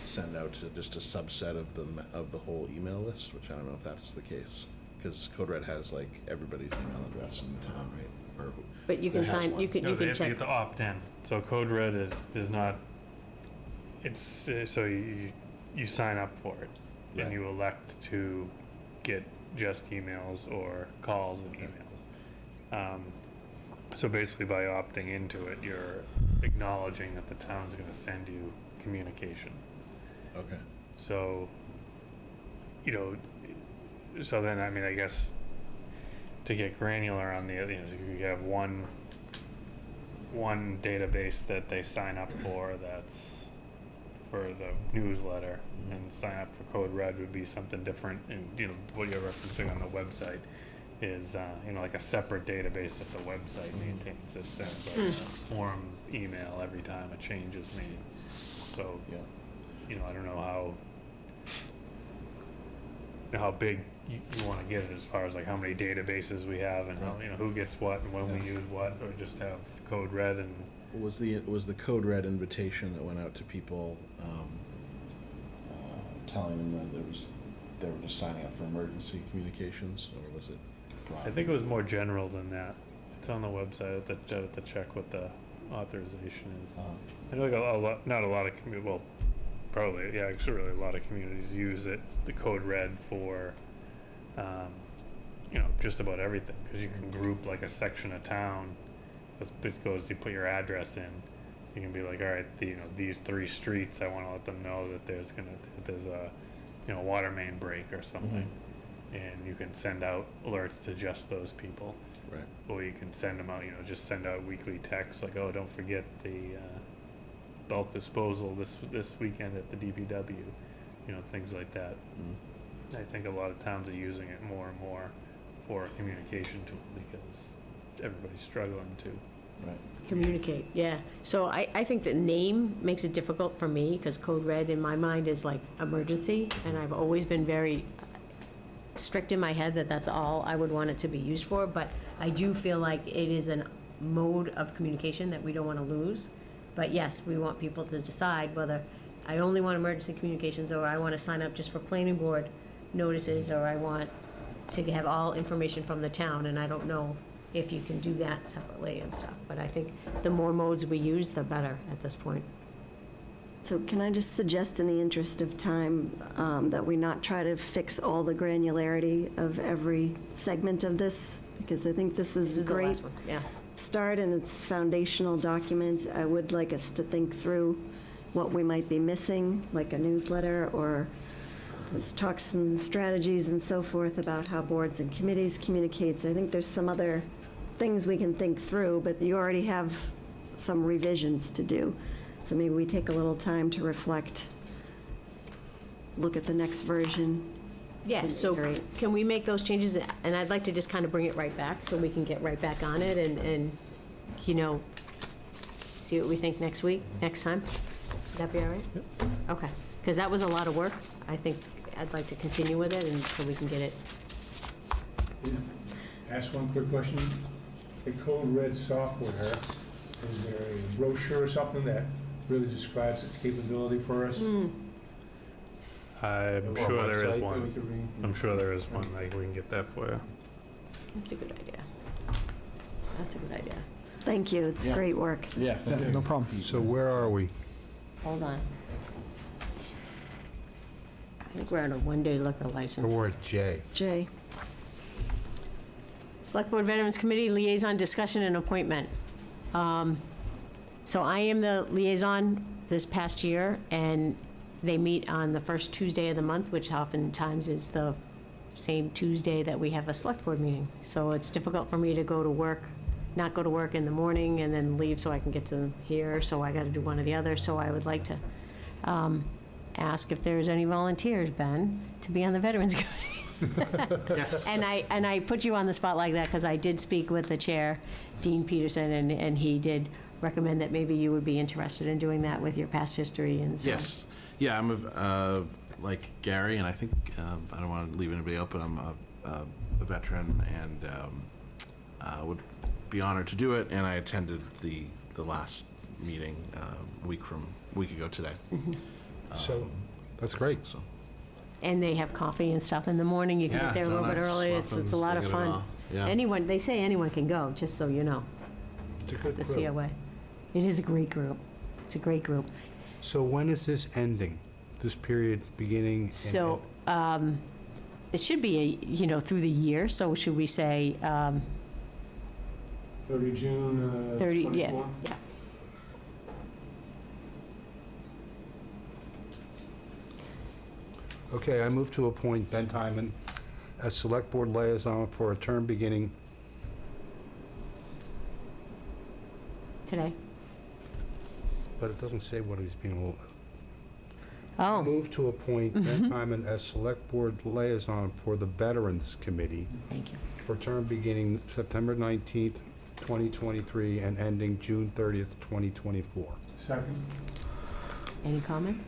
send out to just a subset of the whole email list, which I don't know if that's the case, because Code Red has like everybody's email address in the town, right? Or But you can that has sign, one. you can No, they have to check. get the opt-in. So Code Red is not, it's, so you sign up for it, Right. and you elect to get just emails or calls and emails. So basically by opting into it, you're acknowledging that the town's gonna send you communication. Okay. So, so then, I mean, I guess to get granular on the, you have one database that they sign up for that's for the newsletter, and sign up for Code Red would be something different. And, what you're referencing on the website is, like a separate database that the website maintains that sends like a form email every time a change is made. So, Yeah. I don't know how big you want to get it as far as like how many databases we have and how, who gets what and when we use what, or just have Code Red and. Was the Code Red invitation that went out to people, telling them that they were just signing up for emergency communications, or was it broad? I think it was more general than that. It's on the website at the check what the authorization is. I know like not a lot of well, probably, yeah, actually really a lot of communities use it, the Code Red for, just about everything, because you can group like a section of town. It goes, you put your address in, you can be like, all right, these 3 streets, I want to let them know that there's a water main break or something. And you can send out alerts to just those people. Right. Or you can send them out, just send out weekly texts like, oh, don't forget the bulk disposal this weekend at the DPW, things like that. I think a lot of towns are using it more and more for a communication tool because everybody's struggling to. Right. Communicate, yeah. So I think the name makes it difficult for me, because Code Red in my mind is like emergency, and I've always been very strict in my head that that's all I would want it to be used for, but I do feel like it is a mode of communication that we don't want to lose. But yes, we want people to decide whether I only want emergency communications, or I want to sign up just for planning board notices, or I want to have all information from the town, and I don't know if you can do that separately and stuff. But I think the more modes we use, the better at this point. So can I just suggest, in the interest of time, that we not try to fix all the granularity of every segment of this? Because I think this is a the great last one, yeah. start, and it's a foundational document. I would like us to think through what we might be missing, like a newsletter, or this talks and strategies and so forth about how boards and committees communicate. So I think there's some other things we can think through, but you already have some revisions to do. So maybe we take a little time to reflect, look at the next version. Yeah, so Great. can we make those changes? And I'd like to just kind of bring it right back so we can get right back on it and see what we think next week, next time. Would that be all right? Yep. Okay, because that was a lot of work. I think I'd like to continue with it and so we can get it. Ask one quick question. The Code Red software, is there a brochure or something that really describes its capability for us? I'm Or sure there is website that one. we could read? I'm sure there is one. Like, we can get that for you. That's a good idea. That's a good idea. Thank you, it's Yeah. great work. Yeah, Yeah, no problem. So where are we? Hold on. I think we're on a one-day liquor license. We're at J. Jay? Select Board Veterans Committee Liaison Discussion and Appointment. So I am the liaison this past year, and they meet on the first Tuesday of the month, which oftentimes is the same Tuesday that we have a Select Board meeting. So it's difficult for me to go to work, not go to work in the morning and then leave so I can get to here, so I gotta do one or the other. So I would like to ask if there's any volunteers, Ben, to be on the Veterans Committee. Yes. And I put you on the spot like that because I did speak with the chair, Dean Peterson, and he did recommend that maybe you would be interested in doing that with your past history and so. Yes. Yeah, I'm like Gary, and I think, I don't want to leave anybody out, but I'm a veteran and would be honored to do it. And I attended the last meeting a week ago today. So, that's great. So. And they have coffee and stuff in the morning. You can Yeah, get there a little bit donuts, early. It's a muffins, lot they of get it fun. all. Yeah. They say anyone can go, just so you know, It's a good the group. COA. It is a great group. It's a great group. So when is this ending? This period beginning? and So it should be, through the year. So should we say 30 June 30, yeah, 24? yeah. Okay, I move to appoint Ben Timon as Select Board Liaison for a term beginning, Today. but it doesn't say what he's being. Oh, Move to appoint Ben Timon as Select Board Liaison for the Veterans Committee thank you. for a term beginning September 19th, 2023, and ending June 30th, 2024. Second. Any comments?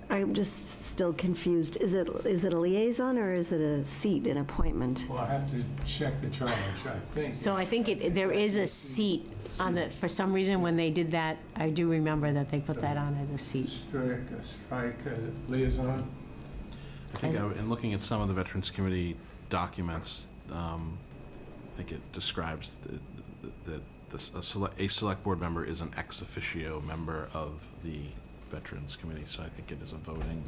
I'm just still confused. Is it a liaison, or is it a seat, an appointment? Well, I have to check the charge, I think. So I think there is a seat on the, for some reason, when they did that, I do remember that they put that on as a seat. Strike liaison. I think in looking at some of the Veterans Committee documents, I think it describes that a select board member is an ex officio member of the Veterans Committee, so I think it is a voting.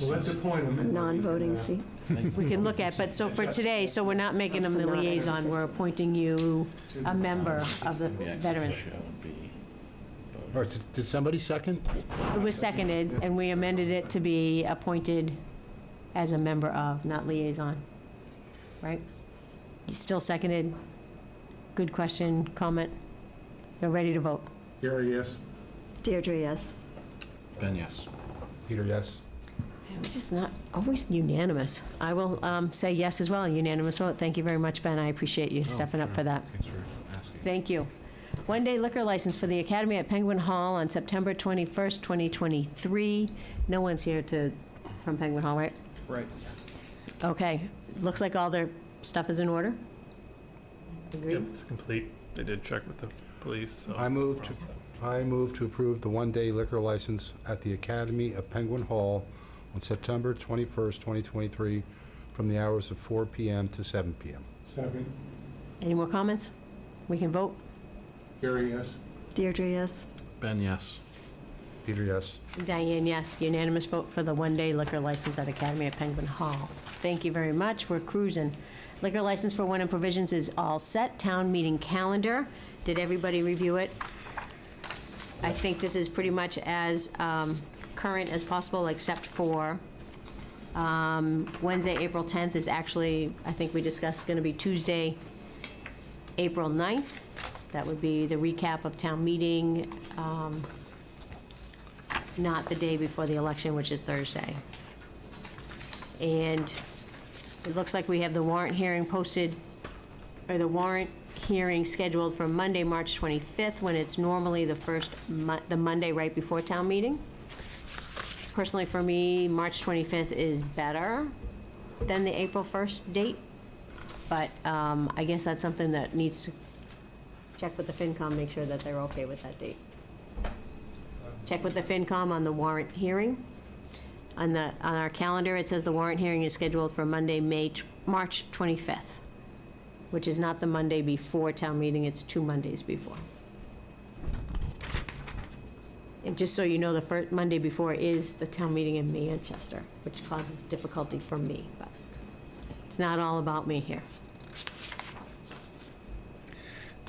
Well, let's appoint him. A non-voting seat? We can look at, but so for today, so we're not making them the liaison, we're appointing you a member of the The ex veterans. officio would be voting. All right, did somebody second? It was seconded, and we amended it to be appointed as a member of, not liaison. Right? You still seconded? Good question, comment? You're ready to vote? Gary, yes. Deirdre, yes. Ben, yes. Peter, yes. We're just not always unanimous. I will say yes as well, unanimous vote. Thank you very much, Ben. I appreciate you stepping up for that. Thanks for asking. Thank you. One-day liquor license for the Academy at Penguin Hall on September 21st, 2023. No one's here from Penguin Hall, right? Right. Okay. Looks like all their stuff is in order. Yep, Agreed? it's complete. They did check with the police, so. I move to, I move to approve the one-day liquor license at the Academy of Penguin Hall on September 21st, 2023, from the hours of 4 p.m. to 7 p.m. Second. Any more comments? We can vote. Gary, yes. Deirdre, yes. Ben, yes. Peter, yes. Diane, yes. Unanimous vote for the one-day liquor license at Academy at Penguin Hall. Thank you very much. We're cruising. Liquor license for Wenham Provisions is all set. Town meeting calendar. Did everybody review it? I think this is pretty much as current as possible, except for Wednesday, April 10th is actually, I think we discussed, going to be Tuesday, April 9th. That would be the recap of town meeting, not the day before the election, which is Thursday. And it looks like we have the warrant hearing posted, or the warrant hearing scheduled for Monday, March 25th, when it's normally the Monday right before town meeting. Personally, for me, March 25th is better than the April 1st date, but I guess that's something that needs to check with the FinCom, make sure that they're okay with that date. Check with the FinCom on the warrant hearing. On our calendar, it says the warrant hearing is scheduled for Monday, March 25th, which is not the Monday before town meeting, it's 2 Mondays before. And just so you know, the first Monday before is the town meeting in Manchester, which causes difficulty for me, but it's not all about me here.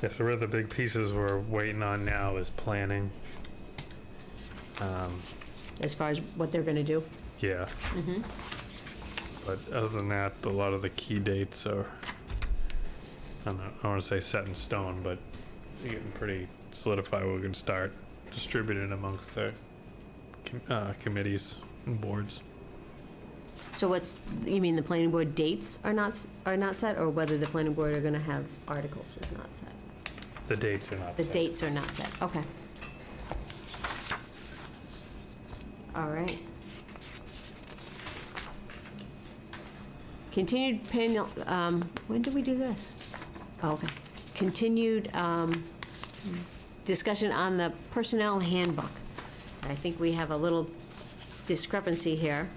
Yeah, so really the big pieces we're waiting on now is planning. As far as what they're gonna do. Yeah. But other than that, a lot of the key dates are, I don't want to say set in stone, but you're getting pretty solidified. We're going to start distributing amongst the committees and boards. So you mean the planning board dates are not set, or whether the planning board are gonna have articles is not set? The dates are not The set. dates are not set, okay. All right. Continued when did we do this? Oh, okay. Continued discussion on the personnel handbook. I think we have a little discrepancy here.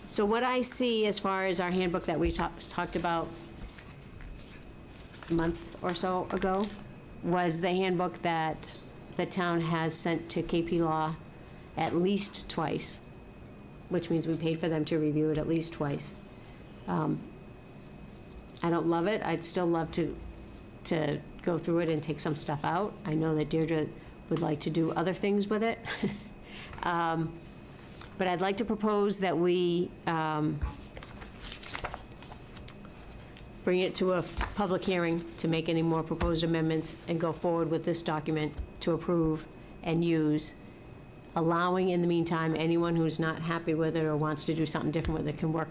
So what I see as far as our handbook that we talked about a month or so ago was the handbook that the town has sent to KP Law at least twice, which means we paid for them to review it at least twice. I don't love it. I'd still love to go through it and take some stuff out. I know that Deirdre would like to do other things with it. But I'd like to propose that we bring it to a public hearing to make any more proposed amendments and go forward with this document to approve and use, allowing in the meantime anyone who's not happy with it or wants to do something different with it can work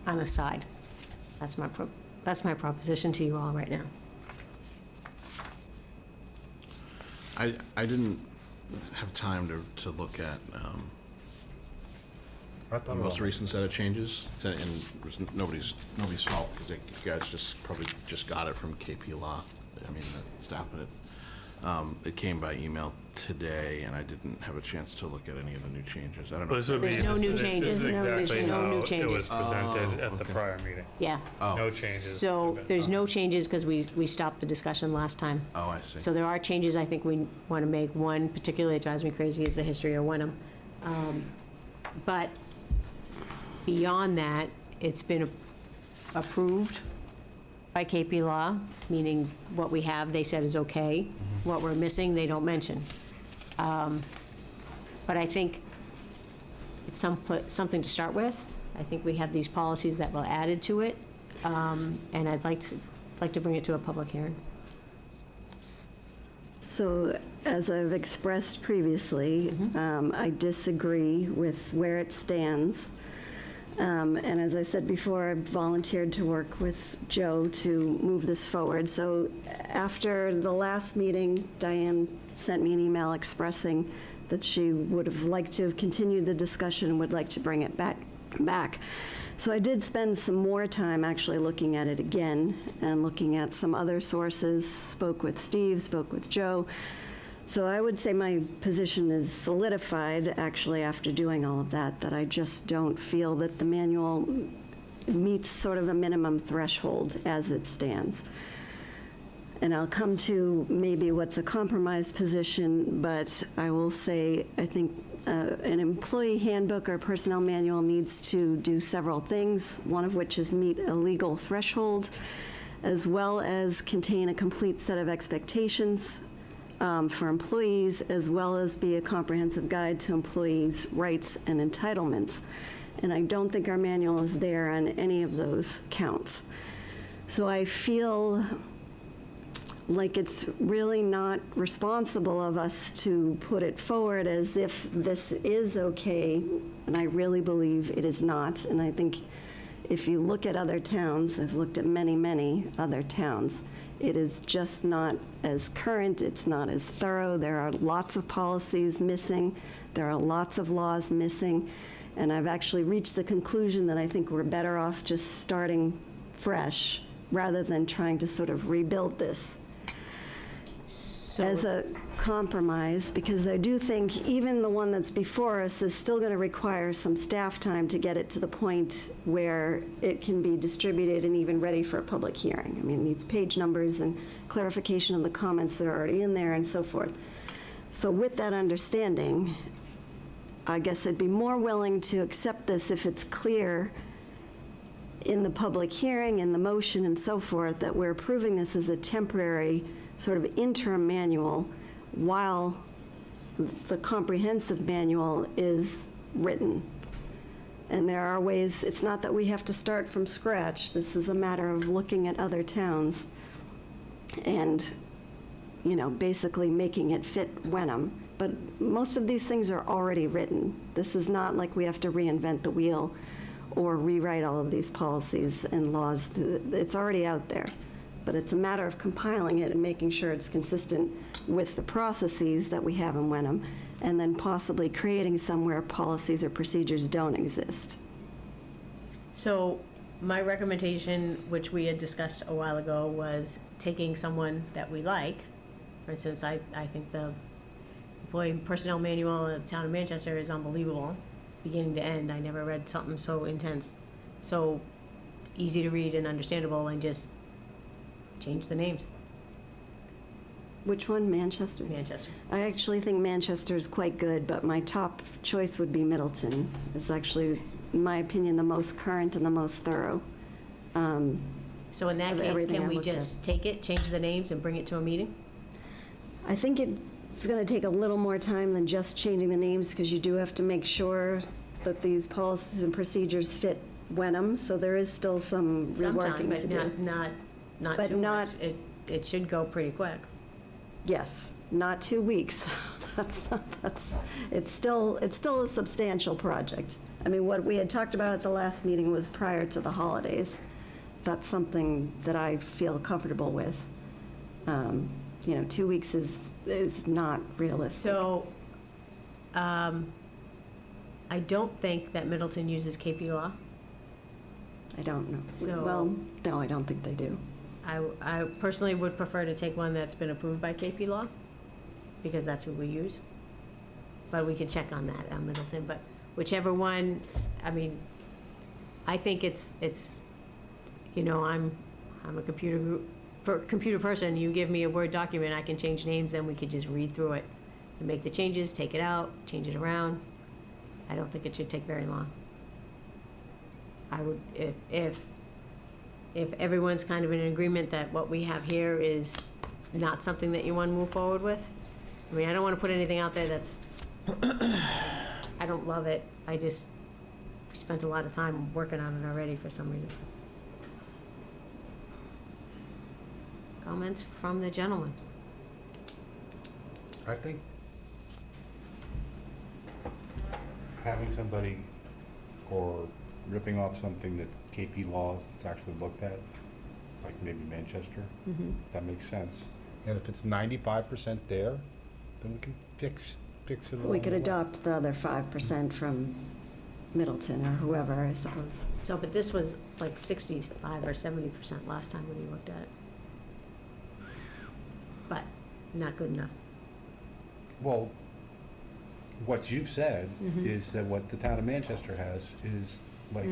on the side. That's my proposition to you all right now. I didn't have time to look at the most recent set of changes, and it was nobody's fault, because you guys probably just got it from KP Law. I mean, the staff of it. It came by email today, and I didn't have a chance to look at any of the new changes. I don't know. There's no new changes. This is There's exactly no new how it changes. was presented at the prior meeting. Yeah. Oh. No changes. So there's no changes because we stopped the discussion last time. Oh, I see. So there are changes I think we want to make. One particularly that drives me crazy is the history of Wenham. But beyond that, it's been approved by KP Law, meaning what we have, they said is okay. What we're missing, they don't mention. But I think it's something to start with. I think we have these policies that were added to it, and I'd like to bring it to a public hearing. So, as I've expressed previously, I disagree with where it stands. And as I said before, I volunteered to work with Joe to move this forward. So after the last meeting, Diane sent me an email expressing that she would have liked to have continued the discussion and would like to bring it back back. So I did spend some more time actually looking at it again and looking at some other sources, spoke with Steve, spoke with Joe. So I would say my position is solidified actually after doing all of that, that I just don't feel that the manual meets sort of a minimum threshold as it stands. And I'll come to maybe what's a compromise position, but I will say I think an employee handbook or personnel manual needs to do several things, one of which is meet a legal threshold, as well as contain a complete set of expectations for employees, as well as be a comprehensive guide to employees' rights and entitlements. And I don't think our manual is there on any of those counts. So I feel like it's really not responsible of us to put it forward as if this is okay, and I really believe it is not. And I think if you look at other towns, I've looked at many, many other towns, it is just not as current, it's not as thorough. There are lots of policies missing, there are lots of laws missing, and I've actually reached the conclusion that I think we're better off just starting fresh rather than trying to sort of rebuild this as a compromise, because I do think even the one that's before us is still going to require some staff time to get it to the point where it can be distributed and even ready for a public hearing. I mean, it needs page numbers and clarification of the comments that are already in there and so forth. So with that understanding, I guess I'd be more willing to accept this if it's clear in the public hearing, in the motion and so forth, that we're approving this as a temporary sort of interim manual while the comprehensive manual is written. And there are ways, it's not that we have to start from scratch. This is a matter of looking at other towns and, you know, basically making it fit Wenham. But most of these things are already written. This is not like we have to reinvent the wheel or rewrite all of these policies and laws. It's already out there. But it's a matter of compiling it and making sure it's consistent with the processes that we have in Wenham, and then possibly creating somewhere policies or procedures don't exist. So my recommendation, which we had discussed a while ago, was taking someone that we like. For instance, I think the employee personnel manual in the town of Manchester is unbelievable, beginning to end. I never read something so intense, so easy to read and understandable, and just change the names. Which one, Manchester? Manchester. I actually think Manchester is quite good, but my top choice would be Middleton. It's actually, in my opinion, the most current and the most thorough. So in that of case, everything can I we looked just take it, change the names, and bring it to a meeting? I think it's going to take a little more time than just changing the names, because you do have to make sure that these policies and procedures fit Wenham, so there is still some reworking to do. Sometime, but not But too not- much. It should go pretty quick. Yes, not 2 weeks. It's still a substantial project. I mean, what we had talked about at the last meeting was prior to the holidays. That's something that I feel comfortable with. 2 weeks is not realistic. So, I don't think that Middleton uses KP Law. I don't know. So- Well, no, I don't think they do. I personally would prefer to take one that's been approved by KP Law, because that's who we use. But we can check on that on Middleton, but whichever one, I mean, I think it's, I'm a computer person, you give me a Word document, I can change names, then we could just read through it and make the changes, take it out, change it around. I don't think it should take very long. I would, if everyone's kind of in agreement that what we have here is not something that you want to move forward with. I mean, I don't want to put anything out there that's, I don't love it. We spent a lot of time working on it already for some reason. Comments from the gentleman? I think having somebody or ripping off something that KP Law has actually looked at, like maybe Manchester, that makes sense. And if it's 95% there, then we can fix it along We could the way. adopt the other 5% from Middleton or whoever, I suppose. So, but this was like 65 or 70% last time when you looked at it. But not good enough. Well, what you've said is that what the town of Manchester has is like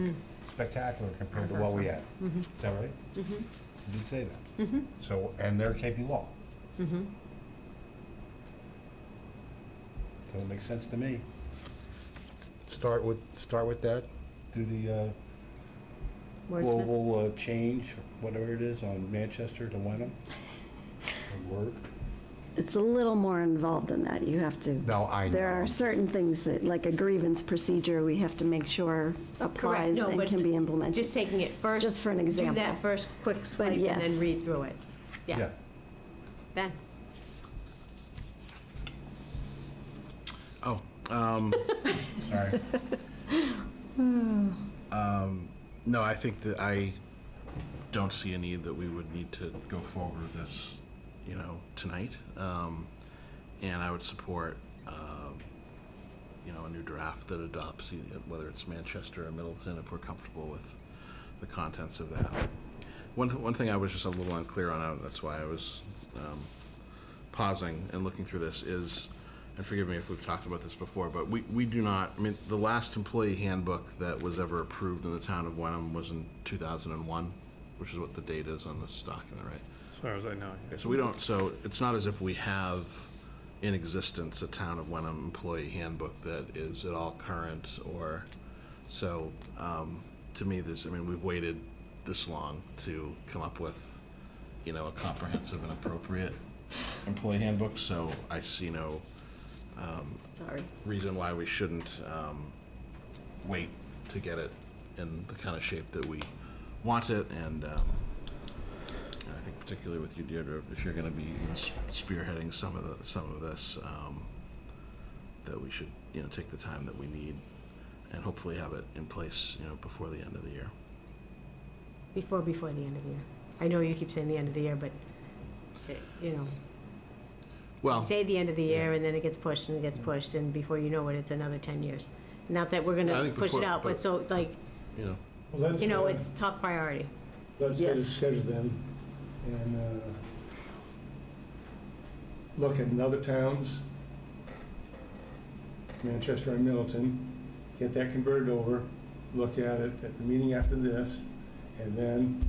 spectacular compared to what we have. Is that right? You did say that. So, and they're KP Law. So it makes sense to me. Start with that, do the Wordsmith. global change, whatever it is, on Manchester to Wenham. Word. It's a little more involved than that. You have to. No, I know. There are certain things that, like a grievance procedure, we have to make sure applies No, and but can be implemented. Just taking it first. Just for an example. Do that first quick swipe and yes. then read through it. Yeah. Ben? Oh, Sorry. no, I think that I don't see a need that we would need to go forward with this, tonight. And I would support, a new draft that adopts, whether it's Manchester or Middleton, if we're comfortable with the contents of that. One thing I was just a little unclear on, that's why I was pausing and looking through this, is, and forgive me if we've talked about this before, but we do not, the last employee handbook that was ever approved in the town of Wenham was in 2001, which is what the date is on this document, right? As far as I know. Okay, so we don't, so it's not as if we have in existence a town of Wenham employee handbook that is at all current, or, so, to me, we've waited this long to come up with, a comprehensive and appropriate employee handbook, so I see no reason why we shouldn't wait to get it in the kind of shape that we want it, and I think particularly with you, Deirdre, if you're going to be spearheading some of this, that we should take the time that we need and hopefully have it in place before the end of the year. Before the end of the year. I know you keep saying the end of the year, but, Well, say the end of the year, and then it gets pushed, and it gets pushed, and before you know it, it's another 10 years. Not that we're I gonna think push it before- out, but so, like, Well, let's, it's top priority. let's Yes. schedule them and look at other towns, Manchester and Middleton, get that converted over, look at it at the meeting after this, and then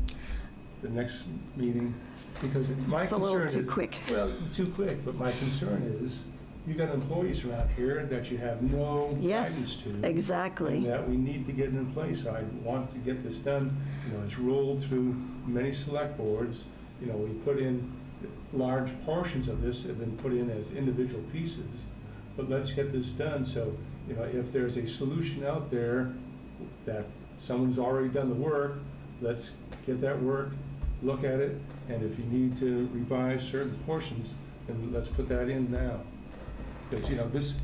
the next meeting, because my It's a concern little is... too quick. Well, too quick, but my concern is, you got employees around here that you have no guidance Yes, to. exactly. And that we need to get in place. I want to get this done. It's rolled through many select boards. We put in large portions of this have been put in as individual pieces. But let's get this done. So, if there's a solution out there that someone's already done the work, let's get that work, look at it, and if you need to revise certain portions, then let's put that in now. Because, this,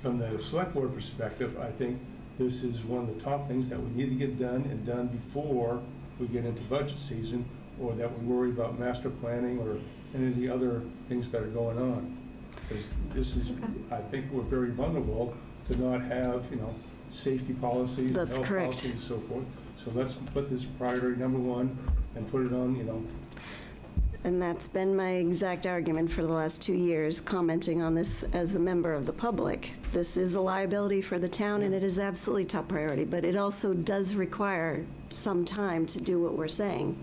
from the select board perspective, I think this is one of the top things that we need to get done, and done before we get into budget season, or that we worry about master planning or any of the other things that are going on. Because this is, I think we're very vulnerable to not have, safety policies, and That's health correct. policies and so forth. So let's put this priority number one and put it on, And that's been my exact argument for the last 2 years, commenting on this as a member of the public. This is a liability for the town, and it is absolutely top priority, but it also does require some time to do what we're saying,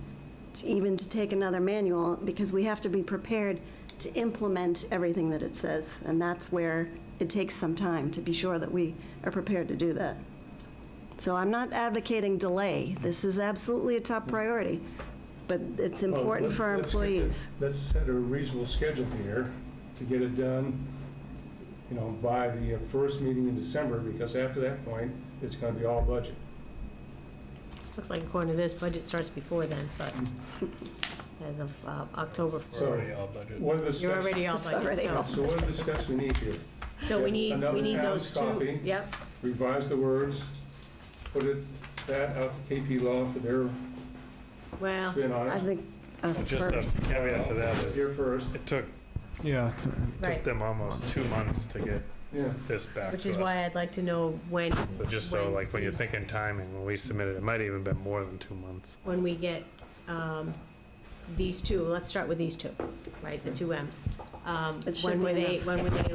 even to take another manual, because we have to be prepared to implement everything that it says, and that's where it takes some time to be sure that we are prepared to do that. So I'm not advocating delay. This is absolutely a top priority. But it's important for our employees. Let's set a reasonable schedule here to get it done, by the first meeting in December, because after that point, it's going to be all budget. Looks like according to this, budget starts before then, but as of October 4th. So, all budget. what are the steps? You're already all It's budget, already so. all So what are the steps we need here? So we need Another those town's two. copy. Yep. Revise the words, put that out to KP Law for their Well, spin on I it. think us Just a first. caveat to that is, Here first. it took Yeah, right. them almost 2 months to get this back to us. Which is why I'd like to know when. So just so, like, when you're these- thinking timing, when we submitted, it might even been more than 2 months. When we get these two, let's start with these two, right, the two Ms. It should When be were they, enough. when were they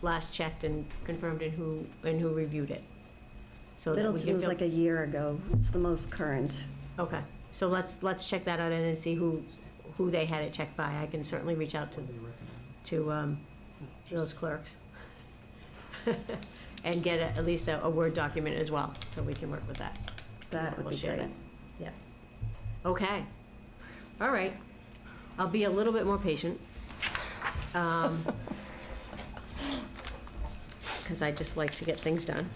last checked and confirmed, and who reviewed it? So that we Middleton can was feel- like a year ago. It's the most current. Okay, so let's check that out and then see who they had it checked by. I can certainly reach out to those clerks. And get at least a Word document as well, so we can work with that. That would We'll be share great. that. Yeah. Okay. All right. I'll be a little bit more patient. Because I just like to get things done.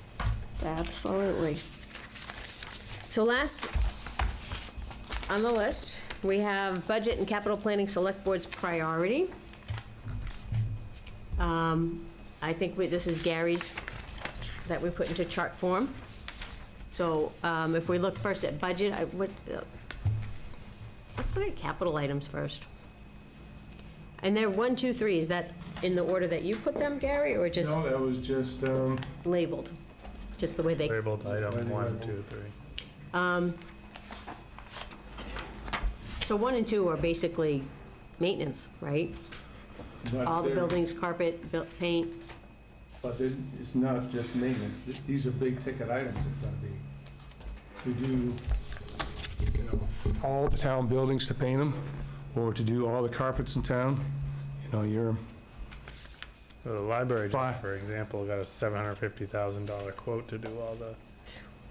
Absolutely. So last on the list, we have Budget and Capital Planning Select Board's priority. I think this is Gary's that we put into chart form. So if we look first at budget, let's look at capital items first. And they're 1, 2, 3. Is that in the order that you put them, Gary, or just No, that was just, labeled? Just the way they, Labeled item 1, 2, 3. so 1 and 2 are basically maintenance, right? All the buildings, carpet, paint. But it's not just maintenance. These are big ticket items that are going to be. To do, all the town buildings to paint them, or to do all the carpets in town, you're, So the library, Fine. just for example, got a $750,000 quote to do all the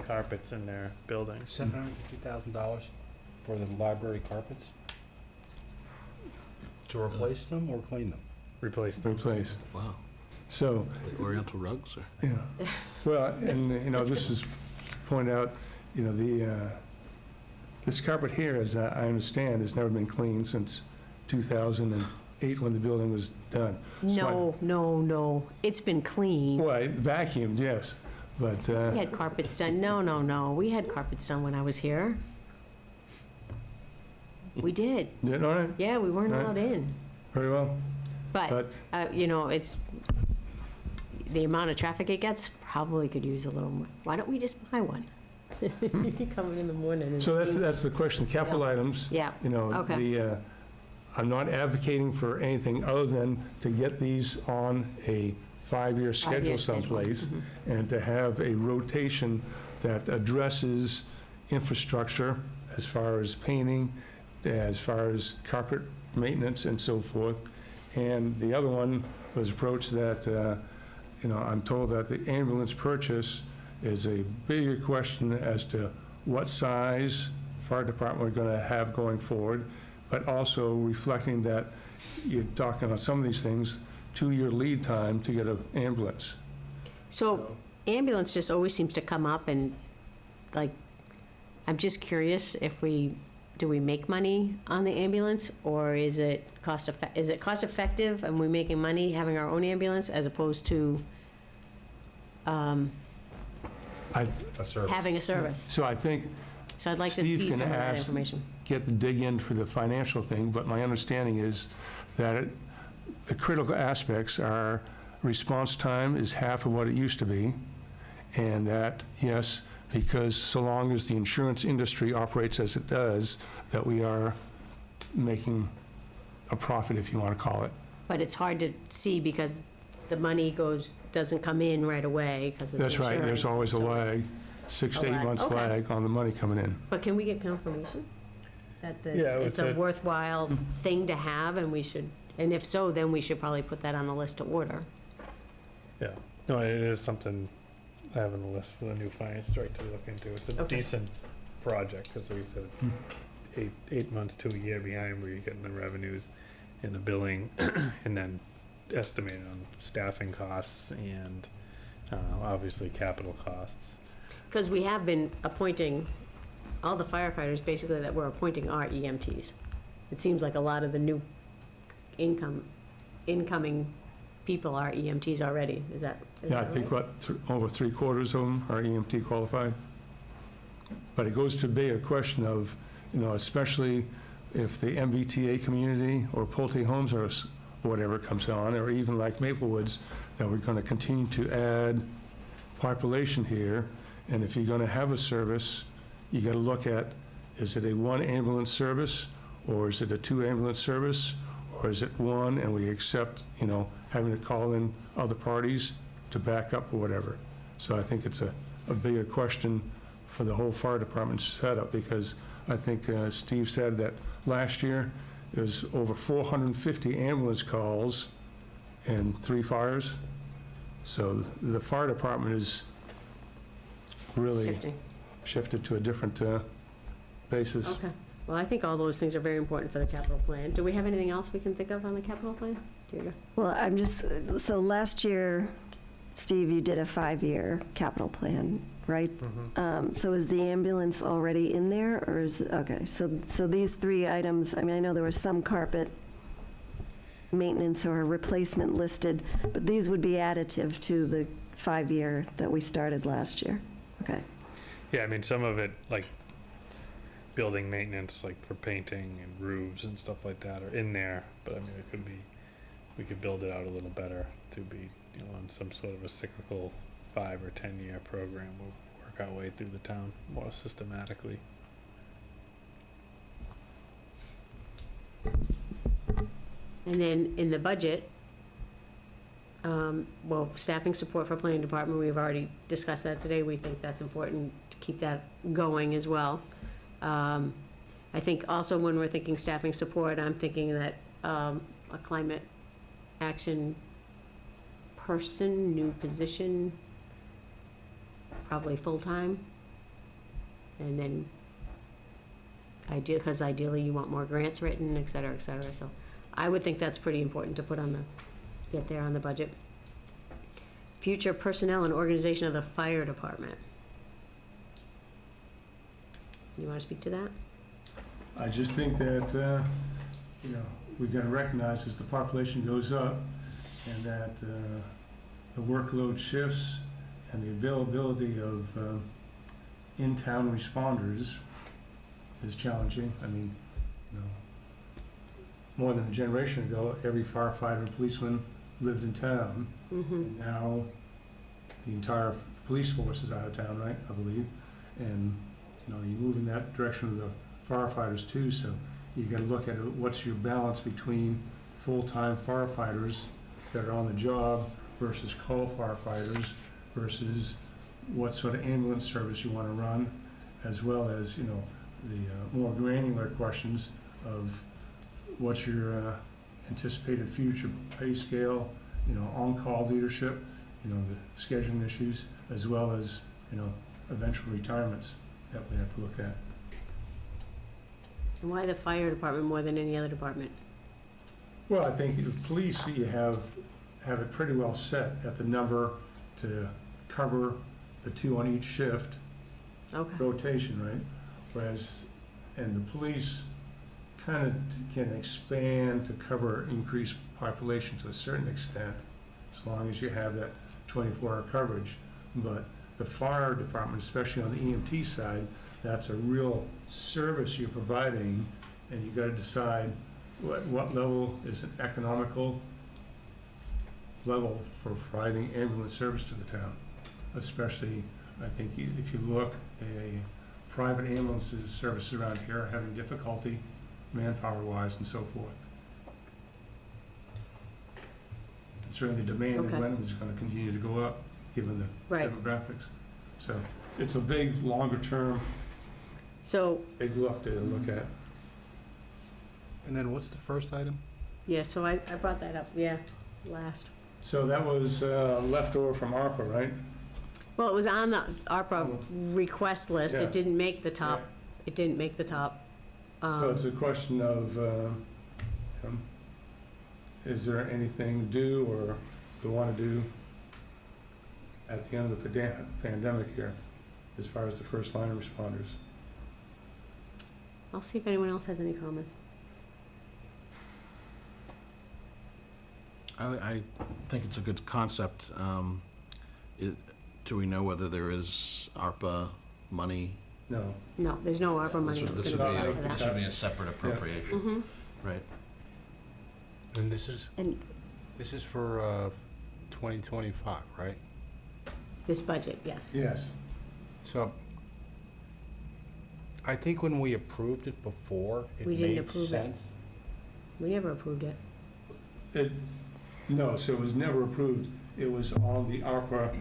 carpets in their building. $750,000 for the library carpets? To replace them or clean them? Replace them. replace. Wow. So, Like Oriental rugs, or? yeah. Well, and, this is pointed out, this carpet here, as I understand, has never been cleaned since 2008 when the building was done. So No. It's been clean. Well, vacuumed, yes, but, We had carpets done. No. We had carpets done when I was here. We did. did, all right, Yeah, we weren't Right. allowed in. very well. But, it's, the amount of traffic it gets, probably could use a little more. Why don't we just buy one? You can come in the morning and. So that's the question, capital items. Yeah, okay. I'm not advocating for anything other than to get these on a 5-year schedule someplace, and to have a rotation that addresses infrastructure as far as painting, as far as carpet maintenance and so forth. And the other one was approached that, I'm told that the ambulance purchase is a bigger question as to what size fire department we're going to have going forward, but also reflecting that you're talking about some of these things, 2-year lead time to get an ambulance. So ambulance just always seems to come up, and I'm just curious if do we make money on the ambulance, or is it cost effective and we're making money having our own ambulance as opposed to A service. having a service? So I think So I'd like to Steve see can some of that ask- information. dig in for the financial thing, but my understanding is that the critical aspects are response time is half of what it used to be, and that, yes, because so long as the insurance industry operates as it does, that we are making a profit, if you want to call it. But it's hard to see because the money doesn't come in right away because it's That's right, there's always insurance, a so it's- lag, 6 to a 8 lag. months Okay. lag on the money coming in. But can we get confirmation that Yeah, it's a worthwhile thing to have, and and if so, then we should probably put that on the list to order. Yeah. No, it is something I have on the list for the new finance director to look into. It's a Okay. decent project, because we said it's eight months to a year behind where you're getting the revenues and the billing, and then estimated on staffing costs and obviously capital costs. Because we have been appointing, all the firefighters basically that we're appointing are EMTs. It seems like a lot of the new incoming people are EMTs already. Is that Yeah, I think right? over 3/4 of them are EMT qualified. But it goes to be a question of, especially if the MBTA community or Pulte Homes whatever comes on, or even like Maple Woods, that we're going to continue to add population here. And if you're going to have a service, you got to look at, is it a 1 ambulance service, or is it a 2 ambulance service, or is it 1 and we accept, having to call in other parties to back up or whatever. So I think it's a bigger question for the whole fire department setup, because I think Steve said that last year there was over 450 ambulance calls and 3 fires. So the fire department is really shifted to a different basis. Okay. Well, I think all those things are very important for the capital plan. Do we have anything else we can think of on the capital plan? Deirdre? Well, so last year, Steve, you did a 5-year capital plan, right? So is the ambulance already in there, or is it, okay, so these 3 items, I know there was some carpet maintenance or replacement listed, but these would be additive to the 5-year that we started last year. Okay. Yeah, some of it, like building maintenance, like for painting and roofs and stuff like that, are in there. But it could be, we could build it out a little better to be, on some sort of a cyclical 5 or 10-year program. We'll work our way through the town more systematically. And then in the budget, staffing support for planning department, we've already discussed that today. We think that's important to keep that going as well. I think also when we're thinking staffing support, I'm thinking that a climate action person, new position, probably full-time. And then because ideally you want more grants written, et cetera, et cetera. So I would think that's pretty important to put get there on the budget. Future personnel and organization of the fire department. You want to speak to that? I just think that, we've got to recognize as the population goes up and that the workload shifts and the availability of in-town responders is challenging. More than a generation ago, every firefighter and policeman lived in town. And now the entire police force is out of town, right, I believe. And you move in that direction of the firefighters too, so you got to look at what's your balance between full-time firefighters that are on the job versus call firefighters versus what sort of ambulance service you want to run, as well as, the more granular questions of what's your anticipated future pay scale, on-call leadership, the scheduling issues, as well as, eventual retirements that we have to look at. And why the fire department more than any other department? Well, I think the police, you have it pretty well set at the number to cover the 2 on each shift. Okay. Rotation, right? Whereas, and the police kind of can expand to cover increased population to a certain extent, as long as you have that 24-hour coverage. But the fire department, especially on the EMT side, that's a real service you're providing, and you got to decide what level is an economical level for providing ambulance service to the town. Especially, I think if you look, a private ambulance service around here are having difficulty manpower-wise and so forth. And certainly the demand in Wenham is going to continue to go up, given the demographics. So it's a big, longer-term, big look to look at. And then what's the first item? Yeah, so I brought that up, last. So that was left over from ARPA, right? Well, it was on the ARPA request list. Yeah. It didn't make the top. It didn't make the top. So it's a question of, is there anything due or we want to do at the end of the pandemic here, as far as the first line responders? I'll see if anyone else has any comments. I think it's a good concept. Do we know whether there is ARPA money? No. No, there's no ARPA money. This would be a separate appropriation. Right. And this is And for 2025, right? This budget, yes. Yes. So I think when we approved it before, it We didn't made approve it. sense. We never approved it. No, so it was never approved. It was on the ARPA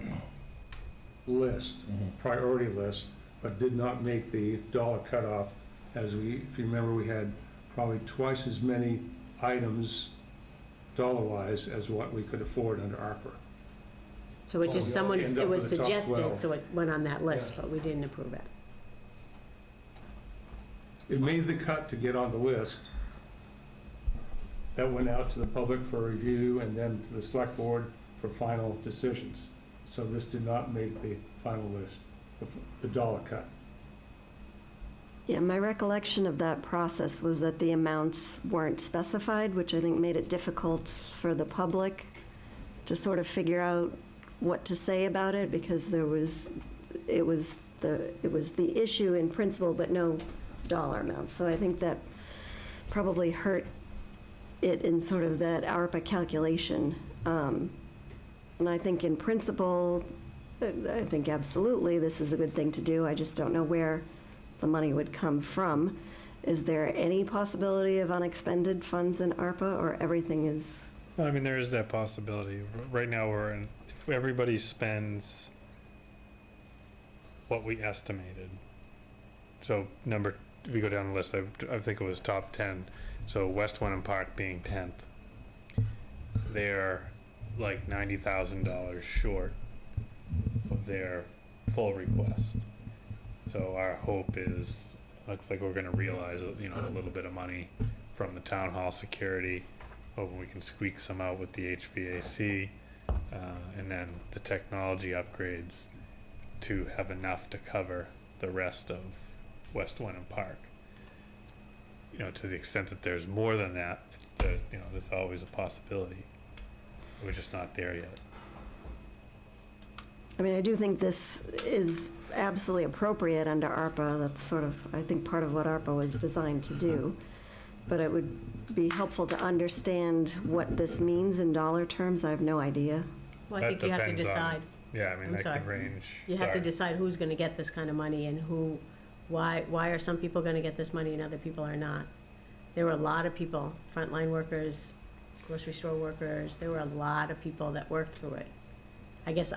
list, priority list, but did not make the dollar cutoff if you remember, we had probably twice as many items dollar-wise as what we could afford under ARPA. So it just, we end up it was with the top suggested, 12. so it went on that list, Yeah. but we didn't approve it. It made the cut to get on the list. That went out to the public for review and then to the select board for final decisions. So this did not make the final list, the dollar cut. yeah, my recollection of that process was that the amounts weren't specified, which I think made it difficult for the public to sort of figure out what to say about it, because it was the issue in principle, but no dollar amounts. So I think that probably hurt it in sort of that ARPA calculation. And I think in principle, I think absolutely this is a good thing to do. I just don't know where the money would come from. Is there any possibility of unexpended funds in ARPA, or everything is? I mean, there is that possibility. Right now, if everybody spends what we estimated, so if we go down the list, I think it was top 10, so West Wenham Park being 10th, they're like $90,000 short of their full request. So our hope is, looks like we're gonna realize, a little bit of money from the town hall security, hoping we can squeak some out with the HVAC, and then the technology upgrades to have enough to cover the rest of West Wenham Park. To the extent that there's more than that, there's always a possibility. We're just not there yet. I mean, I do think this is absolutely appropriate under ARPA. That's sort of, I think, part of what ARPA was designed to do. But it would be helpful to understand what this means in dollar terms. I have no idea. Well, I think you have to depends on- decide. Yeah, I mean, I'm that sorry. could range. You have to Sorry. decide who's gonna get this kind of money and why are some people gonna get this money and other people are not? There were a lot of people, frontline workers, grocery store workers, there were a lot of people that worked through it. I guess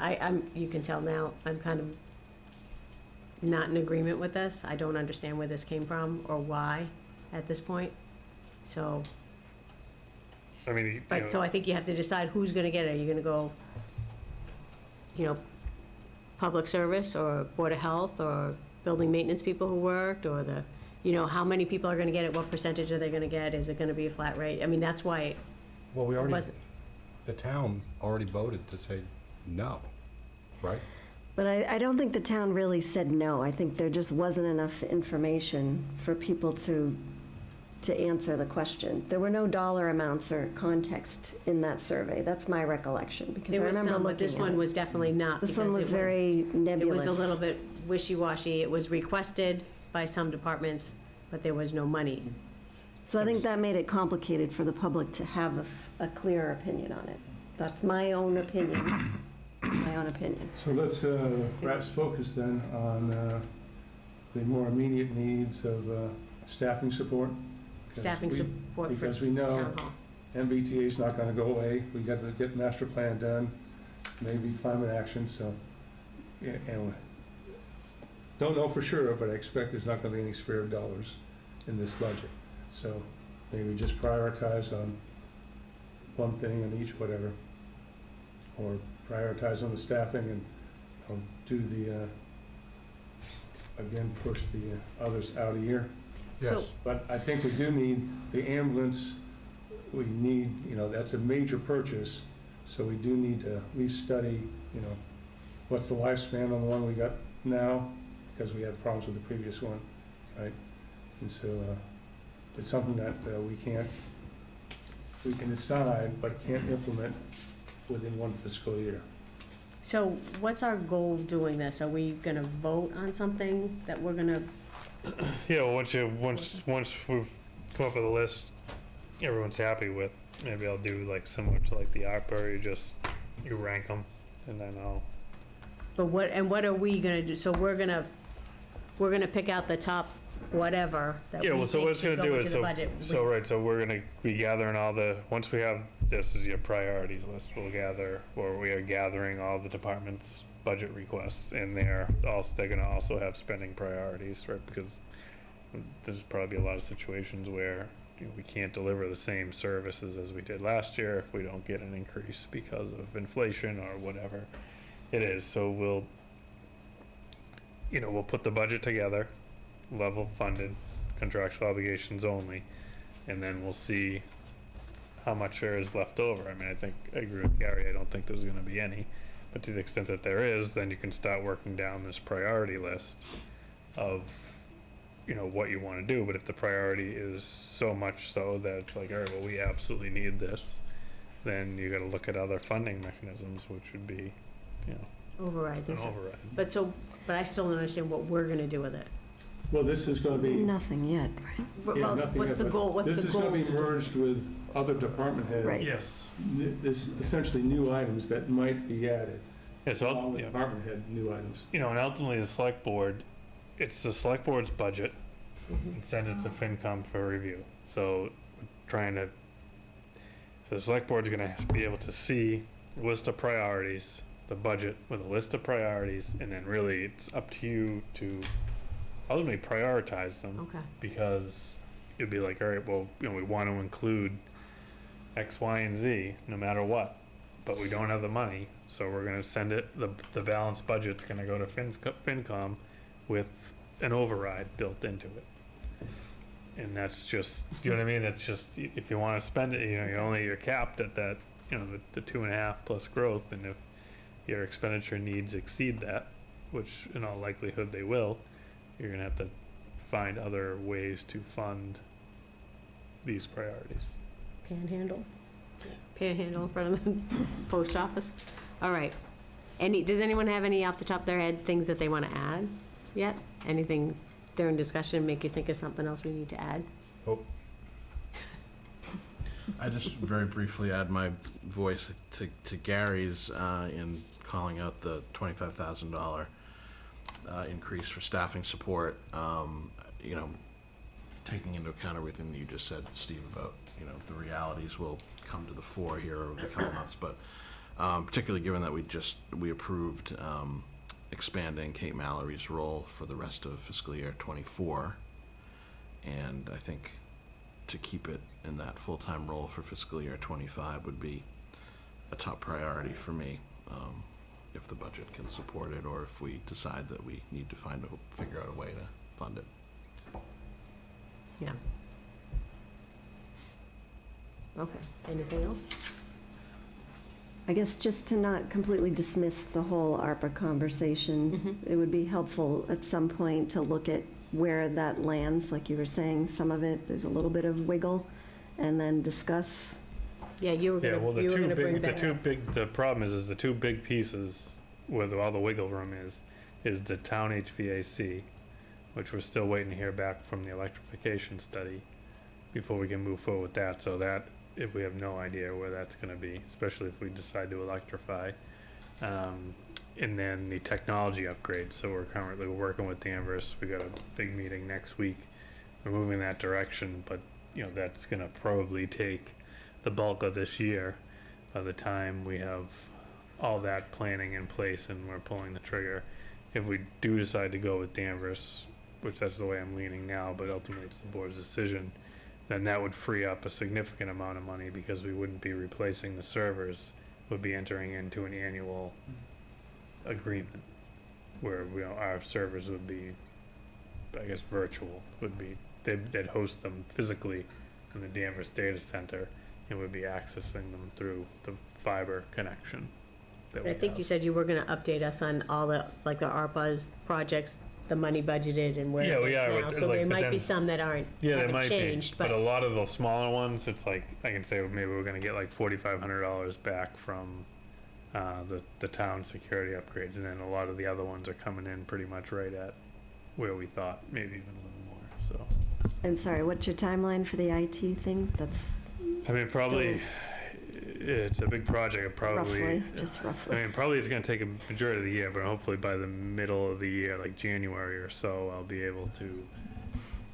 you can tell now, I'm kind of not in agreement with this. I don't understand where this came from or why at this point. So, I mean, so I think you have to decide who's gonna get it. Are you gonna go, public service or Board of Health or building maintenance people who worked, or how many people are gonna get it? What percentage are they gonna get? Is it gonna be a flat rate? I mean, that's why Well, it wasn't. the town already voted to say no, right? But I don't think the town really said no. I think there just wasn't enough information for people to answer the question. There were no dollar amounts or context in that survey. That's my recollection, because I There was remember some, looking but this at one it. was definitely not. This one because was very It nebulous. was a little bit wishy-washy. It was requested by some departments, but there was no money. So I think that made it complicated for the public to have a clearer opinion on it. That's my own opinion. My own opinion. So let's perhaps focus then on the more immediate needs of staffing support. 'Cause Staffing support for Because we know town hall. MBTA is not going to go away. We got to get master plan done, maybe climate action, so, and don't know for sure, but I expect there's not going to be any spare dollars in this budget. So maybe just prioritize on one thing on each, whatever, or prioritize on the staffing and do the, again, push the others out a year. So- But I think we do need the ambulance, we need, that's a major purchase, so we do need to at least study, what's the lifespan on the one we got now, because we had problems with the previous one, right? And so it's something that we can decide, but can't implement within one fiscal year. So what's our goal doing this? Are we gonna vote on something that we're gonna, Yeah, well, once we've come up with a list everyone's happy with, Maybe I'll do like similar to like the ARPA, you rank them, and then I'll, But what are we gonna do? So we're gonna pick out the top whatever that we yeah, well, so what think it's gonna should do go is, into the budget. so we're gonna be gathering all once we have, this is your priorities list, we are gathering all the departments' budget requests, and they're gonna also have spending priorities, right? Because there's probably a lot of situations where we can't deliver the same services as we did last year if we don't get an increase because of inflation or whatever it is. So we'll put the budget together, level funded, contractual obligations only, and then we'll see how much there is left over. I mean, I agree with Gary, I don't think there's gonna be any, but to the extent that there is, then you can start working down this priority list of what you want to do. But if the priority is so much so that it's like, all right, well, we absolutely need this, then you got to look at other funding mechanisms, which would be, Overrides an and stuff. override. But I still don't understand what we're gonna do with it. Well, this is going to be, Nothing yet, Well, nothing what's the yet, goal? but What's this the is goal going to to be do? merged with other department heads. Right. Yes. This essentially new items that might be added, Yeah, so, along with department head new items. and ultimately the select board, it's the select board's budget, and send it to FinCom for review. So so the select board's gonna be able to see a list of priorities, the budget with a list of priorities, and then really it's up to you to ultimately prioritize them. Okay. Because it'd be like, all right, well, we want to include X, Y, and Z no matter what, but we don't have the money, so we're gonna send it, the balanced budget's gonna go to FinCom with an override built into it. And that's just, you know what I mean? That's just, if you want to spend it, you're capped at that, the 2.5 plus growth, and if your expenditure needs exceed that, which in all likelihood they will, you're gonna have to find other ways to fund these priorities. Panhandle in front of the post office. All right. Does anyone have any off the top of their head things that they want to add yet? Anything during discussion make you think of something else we need to add? Oh, I just very briefly add my voice to Gary's in calling out the $25,000 increase for staffing support. Taking into account everything that you just said, Steve, about the realities will come to the fore here over the coming months, but particularly given that we approved expanding Kate Mallory's role for the rest of fiscal year '24, and I think to keep it in that full-time role for fiscal year '25 would be a top priority for me, if the budget can support it, or if we decide that we need to figure out a way to fund it. Yeah. Okay. Anything else? I guess just to not completely dismiss the whole ARPA conversation, it would be helpful at some point to look at where that lands, like you were saying, some of it, there's a little bit of wiggle, and then discuss. Yeah, you were gonna bring that up. The problem is the two big pieces where all the wiggle room is the town HVAC, which we're still waiting to hear back from the electrification study before we can move forward with that. So that, if we have no idea where that's gonna be, especially if we decide to electrify. And then the technology upgrade. So we're currently working with Danvers. We got a big meeting next week. We're moving in that direction, but that's gonna probably take the bulk of this year by the time we have all that planning in place and we're pulling the trigger. If we do decide to go with Danvers, which that's the way I'm leaning now, but ultimately it's the board's decision, then that would free up a significant amount of money because we wouldn't be replacing the servers, would be entering into an annual agreement where our servers would be, I guess, virtual, they'd host them physically in the Danvers data center and would be accessing them through the fiber connection that we I think have. you said you were gonna update us on all the ARPA's projects, the money budgeted and where Yeah, it we is are, now. but, So like, there but might be then- some that There haven't might changed, be, but a lot of the smaller ones, it's like, I can say maybe we're gonna get like $4,500 back from the town security upgrades, and then a lot of the other ones are coming in pretty much right at where we thought, maybe even a little more, so. And sorry, what's your timeline for the IT thing? That's I mean, probably, it's a big project, it probably. Roughly, just roughly. I mean, probably it's gonna take a majority of the year, but hopefully by the middle of the year, like January or so, I'll be able to,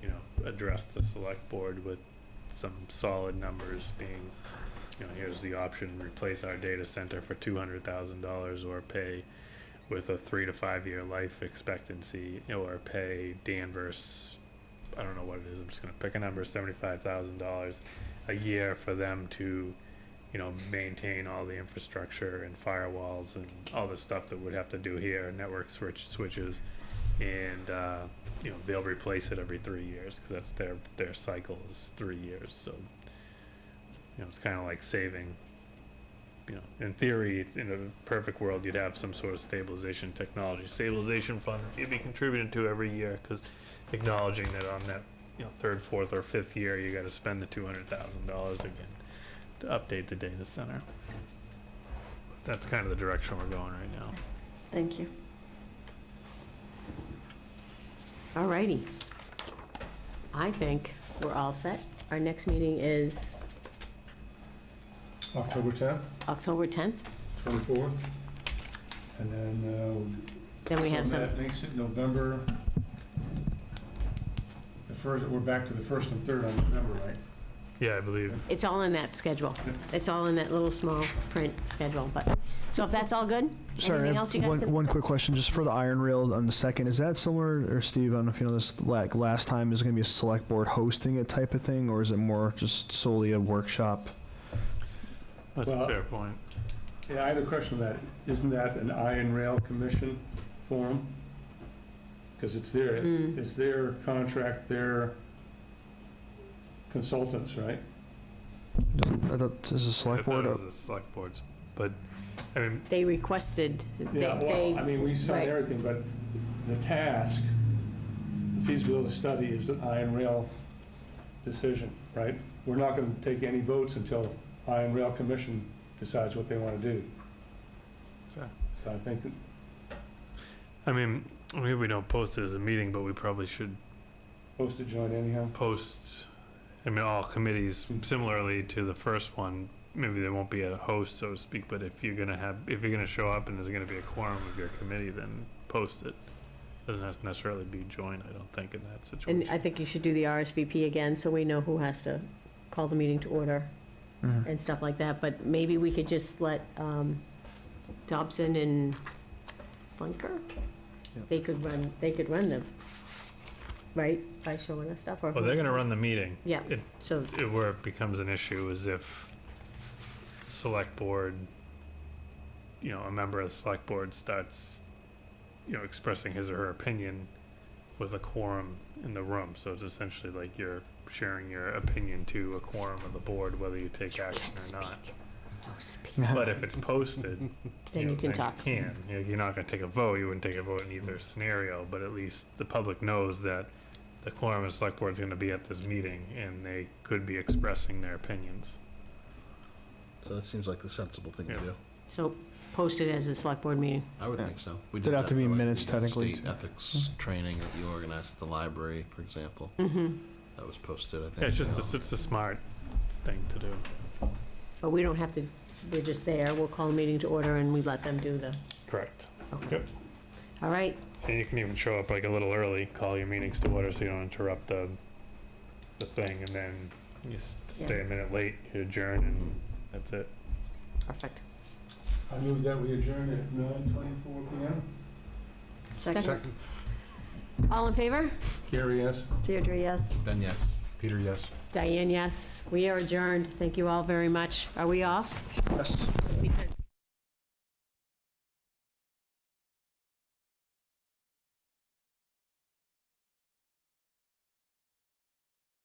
you know, address the select board with some solid numbers being, you know, here's the option, replace our data center for $200,000 or pay with a 3 to 5 year life expectancy, or pay Danvers, I don't know what it is, I'm just gonna pick a number, $75,000 a year for them to, you know, maintain all the infrastructure and firewalls and all the stuff that we'd have to do here, network switches, and, you know, they'll replace it every 3 years, because that's their cycle is 3 years, so, you know, it's kind of like saving, you know, in theory, in a perfect world, you'd have some sort of stabilization stabilization fund that you'd be contributing to every year, because acknowledging that on that, you know, third, fourth, or fifth year, you got to spend the $200,000 again to update the data center. That's kind of the direction we're going right now. Thank you. All righty. I think we're all set. Our next meeting is October 10th, October 10th. 24th, and then Then we have from some, that makes it November, the first, we're back to the 1st and 3rd on November, right? Yeah, I believe. it's all in that schedule. It's all in that little small print schedule, but, so if that's all good? Sorry, I Anything else you have guys can? one quick question, just for the iron rail on the second. Is that similar, or Steve, I don't know if you know this, like last time, is it going to be a select board hosting it type of thing, or is it more just solely a workshop? That's a Well, fair point. Yeah, I had a question on that. Isn't that an Iron Rail Commission forum? Because it's their contract, their consultants, right? I thought this is a select board. I thought it was the select boards, but, I mean, They requested, Yeah, well, I mean, we sign right. everything, but the task, the feasibility study is an Iron Rail decision, right? We're not going to take any votes until Iron Rail Commission decides what they want to do. Okay. So I think that I mean, maybe we don't post it as a meeting, but we probably should post a joint anyhow. post, I mean, all committees, similarly to the first one, maybe there won't be a host, so to speak, but if you're gonna show up and there's gonna be a quorum of your committee, then post it. Doesn't have to necessarily be joint, I don't think, in that situation. And I think you should do the RSVP again, so we know who has to call the meeting to order and stuff like that. But maybe we could just let Dobson and Funker, they could run them, right, by showing us stuff, or? Well, they're gonna run the meeting. Yeah, so, Where it becomes an issue is if select board, you know, a member of the select board starts, you know, expressing his or her opinion with a quorum in the room. So it's essentially like you're sharing your opinion to a quorum of the board, whether you take action or not. But if it's posted, Then you can talk. You can. You know, you're not going to take a vote. You wouldn't take a vote in either scenario, but at least the public knows that the quorum of the select board is going to be at this meeting, and they could be expressing their opinions. So that seems like the sensible thing to Yeah. do. so post it as a select board meeting. I would think so. We There'd did have that to be for, like, minutes the technically. State ethics training that you organized at the library, for example. Mm-hmm. That was posted, I think. Yeah, it's a smart thing to do. But we don't have to, we're just there, we'll call a meeting to order and we let them do the, Correct. okay. Yep. All right, And you can even show up like a little early, call your meetings to order so you don't interrupt the thing, and then you stay a minute late, you adjourn, and that's it. perfect. I move that we adjourn at 9:24 p.m. Second. All in favor? Gary, yes? Deirdre, yes? Ben, yes. Peter, yes. Diane, yes. We are adjourned. Thank you all very much. Are we off? Yes. Because